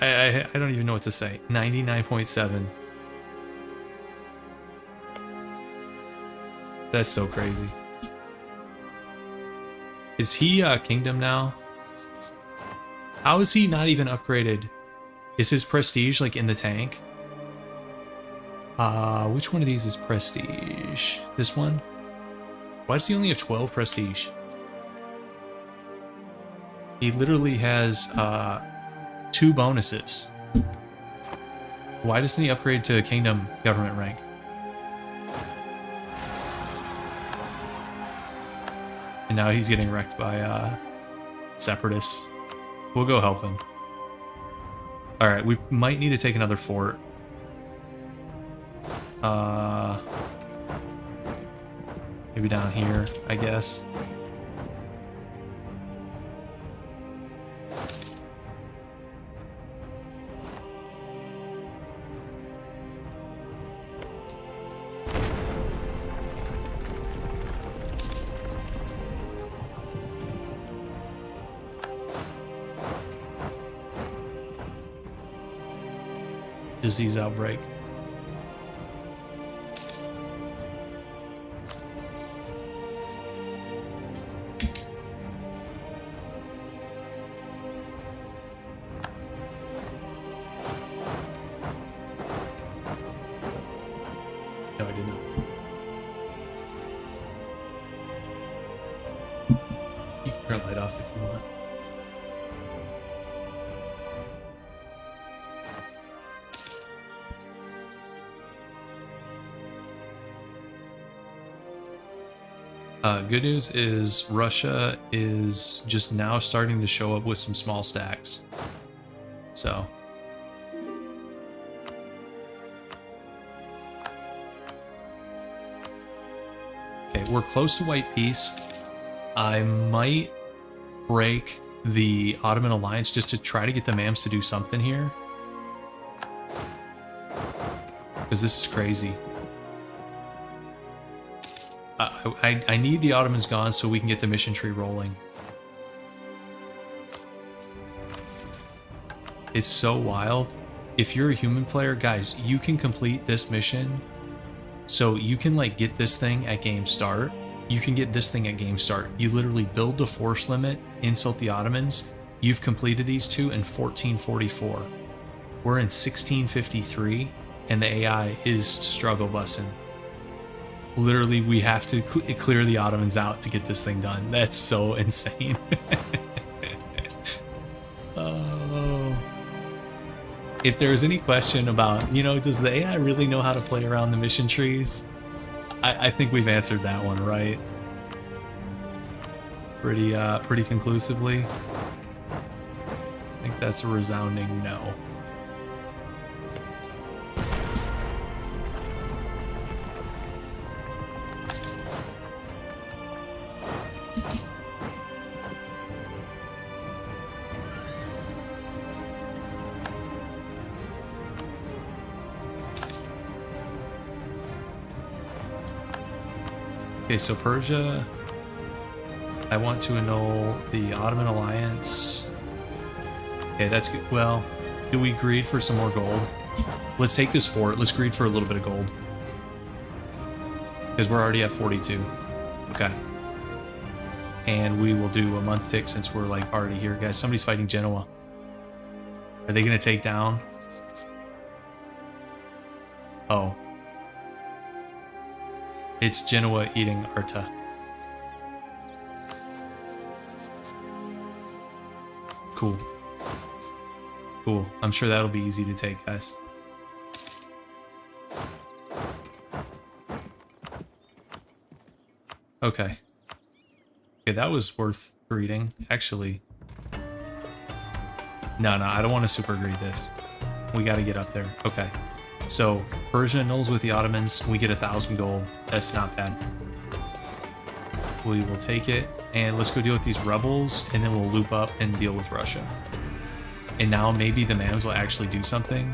I don't even know what to say. 99.7. That's so crazy. Is he kingdom now? How is he not even upgraded? Is his prestige like in the tank? Which one of these is prestige? This one? Why does he only have 12 prestige? He literally has 2 bonuses. Why doesn't he upgrade to kingdom government rank? And now he's getting wrecked by separatists. We'll go help him. Alright, we might need to take another fort. Maybe down here, I guess. Disease outbreak. No, I did not. You can turn light off if you want. Good news is Russia is just now starting to show up with some small stacks. So. Okay, we're close to white peace. I might break the Ottoman alliance just to try to get the MAMs to do something here. Because this is crazy. I need the Ottomans gone so we can get the mission tree rolling. It's so wild. If you're a human player, guys, you can complete this mission. So you can like get this thing at game start. You can get this thing at game start. You literally build the force limit, insult the Ottomans. You've completed these two in 1444. We're in 1653 and the AI is struggle bussing. Literally, we have to clear the Ottomans out to get this thing done. That's so insane. Oh. If there's any question about, you know, does the AI really know how to play around the mission trees? I think we've answered that one, right? Pretty conclusively. I think that's a resounding no. Okay, so Persia. I want to annul the Ottoman alliance. Okay, that's good. Well, do we greed for some more gold? Let's take this fort. Let's greed for a little bit of gold. Because we're already at 42. Okay. And we will do a month tick since we're like already here. Guys, somebody's fighting Genoa. Are they going to take down? Oh. It's Genoa eating Arta. Cool. Cool. I'm sure that'll be easy to take, guys. Okay. Okay, that was worth greeting. Actually. No, I don't want to super greed this. We got to get up there. Okay. So, Persia annuls with the Ottomans. We get 1,000 gold. That's not bad. We will take it. And let's go deal with these rebels. And then we'll loop up and deal with Russia. And now maybe the Mams will actually do something.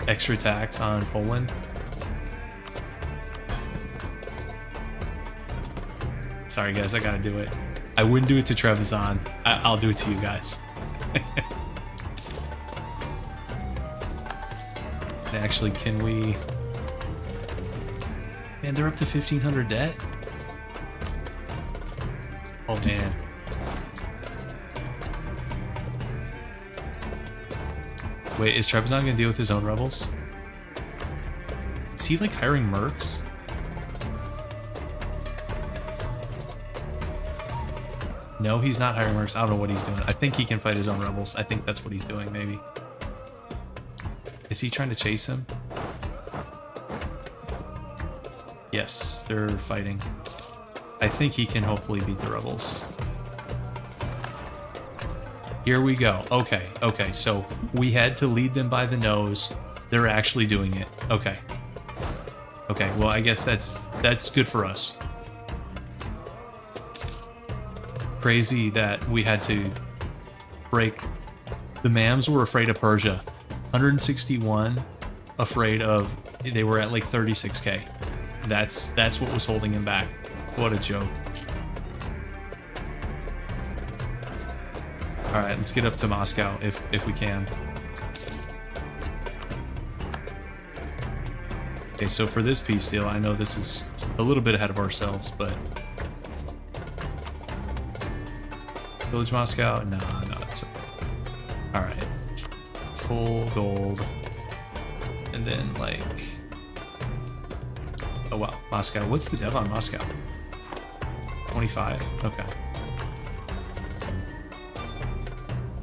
Extra tax on Poland. Sorry guys, I gotta do it. I wouldn't do it to Trebizond. I'll do it to you guys. Actually, can we... Man, they're up to 1,500 debt? Oh man. Wait, is Trebizond gonna deal with his own rebels? Is he like hiring mercs? No, he's not hiring mercs. I don't know what he's doing. I think he can fight his own rebels. I think that's what he's doing, maybe. Is he trying to chase him? Yes, they're fighting. I think he can hopefully beat the rebels. Here we go. Okay, okay, so we had to lead them by the nose. They're actually doing it. Okay. Okay, well, I guess that's good for us. Crazy that we had to break. The Mams were afraid of Persia. 161 afraid of, they were at like 36k. That's what was holding him back. What a joke. All right, let's get up to Moscow if we can. Okay, so for this peace deal, I know this is a little bit ahead of ourselves, but Village Moscow? No, it's okay. All right, full gold, and then like, oh wow, Moscow. What's the dev on Moscow? 25. Okay.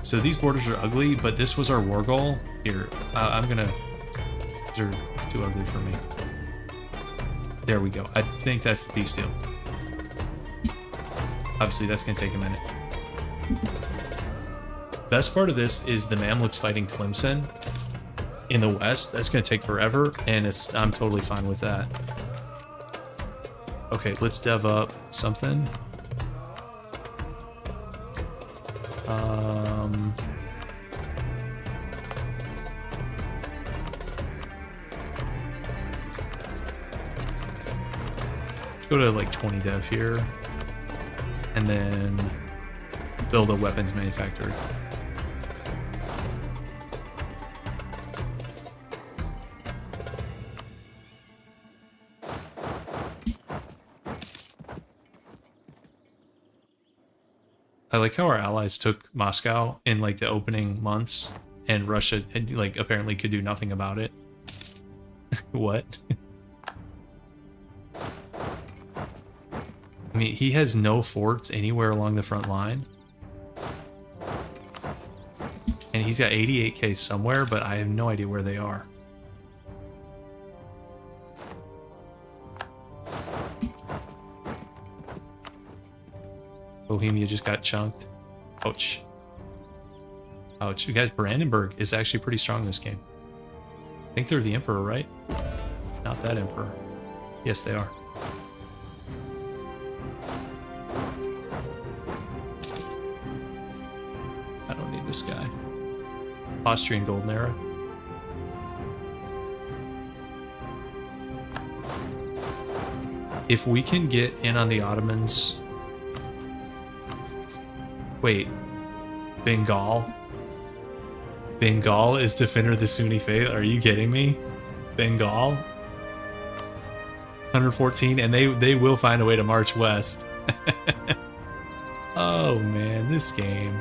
So these borders are ugly, but this was our war goal. Here, I'm gonna. These are too ugly for me. There we go. I think that's the peace deal. Obviously, that's gonna take a minute. Best part of this is the Mamluks fighting Tlemcen in the west. That's gonna take forever, and I'm totally fine with that. Okay, let's dev up something. Go to like 20 dev here, and then build a weapons manufacturer. I like how our allies took Moscow in like the opening months, and Russia like apparently could do nothing about it. What? I mean, he has no forts anywhere along the front line. And he's got 88k somewhere, but I have no idea where they are. Bohemia just got chunked. Ouch. Ouch. You guys, Brandenburg is actually pretty strong this game. I think they're the Emperor, right? Not that Emperor. Yes, they are. I don't need this guy. Austrian Golden Era. If we can get in on the Ottomans... Wait. Bengal? Bengal is defender of the Sunni faith? Are you kidding me? Bengal? 114, and they will find a way to march west. Oh man, this game.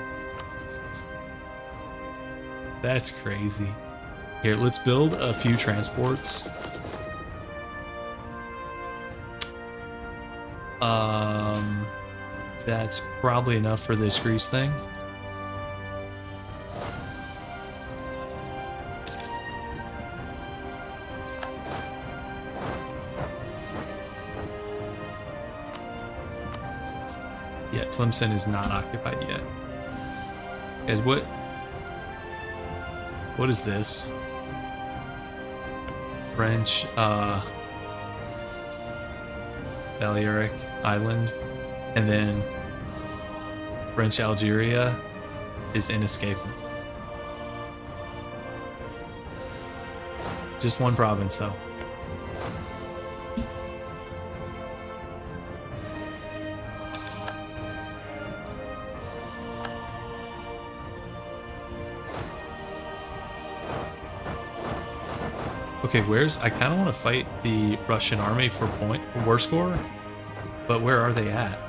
That's crazy. Here, let's build a few transports. That's probably enough for this Greece thing. Yeah, Tlemcen is not occupied yet. Guys, what is this? French, Balearic Island, and then French Algeria is inescapable. Just one province, though. Okay, I kind of want to fight the Russian army for war score, but where are they at?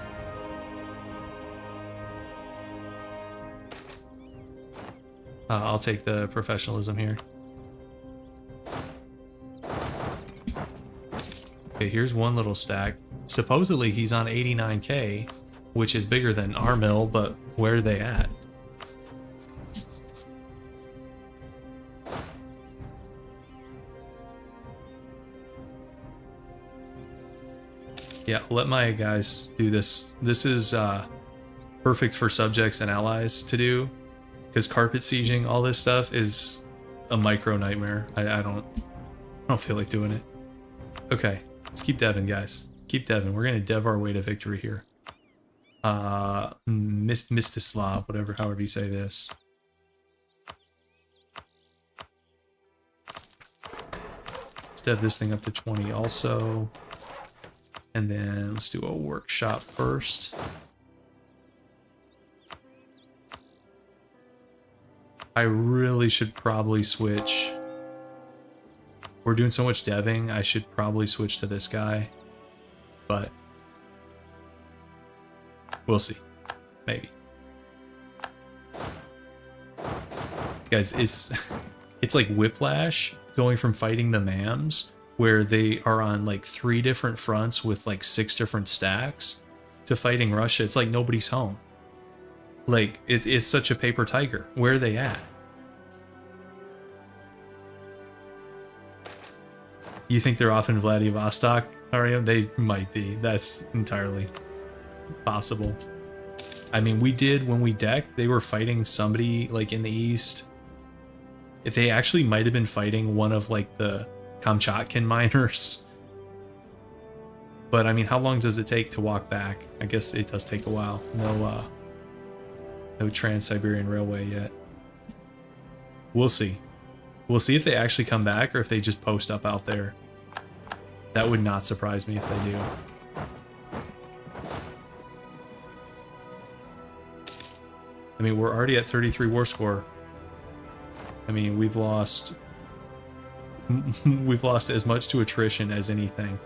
I'll take the professionalism here. Okay, here's one little stack. Supposedly he's on 89k, which is bigger than our mill, but where are they at? Yeah, let my guys do this. This is perfect for subjects and allies to do, because carpet sieging, all this stuff is a micro nightmare. I don't feel like doing it. Okay, let's keep deving, guys. Keep deving. We're gonna dev our way to victory here. Mstislav, however you say this. Let's dev this thing up to 20 also. And then let's do a workshop first. I really should probably switch. We're doing so much deving, I should probably switch to this guy. But we'll see. Maybe. Guys, it's like whiplash going from fighting the Mams, where they are on like 3 different fronts with like 6 different stacks, to fighting Russia. It's like nobody's home. Like, it's such a paper tiger. Where are they at? You think they're off in Vladivostok, Ariam? They might be. That's entirely possible. I mean, we did, when we decked, they were fighting somebody like in the east. They actually might have been fighting one of like the Kamchatkan miners. But I mean, how long does it take to walk back? I guess it does take a while. No Trans-Siberian Railway yet. We'll see. We'll see if they actually come back or if they just post up out there. That would not surprise me if they do. I mean, we're already at 33 war score. I mean, we've lost as much to attrition as anything.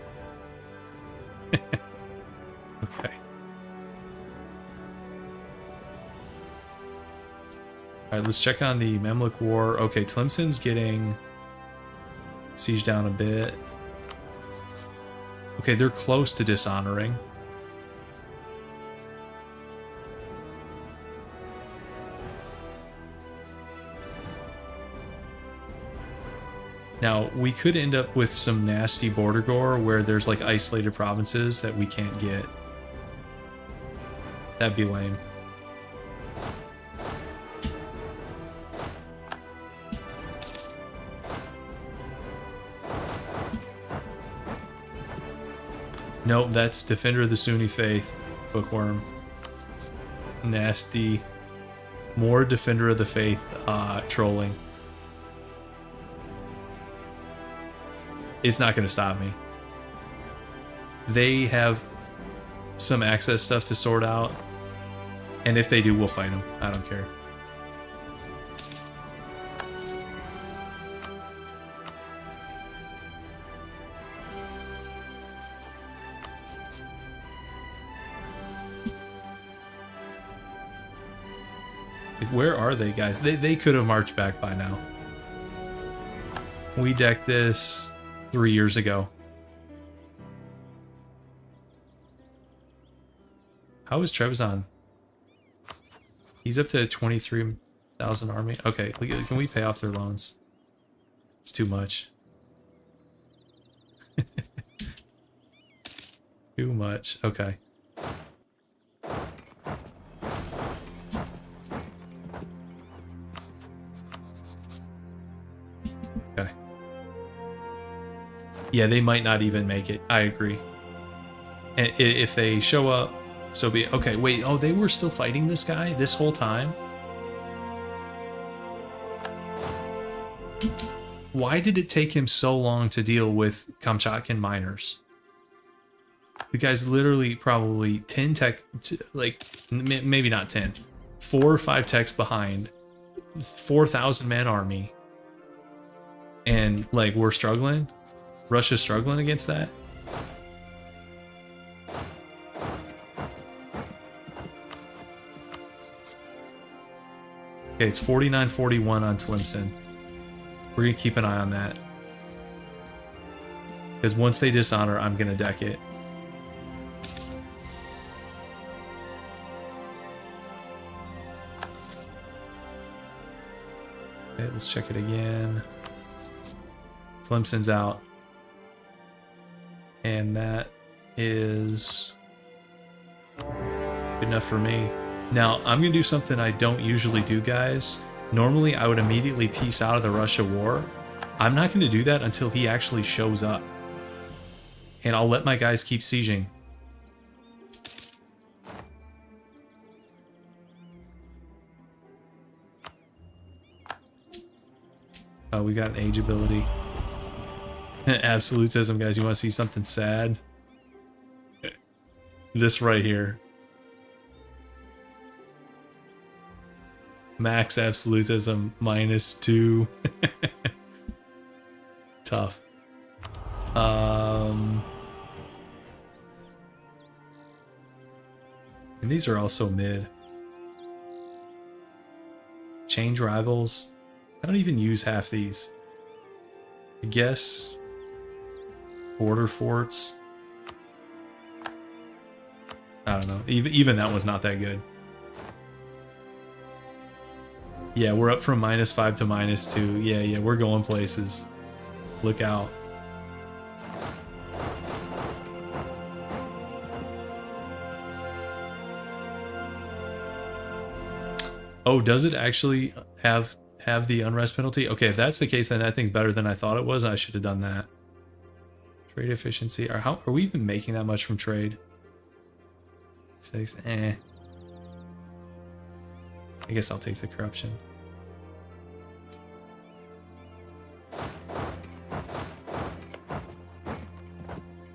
Okay. Alright, let's check on the Mamluk War. Okay, Tlemcen's getting sieged down a bit. Okay, they're close to dishonoring. Now, we could end up with some nasty border gore where there's like isolated provinces that we can't get. That'd be lame. Nope, that's Defender of the Sunni Faith, Bookworm. Nasty. More Defender of the Faith trolling. It's not going to stop me. they have some access stuff to sort out. And if they do, we'll fight them. I don't care. Where are they, guys? They could have marched back by now. We decked this 3 years ago. How is Trebizond? He's up to 23,000 army. Okay, can we pay off their loans? It's too much. Too much. Okay. Okay. Yeah, they might not even make it. I agree. And if they show up, so be it. Okay, wait. Oh, they were still fighting this guy this whole time? Why did it take him so long to deal with Kamchatkan miners? The guy's literally probably 10 tech, like, maybe not 10. 4 or 5 techs behind. 4,000 man army. And, like, we're struggling? Russia's struggling against that? Okay, it's 49-41 on Tlemcen. We're going to keep an eye on that. Because once they dishonor, I'm going to deck it. Okay, let's check it again. Tlemcen's out. And that is good enough for me. Now, I'm going to do something I don't usually do, guys. Normally, I would immediately peace out of the Russia war. I'm not going to do that until he actually shows up. And I'll let my guys keep sieging. Oh, we got an age ability. Absolutism, guys. You want to see something sad? This right here. Max absolutism -2. Tough. And these are also mid. Change rivals. I don't even use half these. I guess border forts. I don't know. Even that was not that good. Yeah, we're up from -5 to -2. Yeah, we're going places. Look out. Oh, does it actually have the unrest penalty? Okay, if that's the case, then that thing's better than I thought it was. I should have done that. Trade efficiency. Are we even making that much from trade? 6. I guess I'll take the corruption.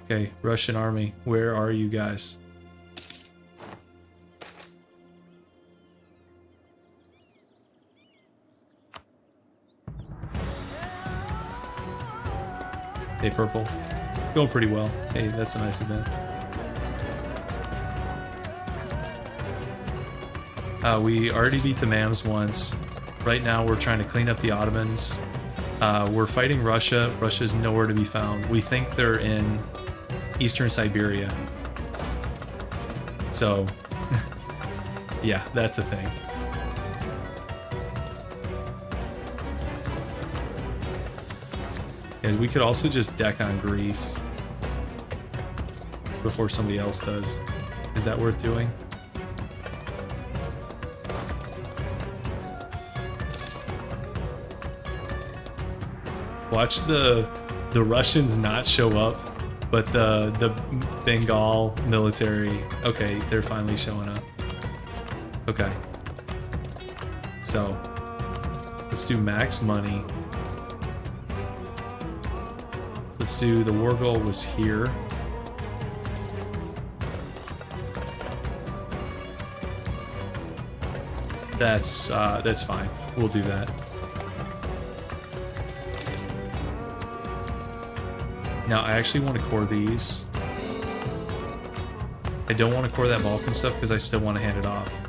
Okay, Russian army, where are you guys? Hey, purple. Going pretty well. Hey, that's a nice event. We already beat the Mams once. Right now we're trying to clean up the Ottomans. We're fighting Russia. Russia's nowhere to be found. We think they're in Eastern Siberia. So, yeah, that's a thing. Guys, we could also just deck on Greece before somebody else does. Is that worth doing? Watch the Russians not show up, but the Bengal military, okay, they're finally showing up. Okay. So, let's do max money. Let's do, the war goal was here. That's fine. We'll do that. Now, I actually want to core these. I don't want to core that Balkan stuff because I still want to hand it off.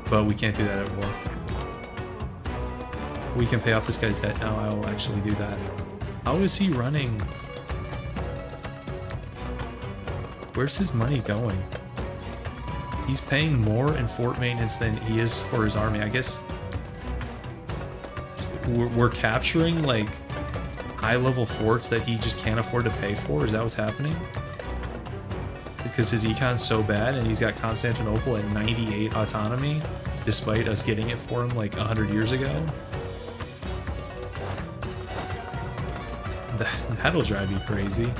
But we can't do that at war. We can pay off this guy's debt now. I will actually do that. How is he running? Where's his money going? He's paying more in fort maintenance than he is for his army. I guess we're capturing like high-level forts that he just can't afford to pay for. Is that what's happening? Because his econ's so bad and he's got Constantinople at 98 autonomy, despite us getting it for him like 100 years ago. That'll drive you crazy.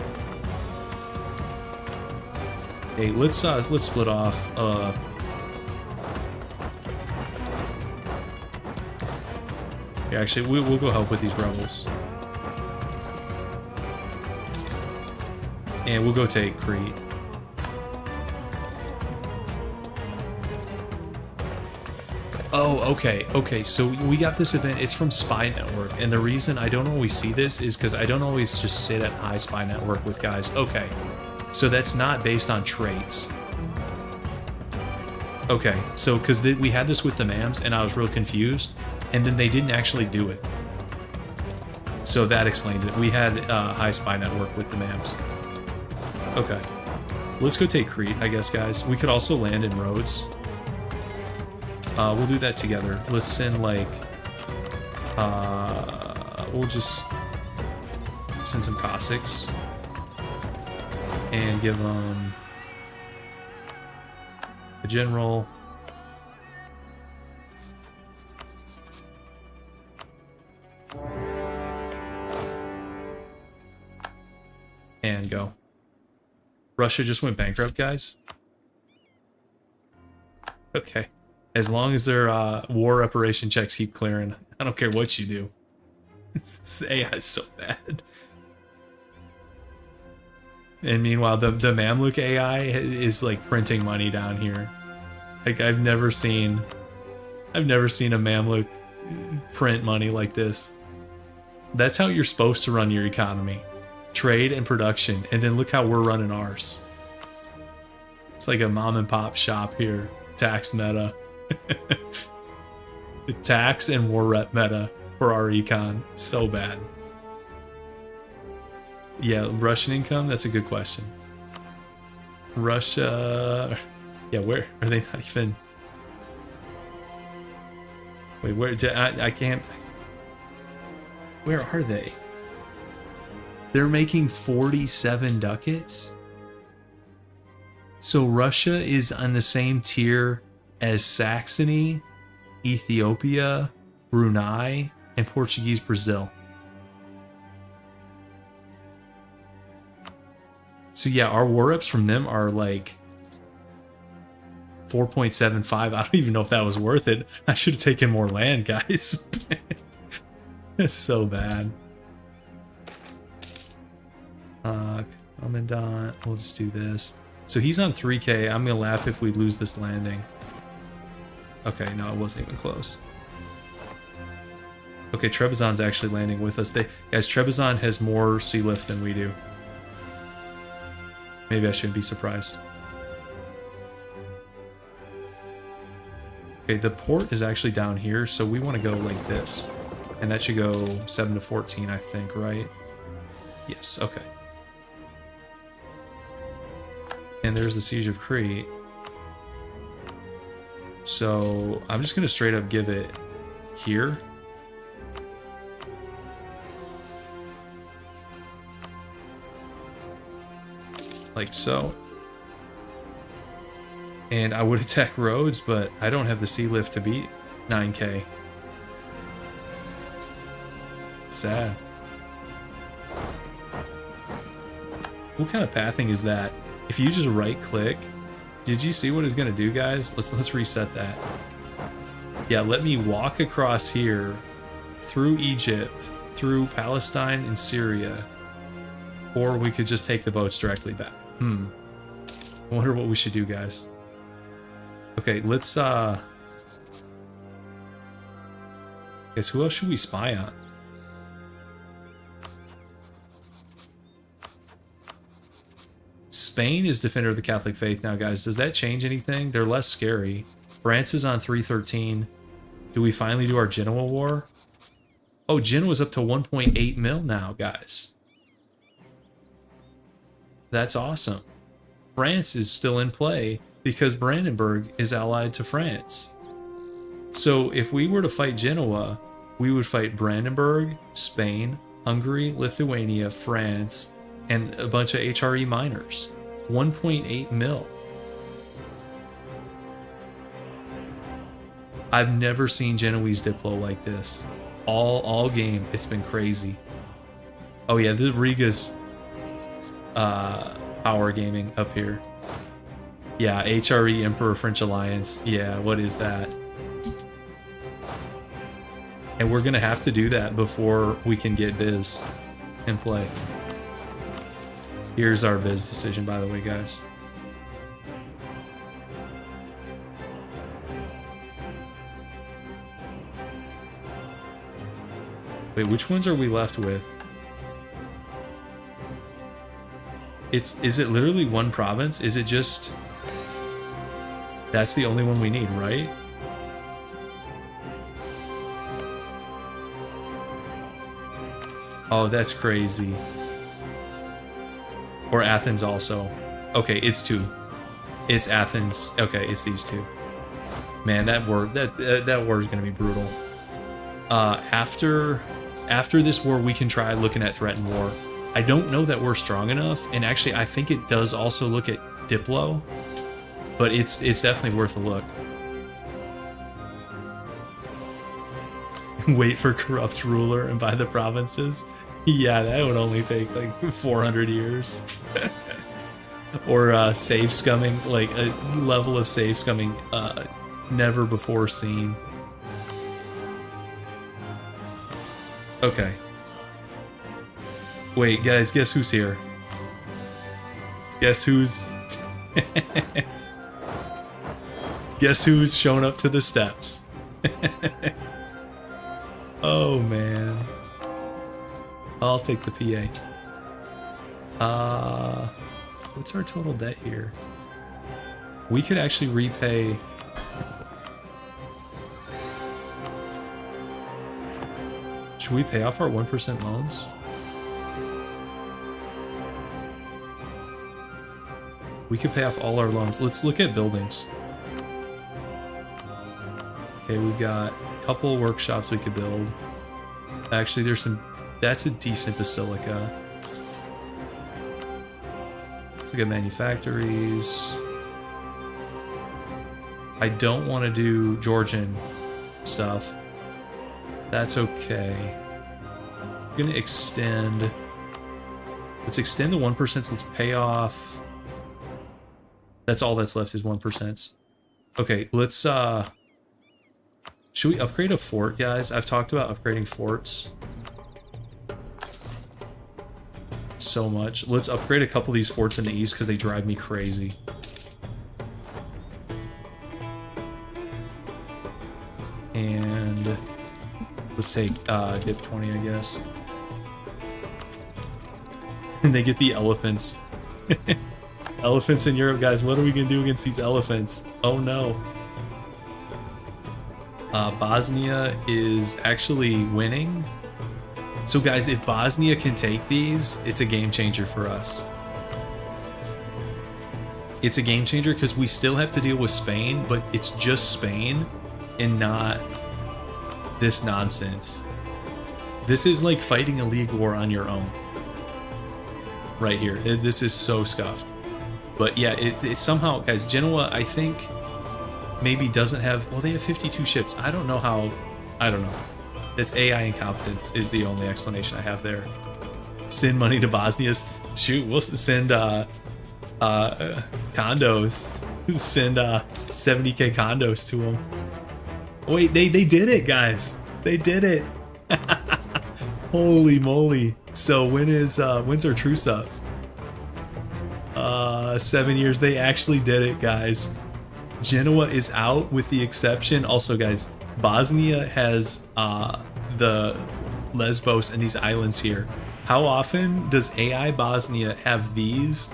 Hey, let's split off. Yeah, actually, we'll go help with these rebels, and we'll go take Crete. Oh, okay. So we got this event. It's from Spy Network, and the reason I don't always see this is because I don't always just sit at high Spy Network with guys. Okay, so that's not based on traits. Okay, so because we had this with the MAMs, and I was real confused, and then they didn't actually do it. So that explains it. We had high Spy Network with the MAMs. Okay, let's go take Crete, I guess, guys. We could also land in Rhodes. We'll do that together. Let's send like, we'll just send some Cossacks and give them a general. And go. Russia just went bankrupt, guys. Okay. As long as their war reparation checks keep clearing, I don't care what you do. This AI is so bad. And meanwhile, the Mamluk AI is like printing money down here. Like I've never seen a Mamluk print money like this. That's how you're supposed to run your economy. Trade and production, and then look how we're running ours. It's like a mom and pop shop here. Tax meta. The tax and war rep meta for our econ. So bad. Yeah, Russian income? That's a good question. Russia... Yeah, where? Are they not even... Wait, where... I can't... Where are they? They're making 47 ducats? So Russia is on the same tier as Saxony, Ethiopia, Brunei, and Portuguese Brazil. So yeah, our war reps from them are like 4.75. I don't even know if that was worth it. I should have taken more land, guys. That's so bad. Commandant, we'll just do this. So he's on 3K. I'm gonna laugh if we lose this landing. Okay, no, it wasn't even close. Okay, Trebizond's actually landing with us. Guys, Trebizond has more sea lift than we do. Maybe I shouldn't be surprised. Okay, the port is actually down here, so we want to go like this. And that should go 7 to 14, I think, right? Yes, okay. And there's the Siege of Crete. So I'm just gonna straight up give it here. Like so. And I would attack Rhodes, but I don't have the sea lift to beat 9K. Sad. What kind of pathing is that? If you just right click, did you see what it's gonna do, guys? Let's reset that. Yeah, let me walk across here through Egypt, through Palestine and Syria, or we could just take the boats directly back. I wonder what we should do, guys. Okay, let's guess who else should we spy on? Spain is defender of the Catholic faith now, guys. Does that change anything? They're less scary. France is on 313. Do we finally do our Genoa war? Oh, Genoa's up to 1.8 mil now, guys. That's awesome. France is still in play because Brandenburg is allied to France. So if we were to fight Genoa, we would fight Brandenburg, Spain, Hungary, Lithuania, France, and a bunch of HRE miners. 1.8 mil. I've never seen Genoese Diplo like this. All game, it's been crazy. Oh yeah, the Riga's power gaming up here. Yeah, HRE Emperor French Alliance. Yeah, what is that? And we're gonna have to do that before we can get Biz in play. Here's our Biz decision, by the way, guys. Wait, which ones are we left with? Is it literally one province? Is it just... That's the only one we need, right? Oh, that's crazy. Or Athens also. Okay, it's two. It's Athens. Okay, it's these two. Man, that war is gonna be brutal. After this war, we can try looking at threatened war. I don't know that we're strong enough, and actually, I think it does also look at Diplo, but it's definitely worth a look. Wait for corrupt ruler and buy the provinces. Yeah, that would only take like 400 years. Or save scumming, like a level of save scumming never before seen. Okay. Wait, guys, guess who's here? Guess who's... Guess who's shown up to the steps? Oh, man. I'll take the PA. What's our total debt here? We could actually repay... Should we pay off our 1% loans? We could pay off all our loans. Let's look at buildings. Okay, we've got a couple of workshops we could build. Actually, there's some... That's a decent basilica. Let's look at manufactories. I don't want to do Georgian stuff. That's okay. I'm gonna extend... Let's extend the 1%, so let's pay off... That's all that's left is 1%. Okay, let's should we upgrade a fort, guys? I've talked about upgrading forts so much. Let's upgrade a couple of these forts in the east because they drive me crazy. And let's take dip 20, I guess. And they get the elephants. Elephants in Europe, guys. What are we gonna do against these elephants? Oh no. Bosnia is actually winning. So guys, if Bosnia can take these, it's a game changer for us. It's a game changer because we still have to deal with Spain, but it's just Spain and not this nonsense. This is like fighting a league war on your own. Right here. This is so scuffed. But yeah, it's somehow, guys, Genoa, I think, maybe doesn't have... Well, they have 52 ships. I don't know how... I don't know. It's AI incompetence is the only explanation I have there. Send money to Bosnia. Shoot, we'll send condos. Send 70k condos to them. Wait, they did it, guys. They did it. Holy moly. So when is when's our truce up? 7 years. They actually did it, guys. Genoa is out with the exception. Also, guys, Bosnia has the Lesbos and these islands here. How often does AI Bosnia have these,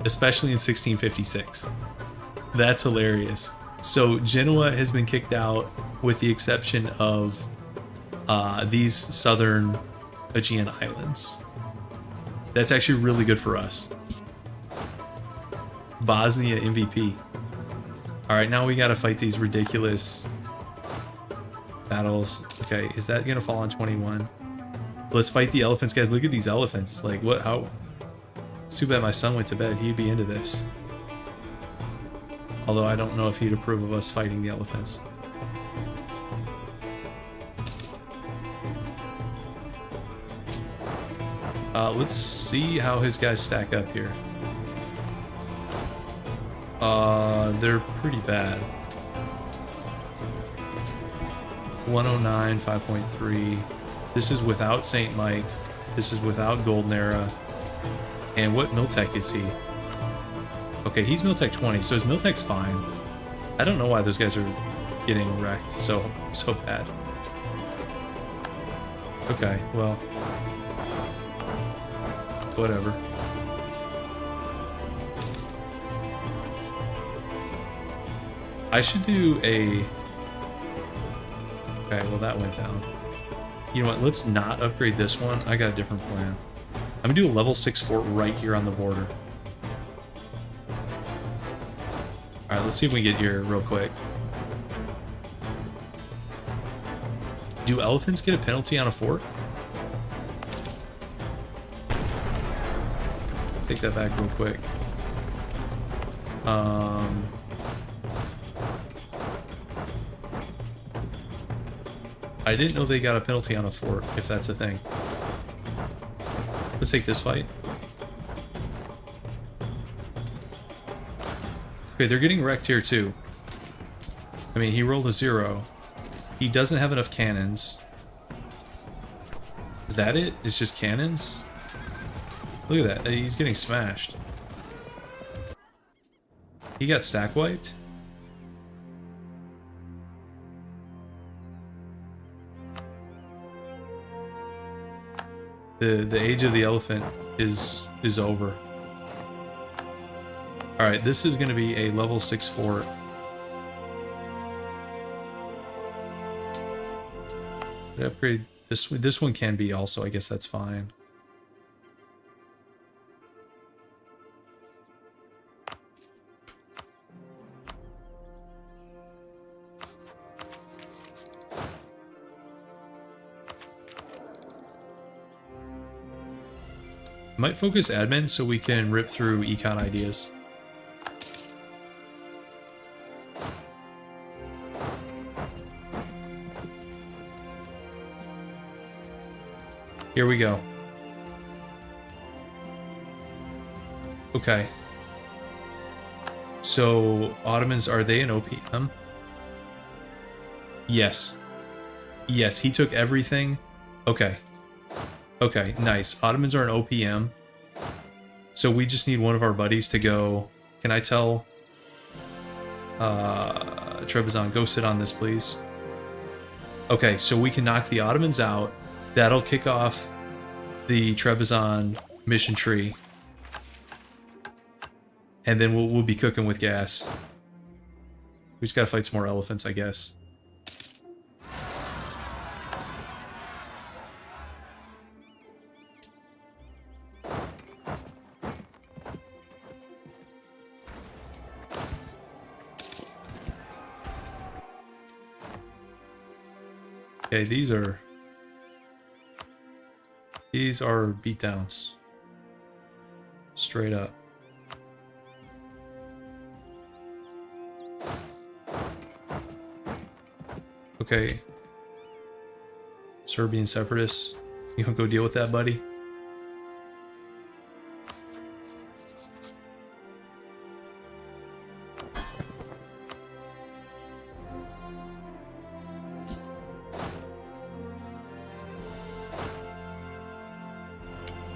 especially in 1656? That's hilarious. So Genoa has been kicked out with the exception of these southern Aegean islands. That's actually really good for us. Bosnia MVP. All right, now we got to fight these ridiculous battles. Okay, is that going to fall on 21? Let's fight the elephants, guys. Look at these elephants. Like, what? How? It's too bad my son went to bed. He'd be into this. Although I don't know if he'd approve of us fighting the elephants. Let's see how his guys stack up here. They're pretty bad. 109, 5.3. This is without Saint Mike. This is without Golden Era. And what Miltech is he? Okay, he's Miltech 20, so his Miltech's fine. I don't know why those guys are getting wrecked so bad. Okay, well, whatever. I should do a... Okay, well that went down. You know what, let's not upgrade this one. I got a different plan. I'm gonna do a level 6 fort right here on the border. Alright, let's see if we can get here real quick. Do elephants get a penalty on a fort? Take that back real quick. I didn't know they got a penalty on a fort, if that's a thing. Let's take this fight. Okay, they're getting wrecked here too. I mean, he rolled a 0. He doesn't have enough cannons. Is that it? It's just cannons? Look at that. He's getting smashed. He got stack wiped? The age of the elephant is over. Alright, this is going to be a level 6 fort. Upgrade this one. This one can be also, I guess that's fine. Might focus admin so we can rip through econ ideas. Here we go. Okay. So, Ottomans, are they an OPM? Yes. Yes, he took everything. Okay. Okay, nice. Ottomans are an OPM. So we just need one of our buddies to go. Can I tell Trebizond, go sit on this, please? Okay, so we can knock the Ottomans out. That'll kick off the Trebizond mission tree. And then we'll be cooking with gas. We just gotta fight some more elephants, I guess. Okay, these are beatdowns. Straight up. Okay. Serbian separatists. You wanna go deal with that, buddy?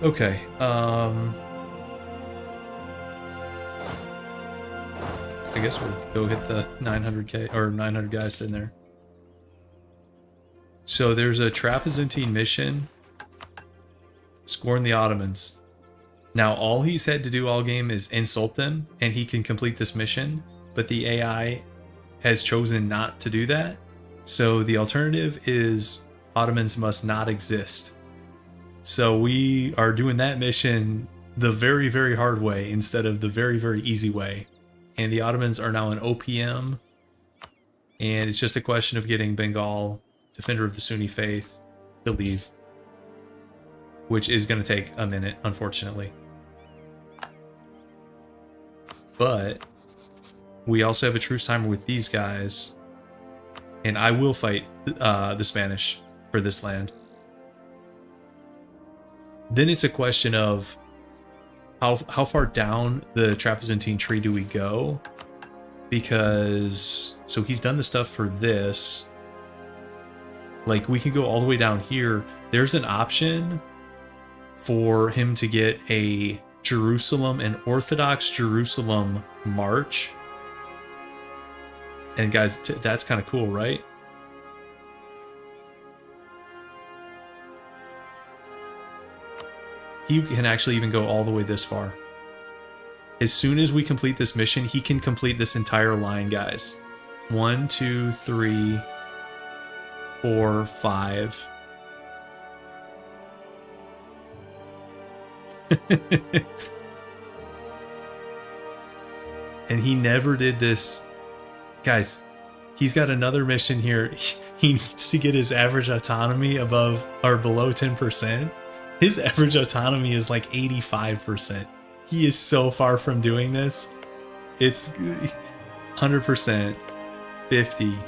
Okay, I guess we'll go hit the 900k or 900 guys sitting there. So there's a Trapezuntine mission. Scorn the Ottomans. Now all he's had to do all game is insult them, and he can complete this mission. But the AI has chosen not to do that. So the alternative is Ottomans must not exist. So we are doing that mission the very, very hard way instead of the very, very easy way. And the Ottomans are now in OPM. And it's just a question of getting Bengal, defender of the Sunni faith, to leave. Which is going to take a minute, unfortunately. But we also have a truce timer with these guys. And I will fight the Spanish for this land. Then it's a question of how far down the Trapezuntine tree do we go? Because, so he's done the stuff for this. Like, we can go all the way down here. There's an option for him to get a Jerusalem, an Orthodox Jerusalem march. And guys, that's kind of cool, right? He can actually even go all the way this far. As soon as we complete this mission, he can complete this entire line, guys. 1, 2, 3, 4, 5. And he never did this. Guys, he's got another mission here. He needs to get his average autonomy above or below 10%. His average autonomy is like 85%. He is so far from doing this. It's 100%, 50,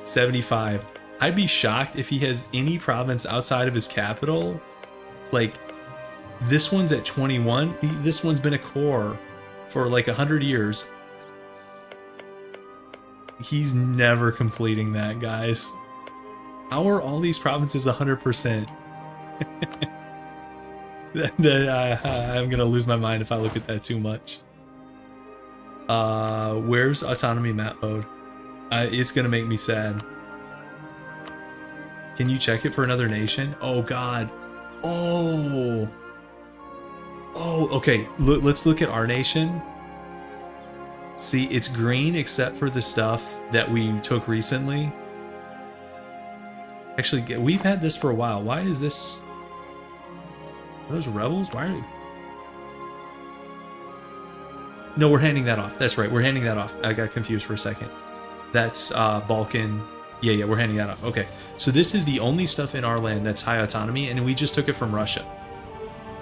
75. I'd be shocked if he has any province outside of his capital. Like, this one's at 21. This one's been a core for like 100 years. He's never completing that, guys. How are all these provinces 100%? I'm gonna lose my mind if I look at that too much. Where's autonomy map mode? It's gonna make me sad. Can you check it for another nation? Oh God. Oh, okay. Let's look at our nation. See, it's green except for the stuff that we took recently. Actually, we've had this for a while. Why is this? Are those rebels? Why are you? No, we're handing that off. That's right. We're handing that off. I got confused for a second. That's Balkan. Yeah, we're handing that off. Okay. So this is the only stuff in our land that's high autonomy, and we just took it from Russia.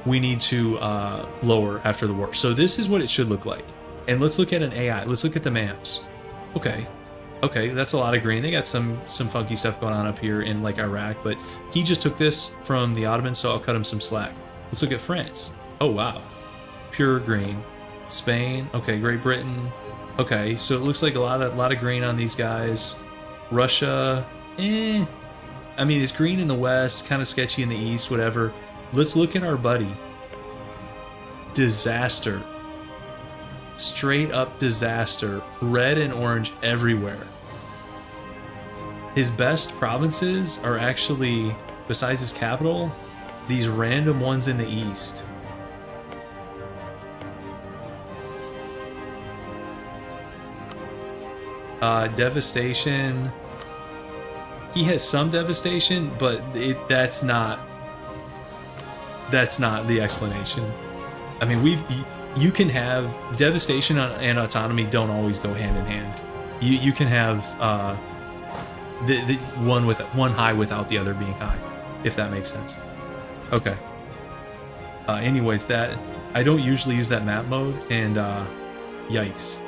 We need to lower after the war. So this is what it should look like. And let's look at an AI. Let's look at the maps. Okay, that's a lot of green. They got some funky stuff going on up here in like Iraq, but he just took this from the Ottomans, so I'll cut him some slack. Let's look at France. Oh wow, pure green. Spain. Okay, Great Britain. Okay, so it looks like a lot of green on these guys. Russia. I mean, it's green in the west, kind of sketchy in the east, whatever. Let's look at our buddy. Disaster. Straight up disaster. Red and orange everywhere. His best provinces are actually, besides his capital, these random ones in the east. Devastation. He has some devastation, but that's not the explanation. I mean, you can have devastation and autonomy don't always go hand in hand. You can have the one high without the other being high, if that makes sense. Okay. Anyways, that I don't usually use that map mode, and yikes.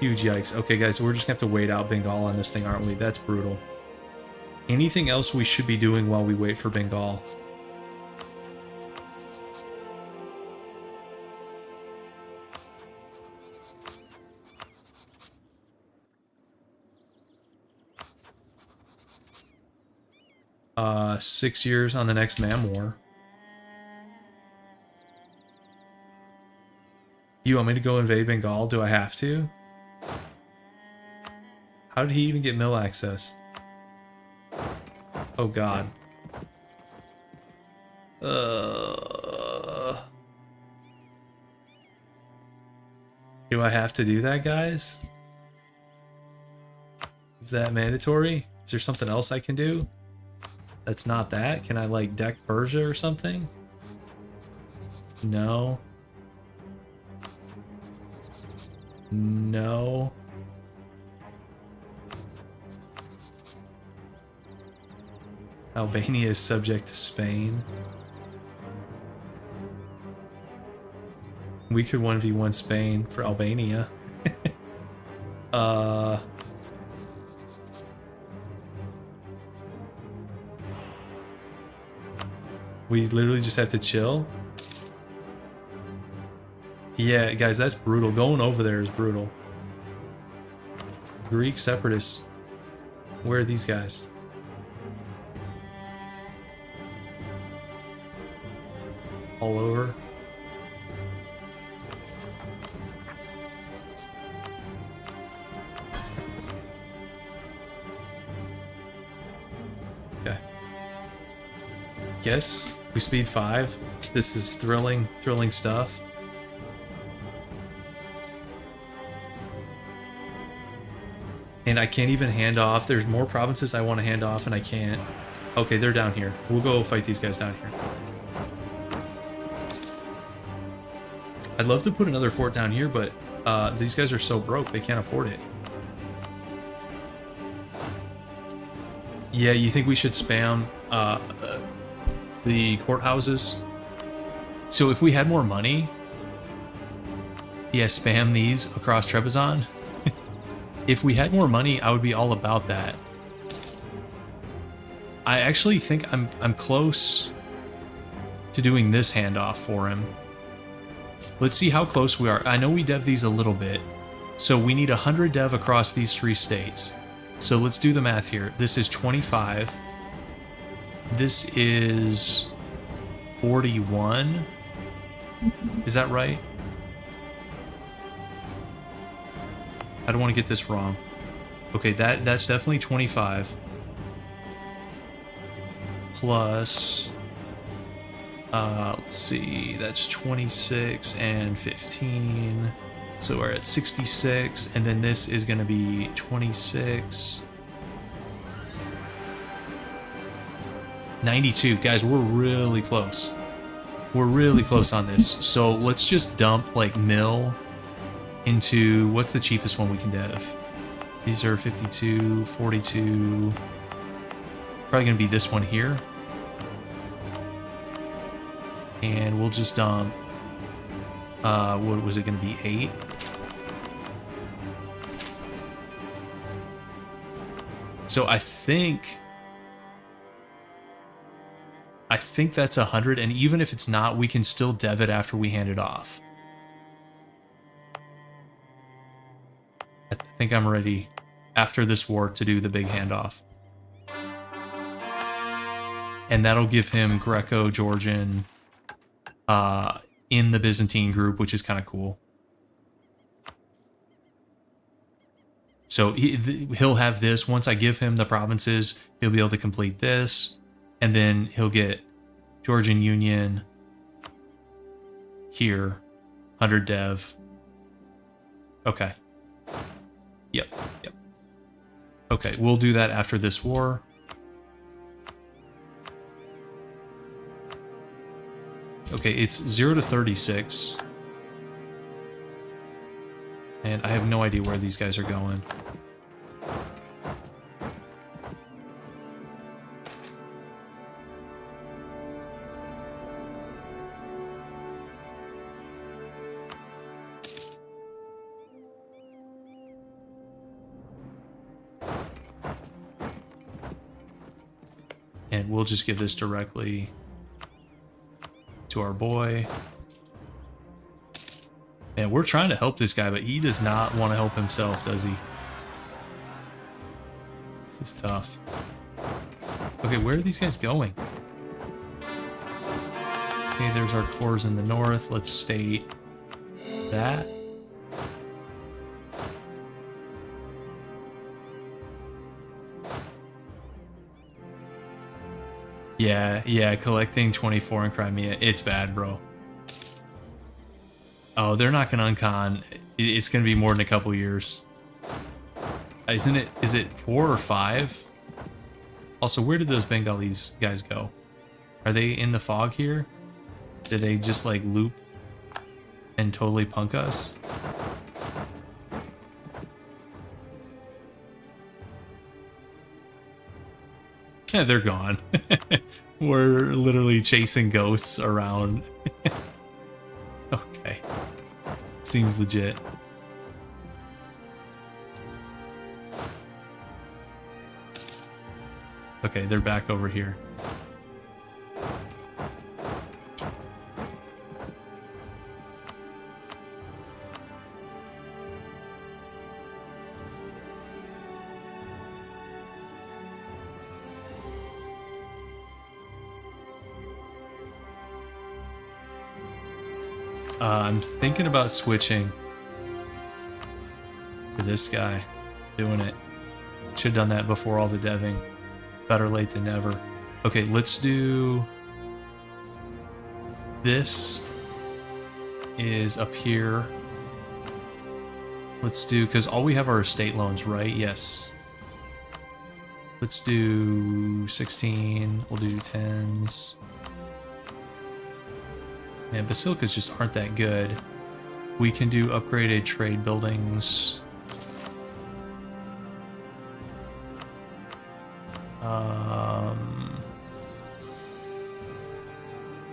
Huge yikes. Okay, guys, we're just gonna have to wait out Bengal on this thing, aren't we? That's brutal. Anything else we should be doing while we wait for Bengal? $6 years on the next Man War. You want me to go invade Bengal? Do I have to? How did he even get mill access? Oh god. Do I have to do that, guys? Is that mandatory? Is there something else I can do? That's not that? Can I like deck Persia or something? No. No. Albania is subject to Spain. We could 1v1 Spain for Albania. We literally just have to chill. Yeah, guys, that's brutal. Going over there is brutal. Greek separatists. Where are these guys? All over. Okay. Guess we speed 5. This is thrilling stuff. And I can't even hand off. There's more provinces I want to hand off and I can't. Okay, they're down here. We'll go fight these guys down here. I'd love to put another fort down here, but these guys are so broke, they can't afford it. Yeah, you think we should spam the courthouses? So if we had more money, yeah, spam these across Trebizond. If we had more money, I would be all about that. I actually think I'm close to doing this handoff for him. Let's see how close we are. I know we dev these a little bit. So we need 100 dev across these 3 states. So let's do the math here. This is 25. This is 41. Is that right? I don't want to get this wrong. Okay, that's definitely 25. Plus, let's see, that's 26 and 15. So we're at 66, and then this is going to be 26. 92. Guys, we're really close. We're really close on this. So let's just dump, like, mill into, what's the cheapest one we can dev? These are 52, 42. Probably going to be this one here. And we'll just dump, what was it going to be, 8? So I think that's 100, and even if it's not, we can still dev it after we hand it off. I think I'm ready after this war to do the big handoff. And that'll give him Greco-Georgian in the Byzantine group, which is kind of cool. So he'll have this. Once I give him the provinces, he'll be able to complete this. And then he'll get Georgian Union here, 100 dev. Okay. Yep. Okay, we'll do that after this war. Okay, it's 0 to 36. And I have no idea where these guys are going. And we'll just give this directly to our boy. And we're trying to help this guy, but he does not want to help himself, does he? This is tough. Okay, where are these guys going? Okay, there's our cores in the north. Let's state that. Yeah, collecting 24 in Crimea. It's bad, bro. Oh, they're not gonna uncon. It's gonna be more than a couple years. Isn't it? Is it 4 or 5? Also, where did those Bengalis guys go? Are they in the fog here? Did they just like loop and totally punk us? Yeah, they're gone. We're literally chasing ghosts around. Okay. Seems legit. Okay, they're back over here. I'm thinking about switching to this guy, doing it. Should have done that before all the deving. Better late than never. Okay, let's do... This is up here. Let's do... Because all we have are estate loans, right? Yes. Let's do 16. We'll do 10s. Man, basilicas just aren't that good. We can do upgraded trade buildings.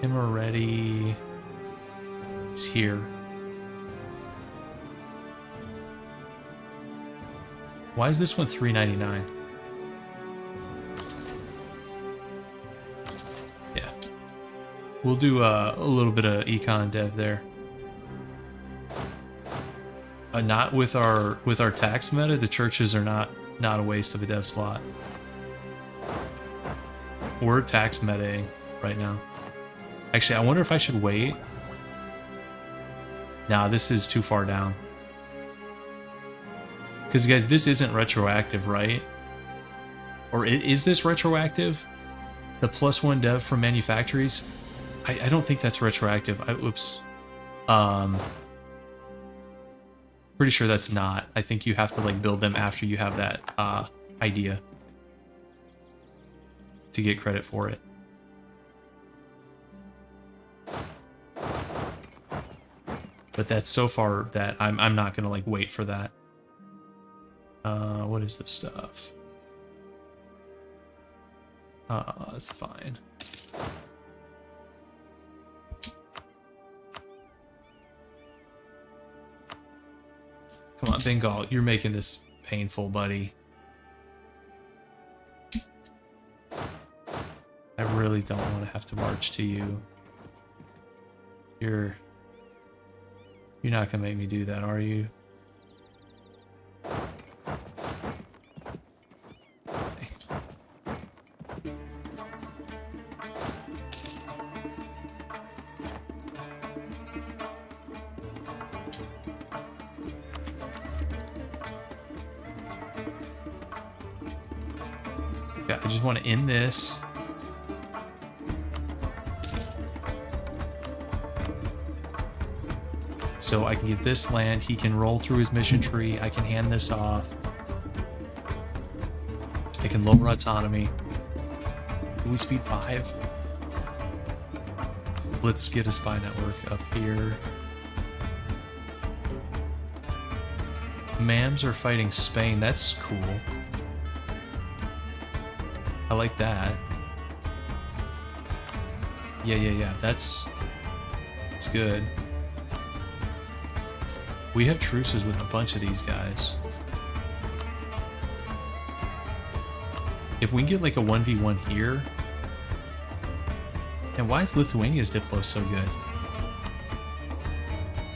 Immoreti is here. Why is this one $3.99? Yeah. We'll do a little bit of econ dev there. Not with our tax meta. The churches are not a waste of a dev slot. We're tax metaing right now. Actually, I wonder if I should wait. Nah, this is too far down. Because, guys, this isn't retroactive, right? Or is this retroactive? The +1 dev from manufactories? I don't think that's retroactive. Oops. Pretty sure that's not. I think you have to, like, build them after you have that idea to get credit for it. But that's so far that I'm not gonna like wait for that. What is this stuff? That's fine. Come on, Bengal, you're making this painful, buddy. I really don't want to have to march to you. You're not gonna make me do that, are you? Yeah, I just want to end this. So I can get this land, he can roll through his mission tree, I can hand this off. I can lower autonomy. Do we speed 5? Let's get a spy network up here. Mams are fighting Spain, that's cool. I like that. Yeah, that's good. We have truces with a bunch of these guys. If we can get like a 1v1 here. And why is Lithuania's Diplo so good?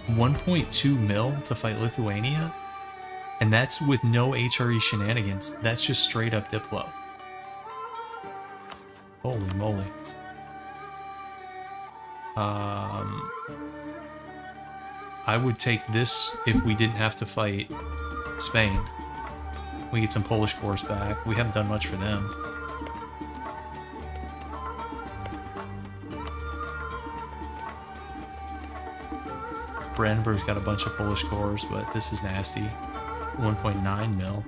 1.2 mil to fight Lithuania? And that's with no HRE shenanigans. That's just straight up Diplo. Holy moly. I would take this if we didn't have to fight Spain. We get some Polish corps back. We haven't done much for them. Brandenburg's got a bunch of Polish corps, but this is nasty. 1.9 mil.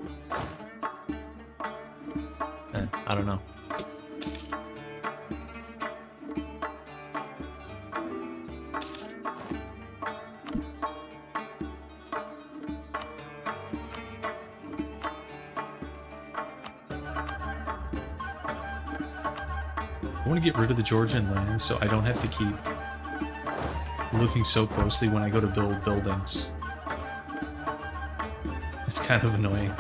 I don't know. I want to get rid of the Georgian land so I don't have to keep looking so closely when I go to build buildings. It's kind of annoying.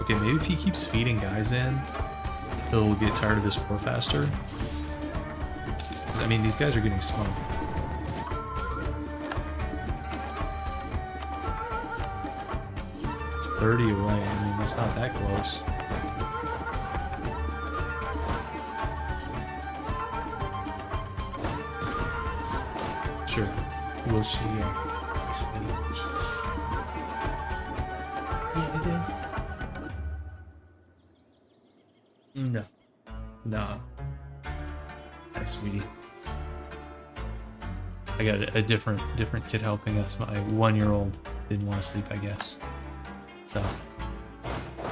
Okay, maybe if he keeps feeding guys in, he'll get tired of this war faster. 'Cause, I mean, these guys are getting smoked. It's 30 away. I mean, that's not that close. Sure. Will she? Yeah, I did. No. Nah. Hi, sweetie. I got a different kid helping us. My 1-year-old didn't want to sleep, I guess. So,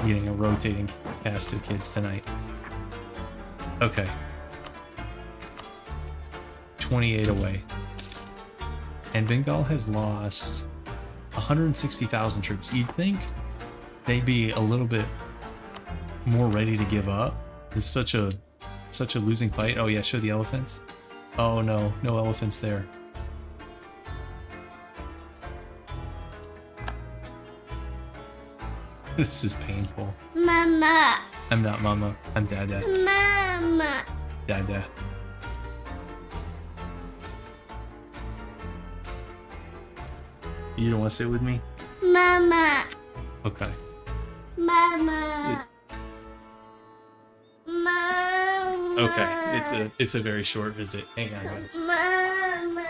getting a rotating cast of kids tonight. Okay. 28 away. And Bengal has lost 160,000 troops. You'd think they'd be a little bit more ready to give up. It's such a losing fight. Oh yeah, show the elephants. Oh no, no elephants there. This is painful. Mama. I'm not Mama. I'm Dada. Mama. Dada. You don't want to sit with me? Mama. Okay. Mama. Mama. Okay, it's a very short visit. Hang on, guys. Mama.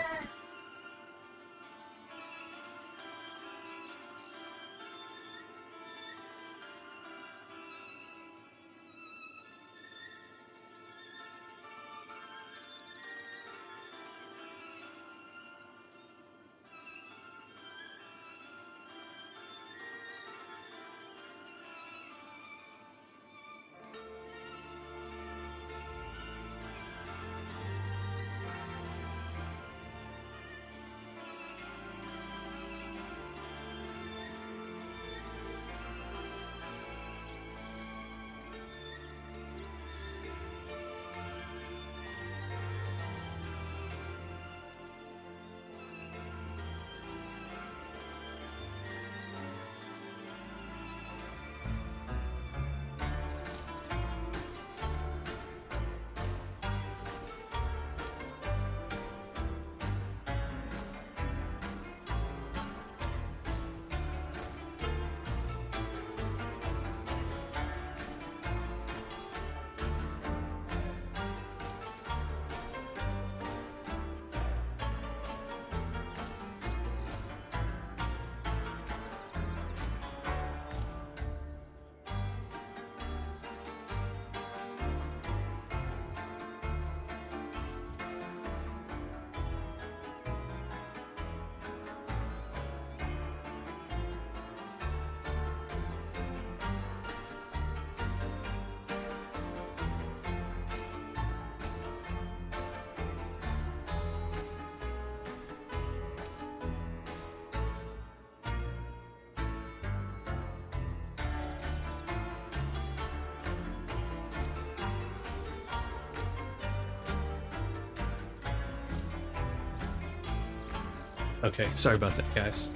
Okay, sorry about that, guys.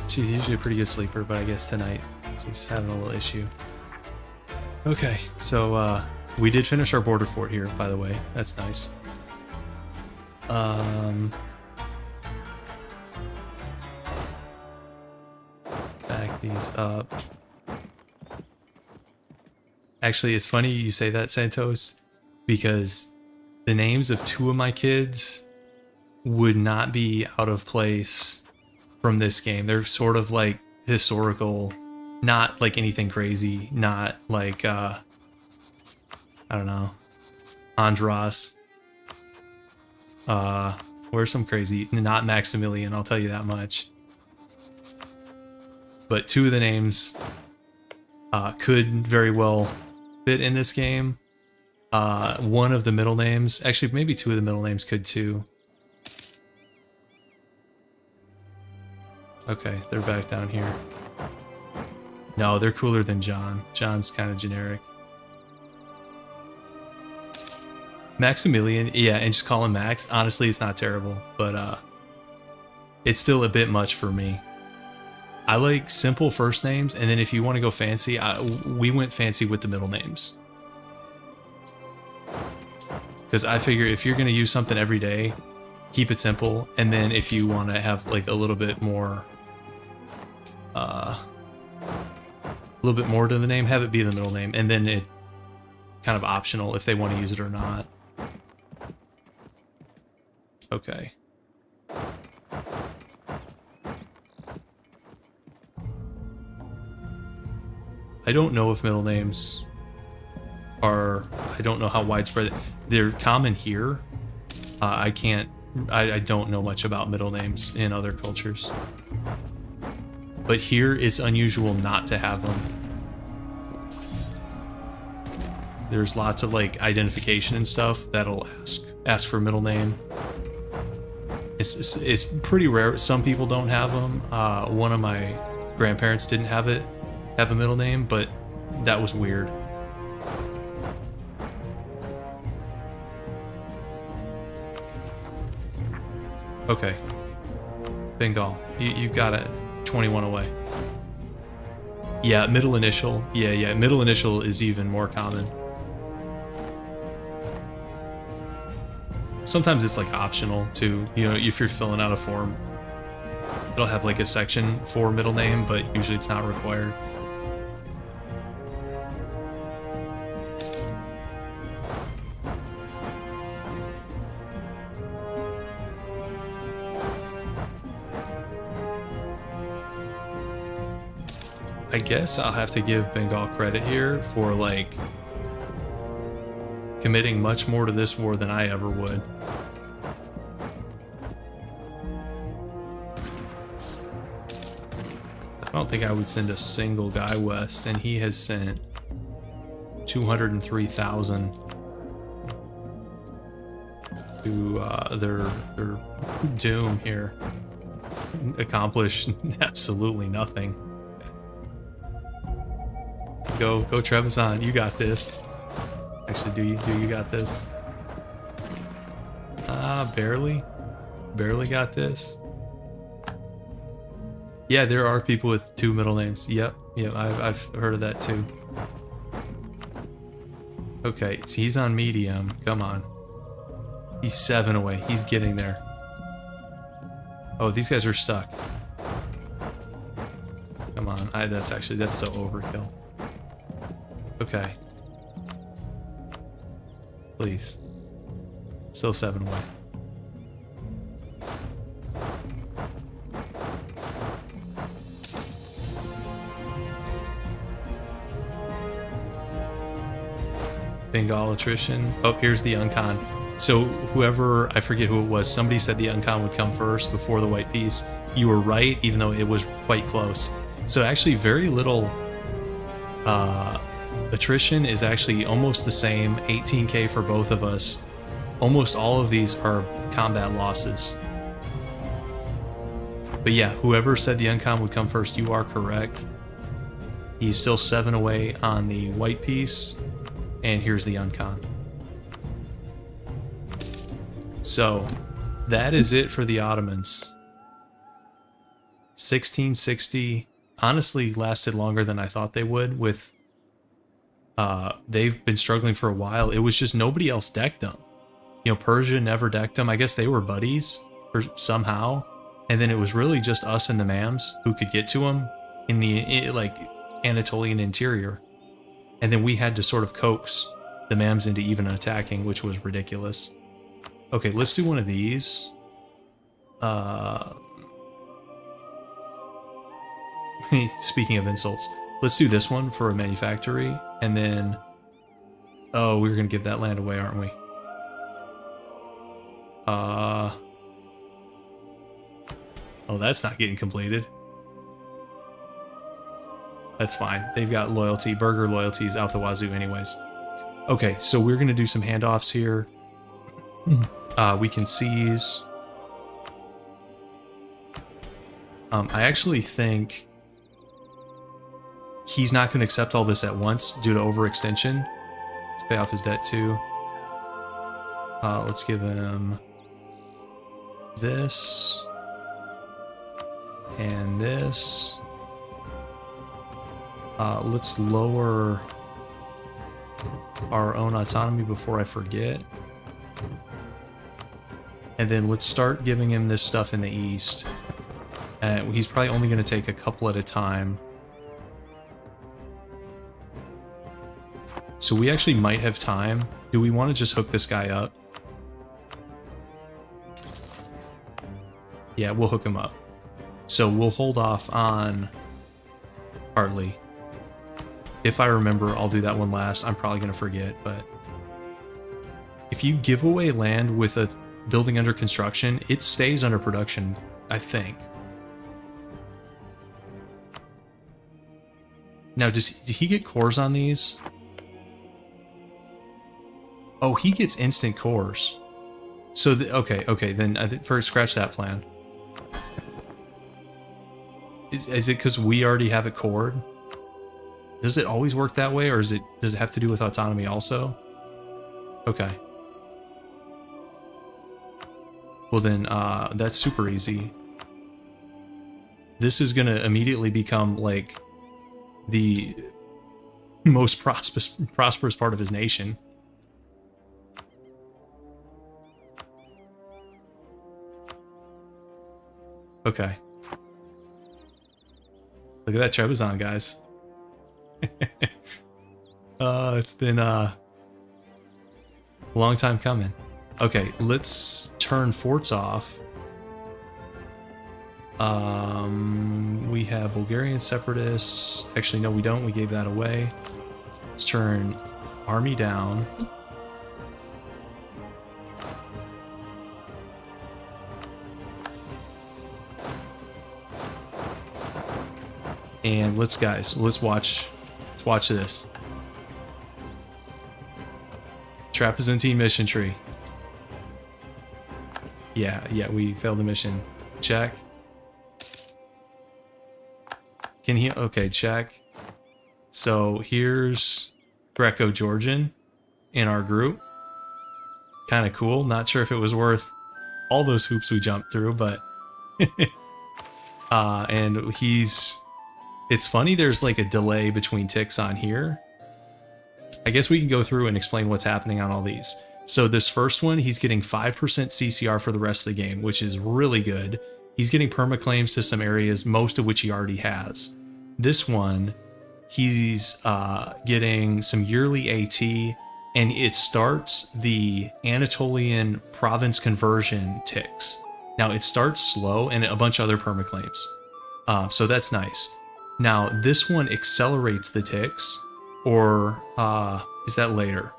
She's usually a pretty good sleeper, but I guess tonight she's having a little issue. Okay, so we did finish our border fort here, by the way. That's nice. Back these up. Actually, it's funny you say that, Santos, because the names of two of my kids would not be out of place from this game. They're sort of like historical, not like anything crazy, not like I don't know, Andros. Where's some crazy? Not Maximilian, I'll tell you that much. But two of the names could very well fit in this game. One of the middle names, actually maybe two of the middle names could too. Okay, they're back down here. No, they're cooler than John. John's kind of generic. Maximilian, yeah, and just call him Max. Honestly, it's not terrible, but it's still a bit much for me. I like simple first names, and then if you want to go fancy, we went fancy with the middle names. Because I figure if you're going to use something every day, keep it simple, and then if you want to have like a little bit more to the name, have it be the middle name, and then it kind of optional if they want to use it or not. Okay. I don't know if middle names are, I don't know how widespread they're common here. I don't know much about middle names in other cultures. But here it's unusual not to have them. There's lots of like identification and stuff that'll ask for a middle name. It's pretty rare. Some people don't have them. One of my grandparents didn't have a middle name, but that was weird. Okay. Bengal. You got it. 21 away. Yeah, middle initial. Yeah, middle initial is even more common. Sometimes it's like optional too. You know, if you're filling out a form, it'll have like a section for middle name, but usually it's not required. I guess I'll have to give Bengal credit here for like committing much more to this war than I ever would. I don't think I would send a single guy west, and he has sent 203,000 to their doom here. Accomplish absolutely nothing. Go Trebizond, you got this. Actually, do you got this? Barely got this. Yeah, there are people with two middle names. Yep, I've heard of that too. Okay, so he's on medium. Come on. He's 7 away. He's getting there. Oh, these guys are stuck. Come on. That's so overkill. Okay. Please. Still 7 away. Bengal attrition. Oh, here's the Uncon. So whoever, I forget who it was, somebody said the Uncon would come first before the white piece. You were right, even though it was quite close. So actually very little attrition is actually almost the same, 18k for both of us. Almost all of these are combat losses. But yeah, whoever said the Uncon would come first, you are correct. He's still 7 away on the white piece, and here's the Uncon. So, that is it for the Ottomans. 1660 honestly lasted longer than I thought they would. With they've been struggling for a while. It was just nobody else decked them. You know, Persia never decked them. I guess they were buddies somehow, and then it was really just us and the Mams who could get to them in the like Anatolian interior. And then we had to sort of coax the Mams into even attacking, which was ridiculous. Okay, let's do one of these. Speaking of insults, let's do this one for a manufactory, and then... Oh, we were going to give that land away, aren't we? Oh, that's not getting completed. That's fine. They've got loyalty. Burger loyalties out the wazoo anyways. Okay, so we're going to do some handoffs here. We can seize. I actually think he's not going to accept all this at once due to overextension. Let's pay off his debt too. Let's give him this and this. Let's lower our own autonomy before I forget. And then let's start giving him this stuff in the east. He's probably only going to take a couple at a time. So we actually might have time. Do we want to just hook this guy up? Yeah, we'll hook him up. So we'll hold off on Hartley. If I remember, I'll do that one last. I'm probably going to forget, but if you give away land with a building under construction, it stays under production, I think. Now, did he get cores on these? Oh, he gets instant cores. So, okay, then first scratch that plan. Is it because we already have it cored? Does it always work that way, or does it have to do with autonomy also? Okay. Well then, that's super easy. This is gonna immediately become like the most prosperous part of his nation. Okay. Look at that Trebizond, guys. It's been a long time coming. Okay, let's turn forts off. We have Bulgarian separatists. Actually, no, we don't. We gave that away. Let's turn army down. And let's watch this. Byzantine mission tree. Yeah, we failed the mission. Check. Can he? Okay, check. So here's Greco-Georgian in our group. Kind of cool. Not sure if it was worth all those hoops we jumped through, but and it's funny there's like a delay between ticks on here. I guess we can go through and explain what's happening on all these. So this first one, he's getting 5% CCR for the rest of the game, which is really good. He's getting permaclaims to some areas, most of which he already has. This one, he's getting some yearly AT, and it starts the Anatolian province conversion ticks. Now, it starts slow and a bunch of other permaclaims. So that's nice. Now, this one accelerates the ticks, or is that later?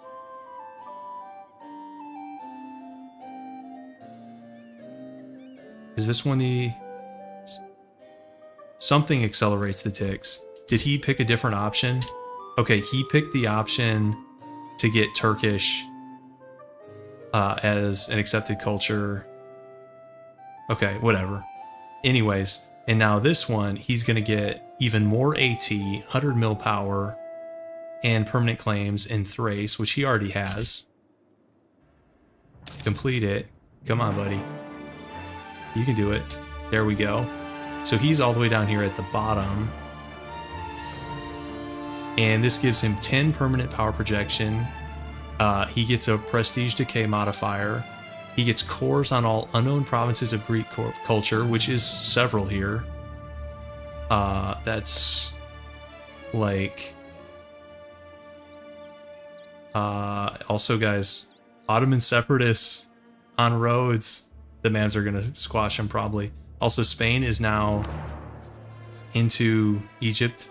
Is this one the... Something accelerates the ticks. Did he pick a different option? Okay, he picked the option to get Turkish as an accepted culture. Okay, whatever. Anyways, and now this one, he's going to get even more AT, 100 mil power, and permanent claims in Thrace, which he already has. Complete it. Come on, buddy. You can do it. There we go. So he's all the way down here at the bottom. And this gives him 10 permanent power projection. He gets a prestige decay modifier. He gets cores on all unknown provinces of Greek culture, which is several here. That's like Also, guys, Ottoman separatists on Rhodes. The Mams are going to squash them probably. Also, Spain is now into Egypt.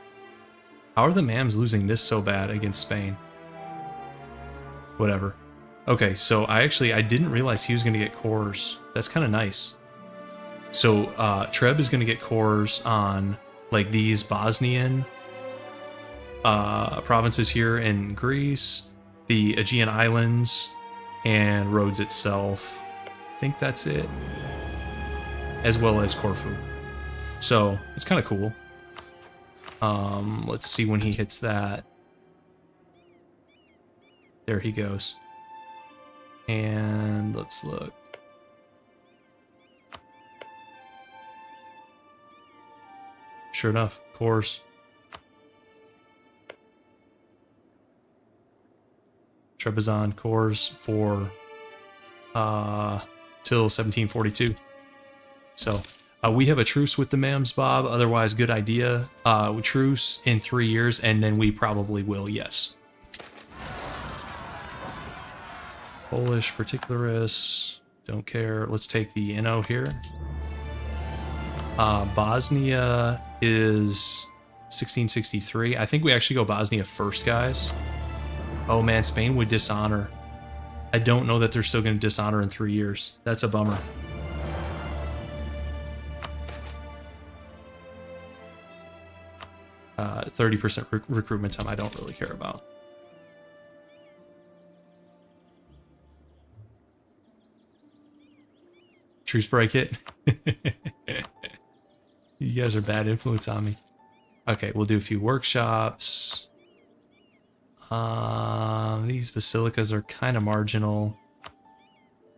How are the Mams losing this so bad against Spain? Whatever. Okay, so I didn't realize he was going to get cores. That's kind of nice. So Treb is going to get cores on like these Bosnian provinces here in Greece, the Aegean Islands, and Rhodes itself. I think that's it. As well as Corfu. So it's kind of cool. Let's see when he hits that. There he goes. And let's look. Sure enough, cores. Trebizond cores for till 1742. So we have a truce with the Mams, Bob. Otherwise, good idea. Truce in 3 years, and then we probably will, yes. Polish particularists, don't care. Let's take the Inno here. Bosnia is 1663. I think we actually go Bosnia first, guys. Oh man, Spain would dishonor. I don't know that they're still going to dishonor in 3 years. That's a bummer. Uh, 30% recruitment time I don't really care about. Truce break it. You guys are bad influence on me. Okay, we'll do a few workshops. These basilicas are kind of marginal.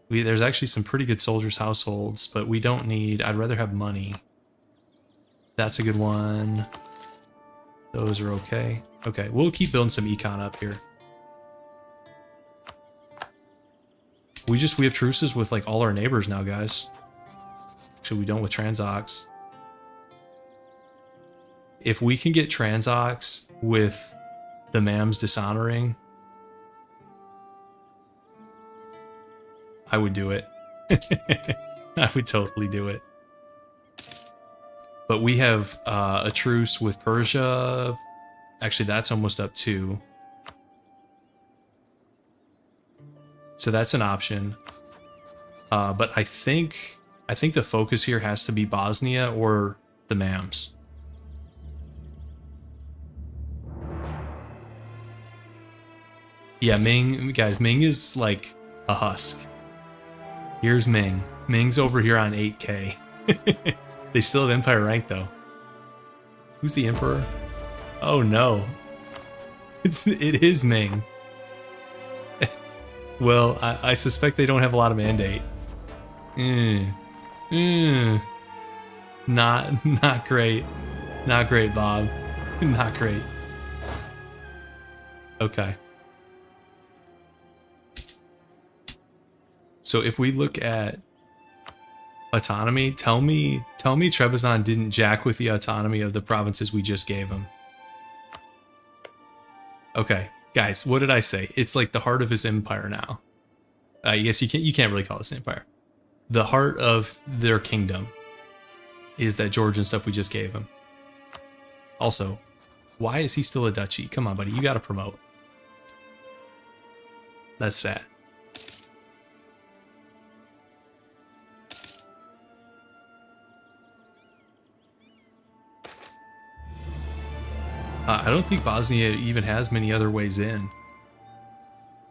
There's actually some pretty good soldiers' households, but we don't need... I'd rather have money. That's a good one. Those are okay. Okay, we'll keep building some econ up here. We have truces with like all our neighbors now, guys. Actually, we don't with Transox. If we can get Transox with the Mams dishonoring, I would do it. I would totally do it. But we have a truce with Persia. Actually, that's almost up too. So that's an option. But I think the focus here has to be Bosnia or the Mams. Yeah, Ming, guys, Ming is like a husk. Here's Ming. Ming's over here on 8K. They still have Empire rank though. Who's the Emperor? Oh no. It is Ming. Well, I suspect they don't have a lot of mandate. Not great. Not great, Bob. Not great. Okay. So if we look at autonomy, tell me Trebizond didn't jack with the autonomy of the provinces we just gave him. Okay, guys, what did I say? It's like the heart of his empire now. I guess you can't really call this an empire. The heart of their kingdom is that Georgian stuff we just gave him. Also, why is he still a duchy? Come on, buddy, you gotta promote. That's sad. I don't think Bosnia even has many other ways in.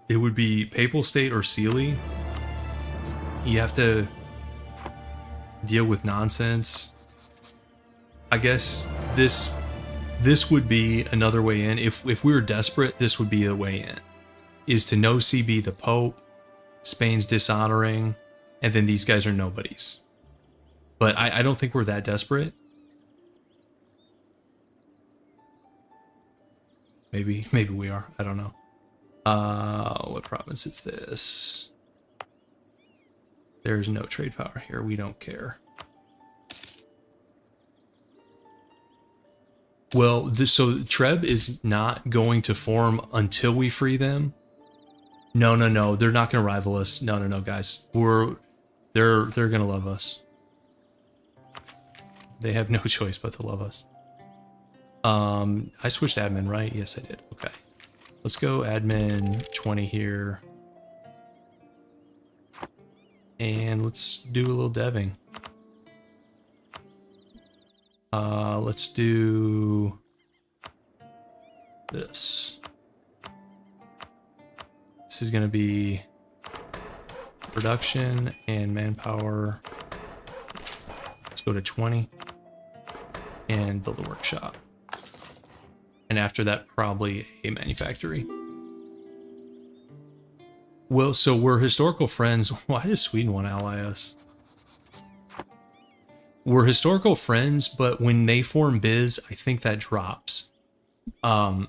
It would be Papal State or Sealy. You have to deal with nonsense. I guess this would be another way in. If we were desperate, this would be the way in. Is to no CB the Pope, Spain's dishonoring, and then these guys are nobodies. But I don't think we're that desperate. Maybe we are. I don't know. What province is this? There's no trade power here. We don't care. Well, so Treb is not going to form until we free them. No, no, no. They're not gonna rival us. No, no, no, guys. They're gonna love us. They have no choice but to love us. I switched admin, right? Yes, I did. Okay. Let's go admin 20 here. And let's do a little deving. Let's do this. This is going to be production and manpower. Let's go to 20 and build a workshop. And after that, probably a manufactory. Well, so we're historical friends. Why does Sweden want to ally us? We're historical friends, but when they form biz, I think that drops. I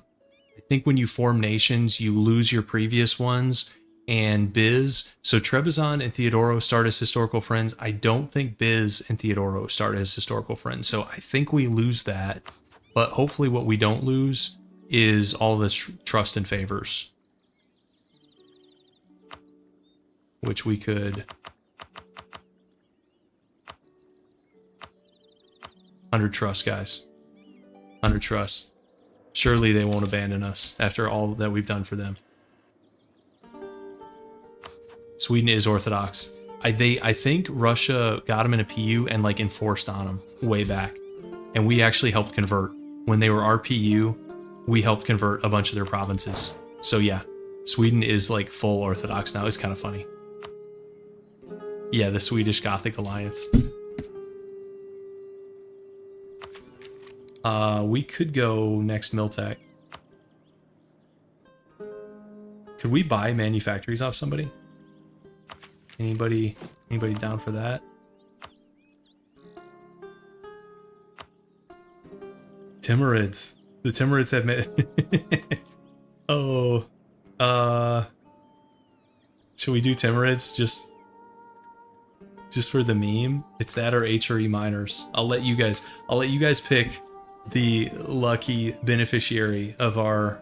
think when you form nations, you lose your previous ones and biz. So Trebizond and Theodoro start as historical friends. I don't think Biz and Theodoro start as historical friends. So I think we lose that. But hopefully what we don't lose is all this trust and favors. Which we could... 100 trust, guys. 100 trust. Surely they won't abandon us after all that we've done for them. Sweden is Orthodox. I think Russia got them in a PU and like enforced on them way back. And we actually helped convert. When they were our PU, we helped convert a bunch of their provinces. So yeah, Sweden is like full Orthodox now. It's kind of funny. Yeah, the Swedish Gothic Alliance. We could go next Miltech. Could we buy manufactories off somebody? Anybody down for that? Timurids. The Timurids have met. Oh. Should we do Timurids just for the meme? It's that or HRE miners. I'll let you guys pick the lucky beneficiary of our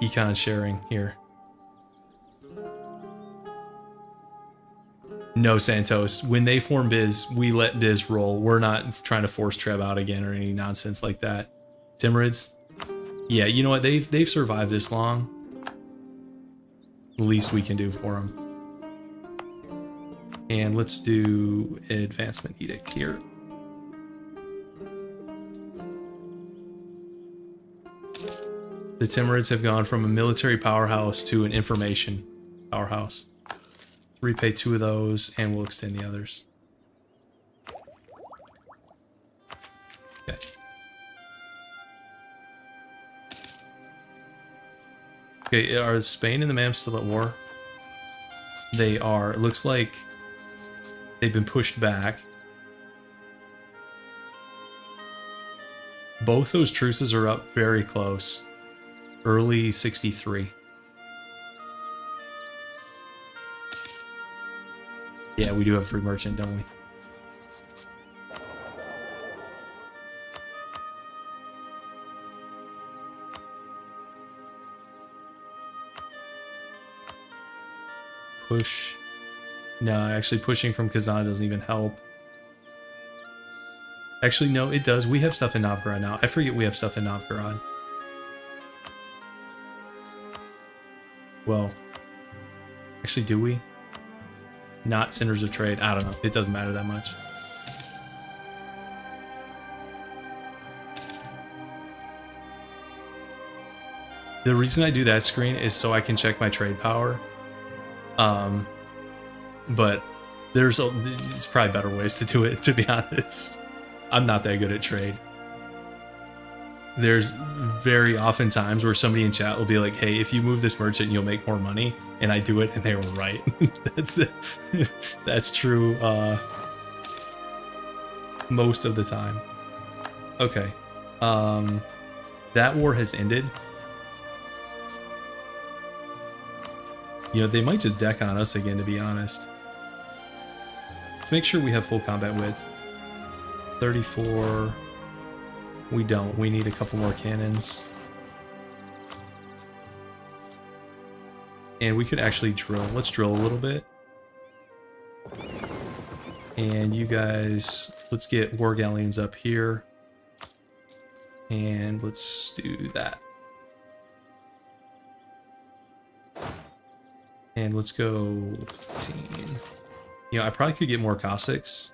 econ sharing here. No, Santos. When they form Biz, we let Biz roll. We're not trying to force Treb out again or any nonsense like that. Timurids? Yeah, you know what? They've survived this long. The least we can do for them. And let's do advancement edict here. The Timurids have gone from a military powerhouse to an information powerhouse. Repay 2 of those, and we'll extend the others. Okay. Okay, are Spain and the MAM still at war? They are. It looks like they've been pushed back. Both those truces are up very close. Early 63. Yeah, we do have free merchant, don't we? Push. No, actually pushing from Kazan doesn't even help. Actually, no, it does. We have stuff in Novgorod now. I forget we have stuff in Novgorod. Well, actually, do we? Not centers of trade. I don't know. It doesn't matter that much. The reason I do that screen is so I can check my trade power. But it's probably better ways to do it, to be honest. I'm not that good at trade. There's very often times where somebody in chat will be like, hey, if you move this merchant, you'll make more money. And I do it, and they were right. That's true most of the time. Okay. That war has ended. You know, they might just deck on us again, to be honest. Let's make sure we have full combat width. 34... We don't. We need a couple more cannons. And we could actually drill. Let's drill a little bit. And you guys, let's get war galleons up here. And let's do that. And let's go 15. You know, I probably could get more Cossacks.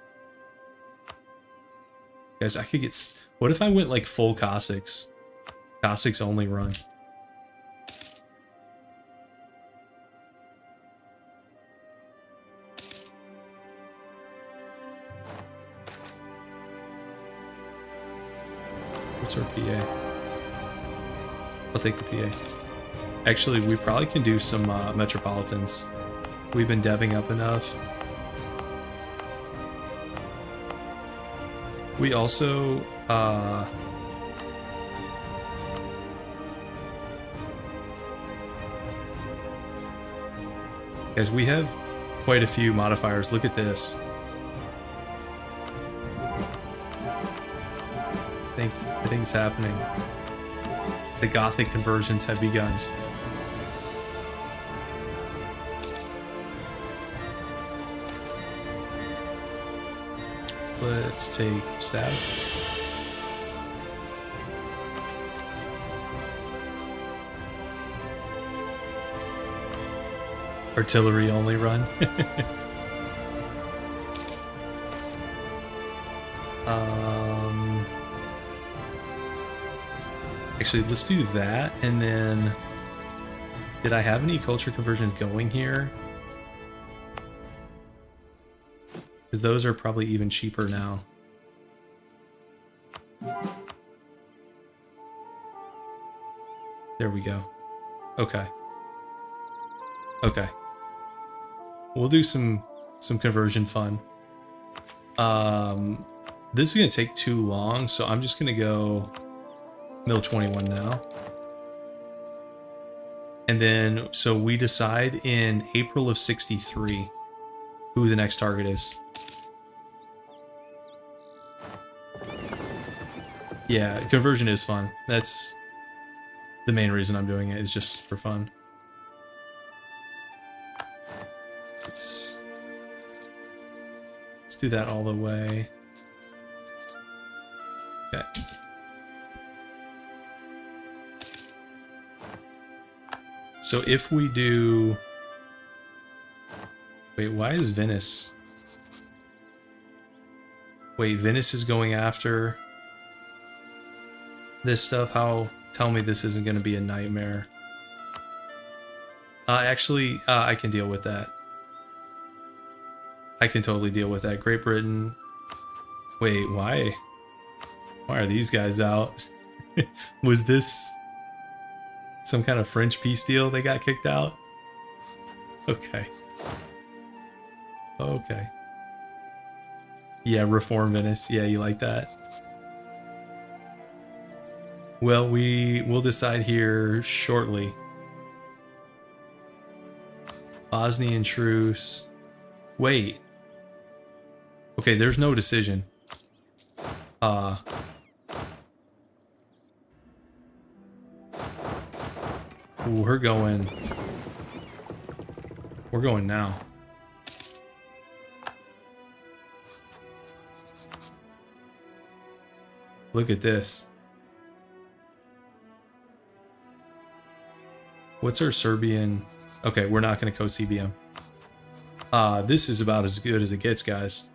Guys, I could get... What if I went like full Cossacks? Cossacks only run. What's our PA? I'll take the PA. Actually, we probably can do some Metropolitans. We've been deving up enough. We also... guys, we have quite a few modifiers. Look at this. I think it's happening. The Gothic conversions have begun. Let's take stab. Artillery only run. Actually, let's do that, and then... Did I have any culture conversions going here? Because those are probably even cheaper now. There we go. Okay. Okay. We'll do some conversion fun. This is going to take too long, so I'm just going to go Mil 21 now. And then, so we decide in April of 63 who the next target is. Yeah, conversion is fun. That's the main reason I'm doing it, is just for fun. Let's do that all the way. Okay. So if we do... Wait, why is Venice? Wait, Venice is going after this stuff? How? Tell me this isn't going to be a nightmare. Actually, I can deal with that. I can totally deal with that. Great Britain. Wait, why? Why are these guys out? Was this some kind of French peace deal they got kicked out? Okay. Okay. Yeah, reform Venice. Yeah, you like that? Well, we'll decide here shortly. Bosnian truce. Wait. Okay, there's no decision. We're going now. Look at this. What's our Serbian? Okay, we're not going to co-CBM. This is about as good as it gets, guys.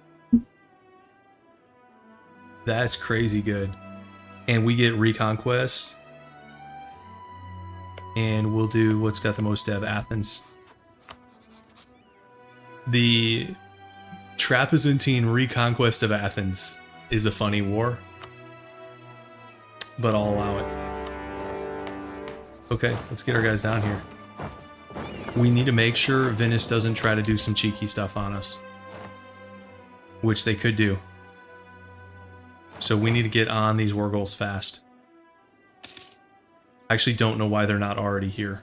That's crazy good. And we get Reconquest. And we'll do what's got the most dev, Athens. The Trapezuntine Reconquest of Athens is a funny war. But I'll allow it. Okay, let's get our guys down here. We need to make sure Venice doesn't try to do some cheeky stuff on us. Which they could do. So we need to get on these war goals fast. I actually don't know why they're not already here.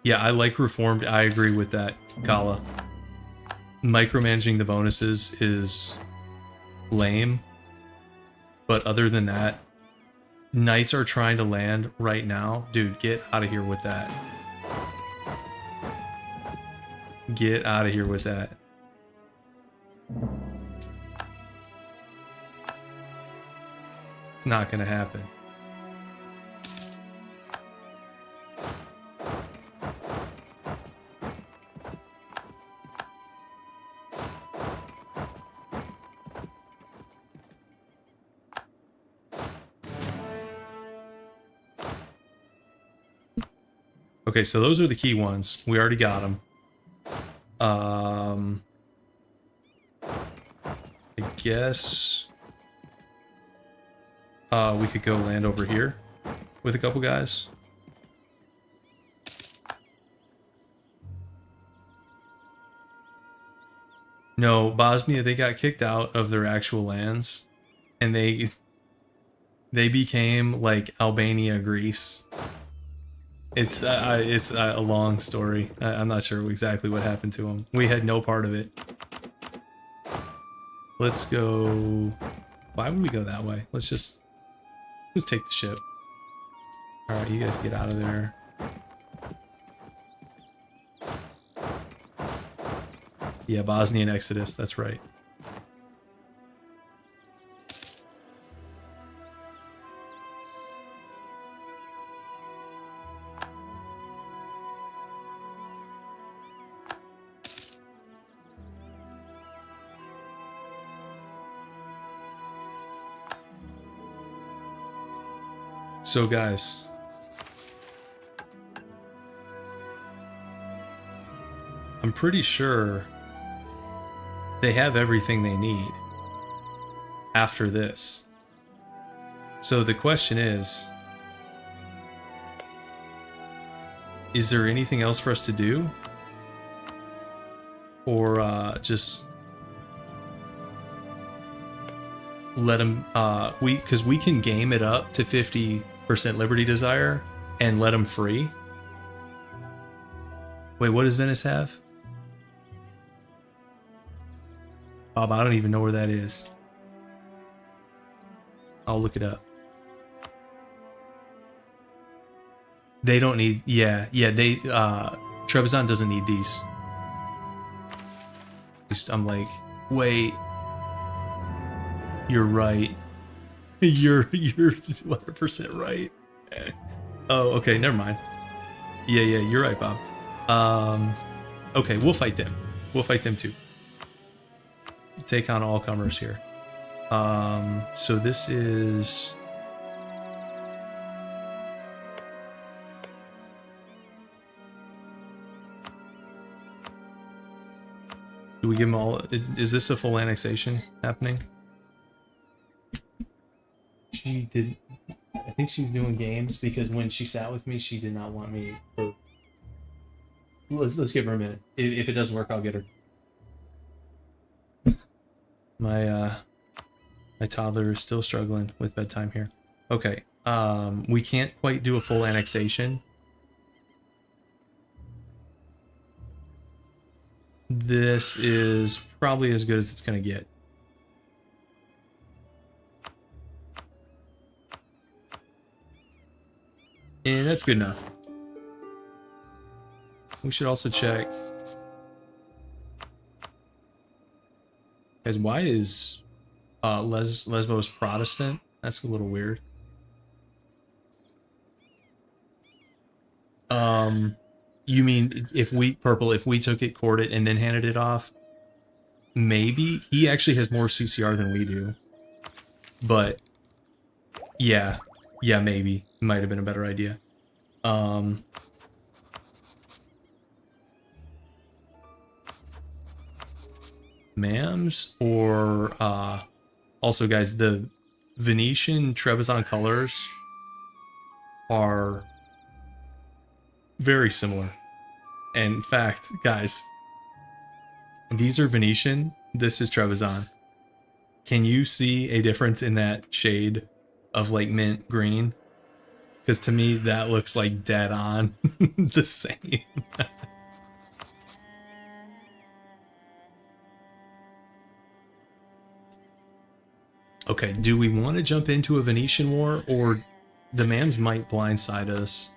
Yeah, I like reformed. I agree with that, Kala. Micromanaging the bonuses is lame. But other than that, knights are trying to land right now. Dude, get out of here with that. Get out of here with that. It's not gonna happen. Okay, so those are the key ones. We already got them. I guess we could go land over here with a couple guys. No, Bosnia, they got kicked out of their actual lands, and they became like Albania, Greece. It's a long story. I'm not sure exactly what happened to them. We had no part of it. Let's go. Why would we go that way? Let's take the ship. All right, you guys get out of there. Yeah, Bosnian Exodus. That's right. So guys, I'm pretty sure they have everything they need after this. So the question is there anything else for us to do? Or just let them, because we can game it up to 50% Liberty Desire and let them free. Wait, what does Venice have? Bob, I don't even know where that is. I'll look it up. They don't need, yeah, they, Trebizond doesn't need these. I'm like, wait, you're right. You're 100% right. Oh, okay, never mind. Yeah, you're right, Bob. Okay, we'll fight them. We'll fight them too. Take on all comers here. So this is... Do we give them all... Is this a full annexation happening? She did... I think she's doing games because when she sat with me, she did not want me... Or... Let's give her a minute. If it doesn't work, I'll get her. My toddler is still struggling with bedtime here. Okay. We can't quite do a full annexation. This is probably as good as it's going to get. And that's good enough. We should also check. Guys, why is Lesbos Protestant? That's a little weird. You mean if we took it, cored it, and then handed it off? Maybe. He actually has more CCR than we do. But yeah, maybe. Might have been a better idea. Mams or also guys, the Venetian Trebizond colors are very similar. And in fact, guys, these are Venetian, this is Trebizond. Can you see a difference in that shade of like mint green? Because to me that looks like dead on the same. Okay, do we want to jump into a Venetian war, or the Mams might blindside us?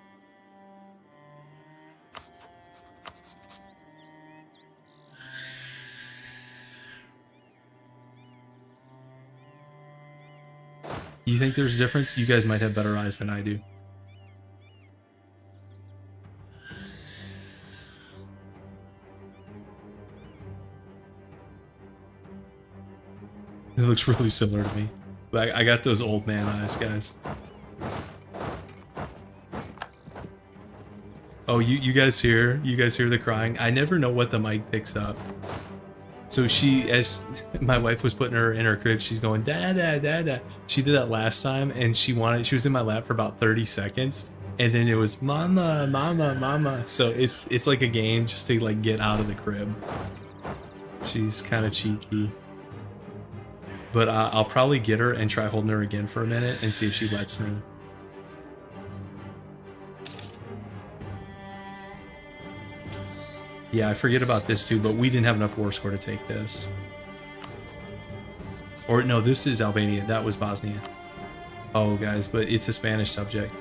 You think there's a difference? You guys might have better eyes than I do. It looks really similar to me. But I got those old man eyes, guys. Oh, you guys hear? You guys hear the crying? I never know what the mic picks up. So she, as my wife was putting her in her crib, she's going, "Dada, dada." She did that last time, and she was in my lap for about 30 seconds, and then it was "Mama, mama, mama." So it's like a game just to like get out of the crib. She's kind of cheeky. But I'll probably get her and try holding her again for a minute and see if she lets me. Yeah, I forget about this too, but we didn't have enough war score to take this. Or no, this is Albania. That was Bosnia. Oh, guys, but it's a Spanish subject.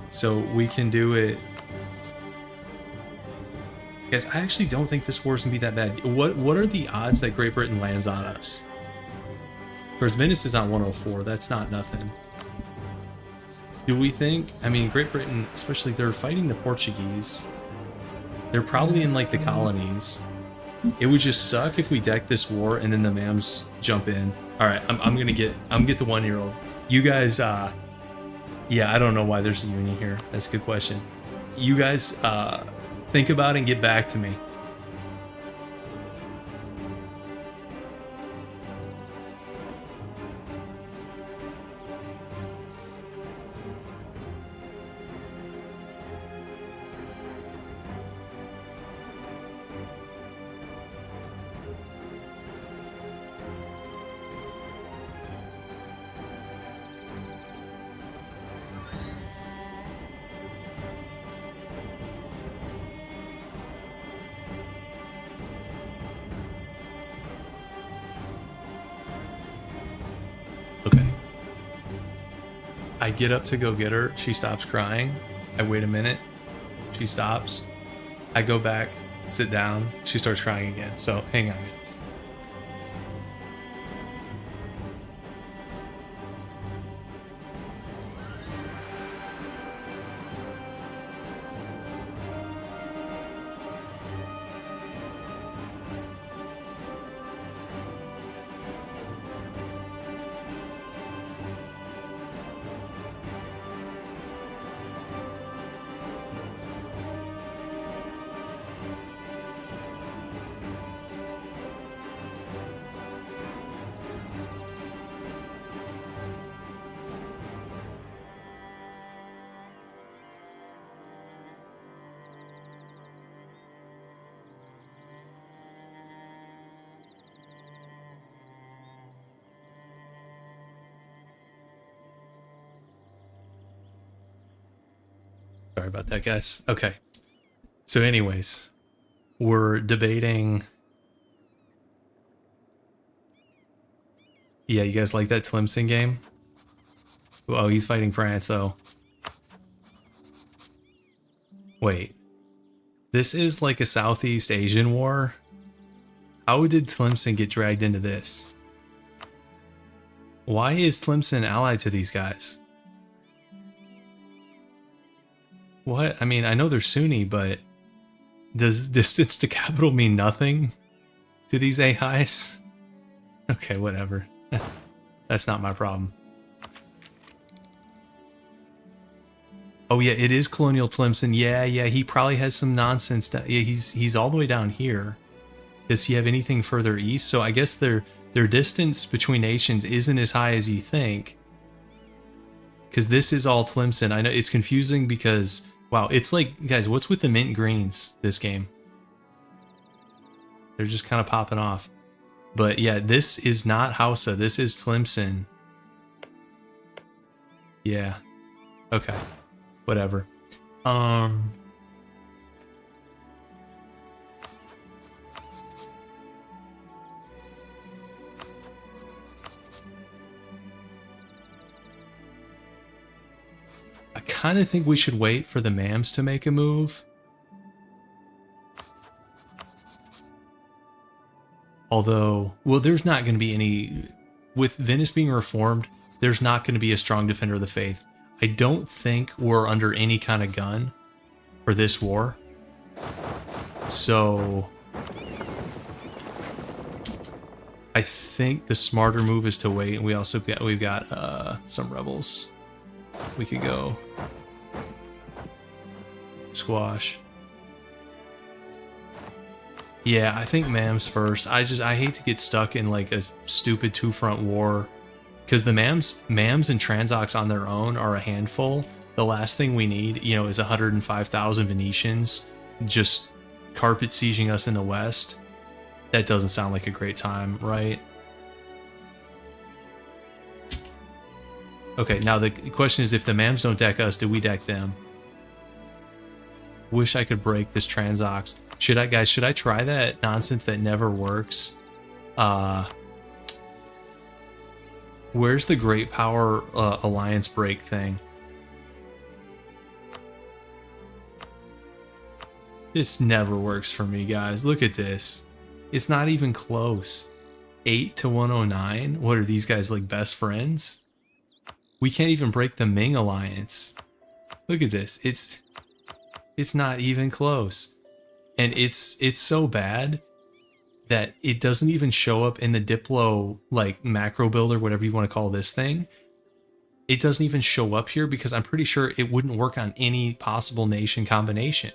So we can do it. Guys, I actually don't think this war's gonna be that bad. What are the odds that Great Britain lands on us? Of course, Venice is on 104. That's not nothing. Do we think? I mean, Great Britain, especially, they're fighting the Portuguese. They're probably in like the colonies. It would just suck if we deck this war and then the Mams jump in. All right, I'm gonna get the 1-year-old. You guys, yeah, I don't know why there's a union here. That's a good question. You guys, think about it and get back to me. Okay. I get up to go get her. She stops crying. I wait a minute. She stops. I go back, sit down. She starts crying again. So hang on, guys. Sorry about that, guys. Okay. So anyways, we're debating. Yeah, you guys like that Tlemcen game? Oh, he's fighting France, though. Wait. This is like a Southeast Asian war? How did Tlemcen get dragged into this? Why is Tlemcen allied to these guys? What? I mean, I know they're Sunni, but does distance to capital mean nothing to these AIs? Okay, whatever. That's not my problem. Oh yeah, it is Colonial Tlemcen. Yeah, he probably has some nonsense. Yeah, he's all the way down here. Does he have anything further east? So I guess their distance between nations isn't as high as you think. Because this is all Tlemcen. I know it's confusing because, wow, it's like, guys, what's with the mint greens this game? They're just kind of popping off. But yeah, this is not Hausa. This is Tlemcen. Yeah. Okay. Whatever. kind of think we should wait for the Mams to make a move. Although, well, there's not going to be any... With Venice being reformed, there's not going to be a strong defender of the faith. I don't think we're under any kind of gun for this war. So... I think the smarter move is to wait, and we've got some rebels. We could go squash. Yeah, I think Mams first. I hate to get stuck in like a stupid two-front war, because the Mams and Transox on their own are a handful. The last thing we need, you know, is 105,000 Venetians just carpet sieging us in the west. That doesn't sound like a great time, right? Okay, now the question is, if the Mams don't deck us, do we deck them? Wish I could break this Transox. Should I try that nonsense that never works? Where's the Great Power Alliance break thing? This never works for me, guys. Look at this. It's not even close. 8 to 109? What are these guys, like, best friends? We can't even break the Ming Alliance. Look at this. It's not even close. And it's so bad that it doesn't even show up in the Diplo, like, macro builder, whatever you want to call this thing. It doesn't even show up here because I'm pretty sure it wouldn't work on any possible nation combination.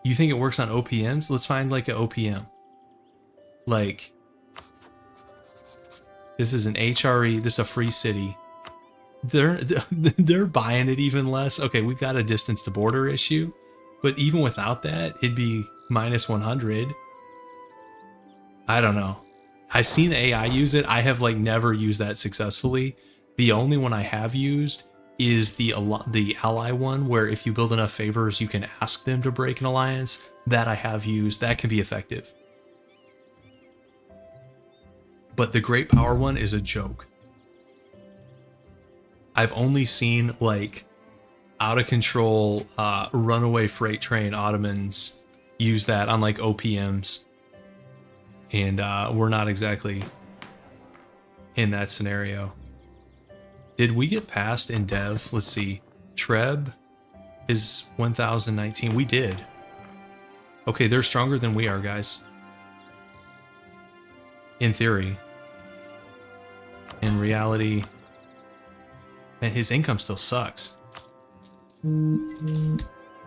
You think it works on OPMs? Let's find like an OPM. Like, this is an HRE, this is a free city. They're buying it even less. Okay, we've got a distance to border issue, but even without that, it'd be minus 100. I don't know. I've seen the AI use it. I have like never used that successfully. The only one I have used is the ally one, where if you build enough favors, you can ask them to break an alliance. That I have used. That can be effective. But the Great Power one is a joke. I've only seen like out of control runaway freight train Ottomans use that on like OPMs. And we're not exactly in that scenario. Did we get past in dev? Let's see. Treb is 1019. We did. Okay, they're stronger than we are, guys. In theory. In reality, man, his income still sucks.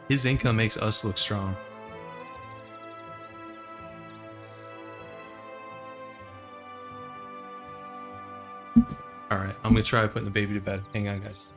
His income makes us look strong. Alright, I'm gonna try putting the baby to bed. Hang on, guys.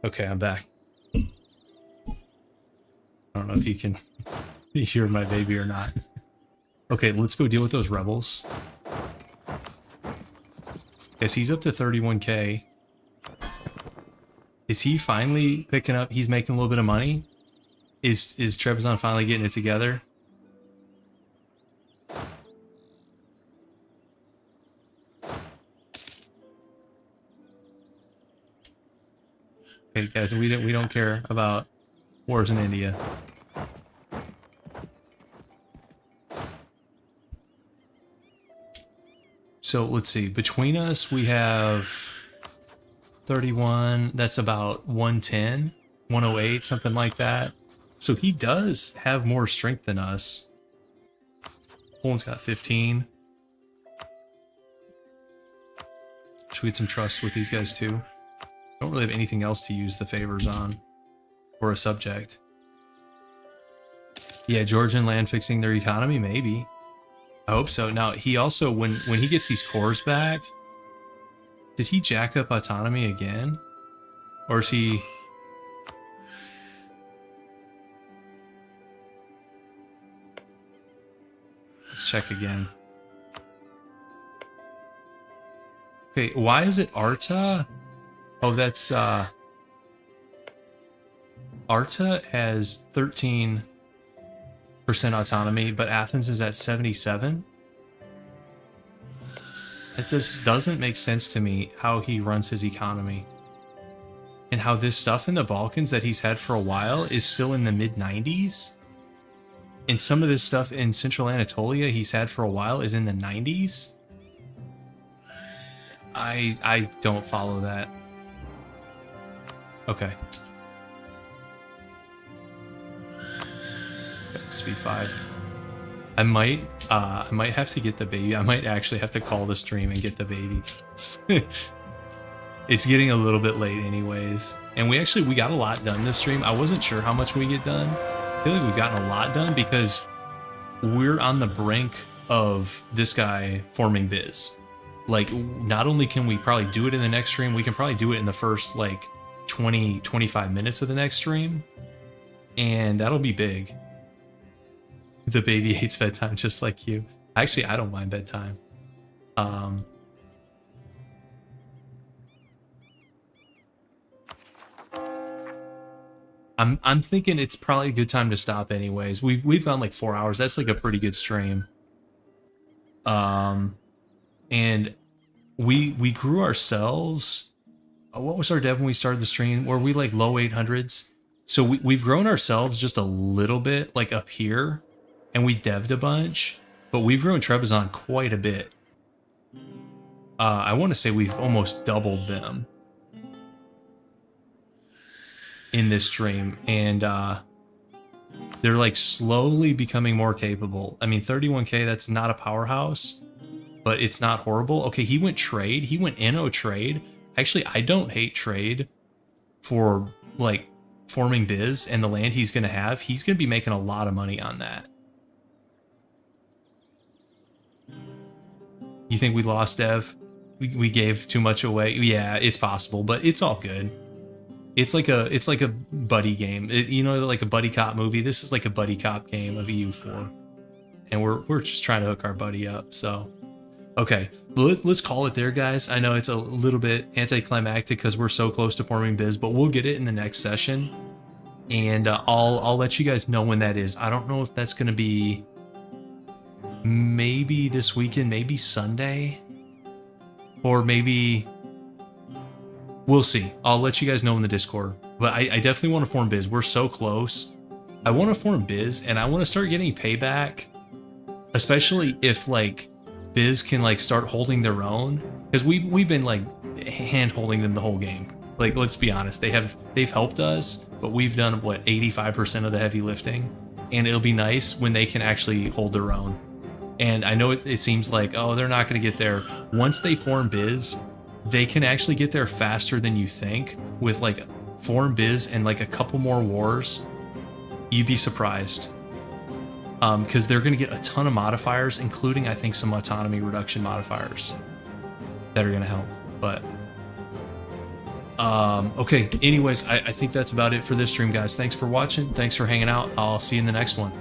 Okay, I'm back. I don't know if you can hear my baby or not. Okay, let's go deal with those rebels. Yes, he's up to 31k. Is he finally picking up? He's making a little bit of money? Is Trebizond finally getting it together? Okay, guys, we don't care about wars in India. So let's see. Between us, we have 31. That's about 110, 108, something like that. So he does have more strength than us. Poland's got 15. Should we get some trust with these guys too? Don't really have anything else to use the favors on. or a subject. Yeah, Georgian land fixing their economy, maybe. I hope so. Now, he also, when he gets these cores back, did he jack up autonomy again? Or is he... Let's check again. Okay, why is it Arta? Oh, that's, Arta has 13% autonomy, but Athens is at 77? It just doesn't make sense to me how he runs his economy. And how this stuff in the Balkans that he's had for a while is still in the mid-90s? And some of this stuff in Central Anatolia he's had for a while is in the 90s? I don't follow that. Okay. SP5. I might have to get the baby. I might actually have to call the stream and get the baby. It's getting a little bit late anyways. And we got a lot done this stream. I wasn't sure how much we get done. I feel like we've gotten a lot done because we're on the brink of this guy forming biz. Like, not only can we probably do it in the next stream, we can probably do it in the first like 20-25 minutes of the next stream. And that'll be big. The baby hates bedtime just like you. Actually, I don't mind bedtime. I'm thinking it's probably a good time to stop anyways. We've gone like 4 hours. That's like a pretty good stream. And we grew ourselves. What was our dev when we started the stream? Were we like low 800s? So we've grown ourselves just a little bit, like up here, and we dev'd a bunch, but we've grown Trebizond quite a bit. I want to say we've almost doubled them in this stream, and they're like slowly becoming more capable. I mean, 31k, that's not a powerhouse, but it's not horrible. Okay, he went trade. He went NO trade. Actually, I don't hate trade for like forming biz and the land he's going to have. He's going to be making a lot of money on that. You think we lost Dev? We gave too much away? Yeah, it's possible, but it's all good. It's like a buddy game. You know, like a buddy cop movie. This is like a buddy cop game of EU4. And we're just trying to hook our buddy up, so. Okay, let's call it there, guys. I know it's a little bit anticlimactic because we're so close to forming biz, but we'll get it in the next session. And I'll let you guys know when that is. I don't know if that's going to be maybe this weekend, maybe Sunday, or maybe we'll see. I'll let you guys know in the Discord. But I definitely want to form biz. We're so close. I want to form biz, and I want to start getting payback, especially if like biz can like start holding their own, because we've been like hand holding them the whole game. Like, let's be honest, they've helped us, but we've done what, 85% of the heavy lifting, and it'll be nice when they can actually hold their own. And I know it seems like, oh, they're not going to get there. Once they form biz, they can actually get there faster than you think with like form biz and like a couple more wars. You'd be surprised. Because they're going to get a ton of modifiers, including, I think, some autonomy reduction modifiers that are going to help. But, okay, anyways, I think that's about it for this stream, guys. Thanks for watching. Thanks for hanging out. I'll see you in the next one.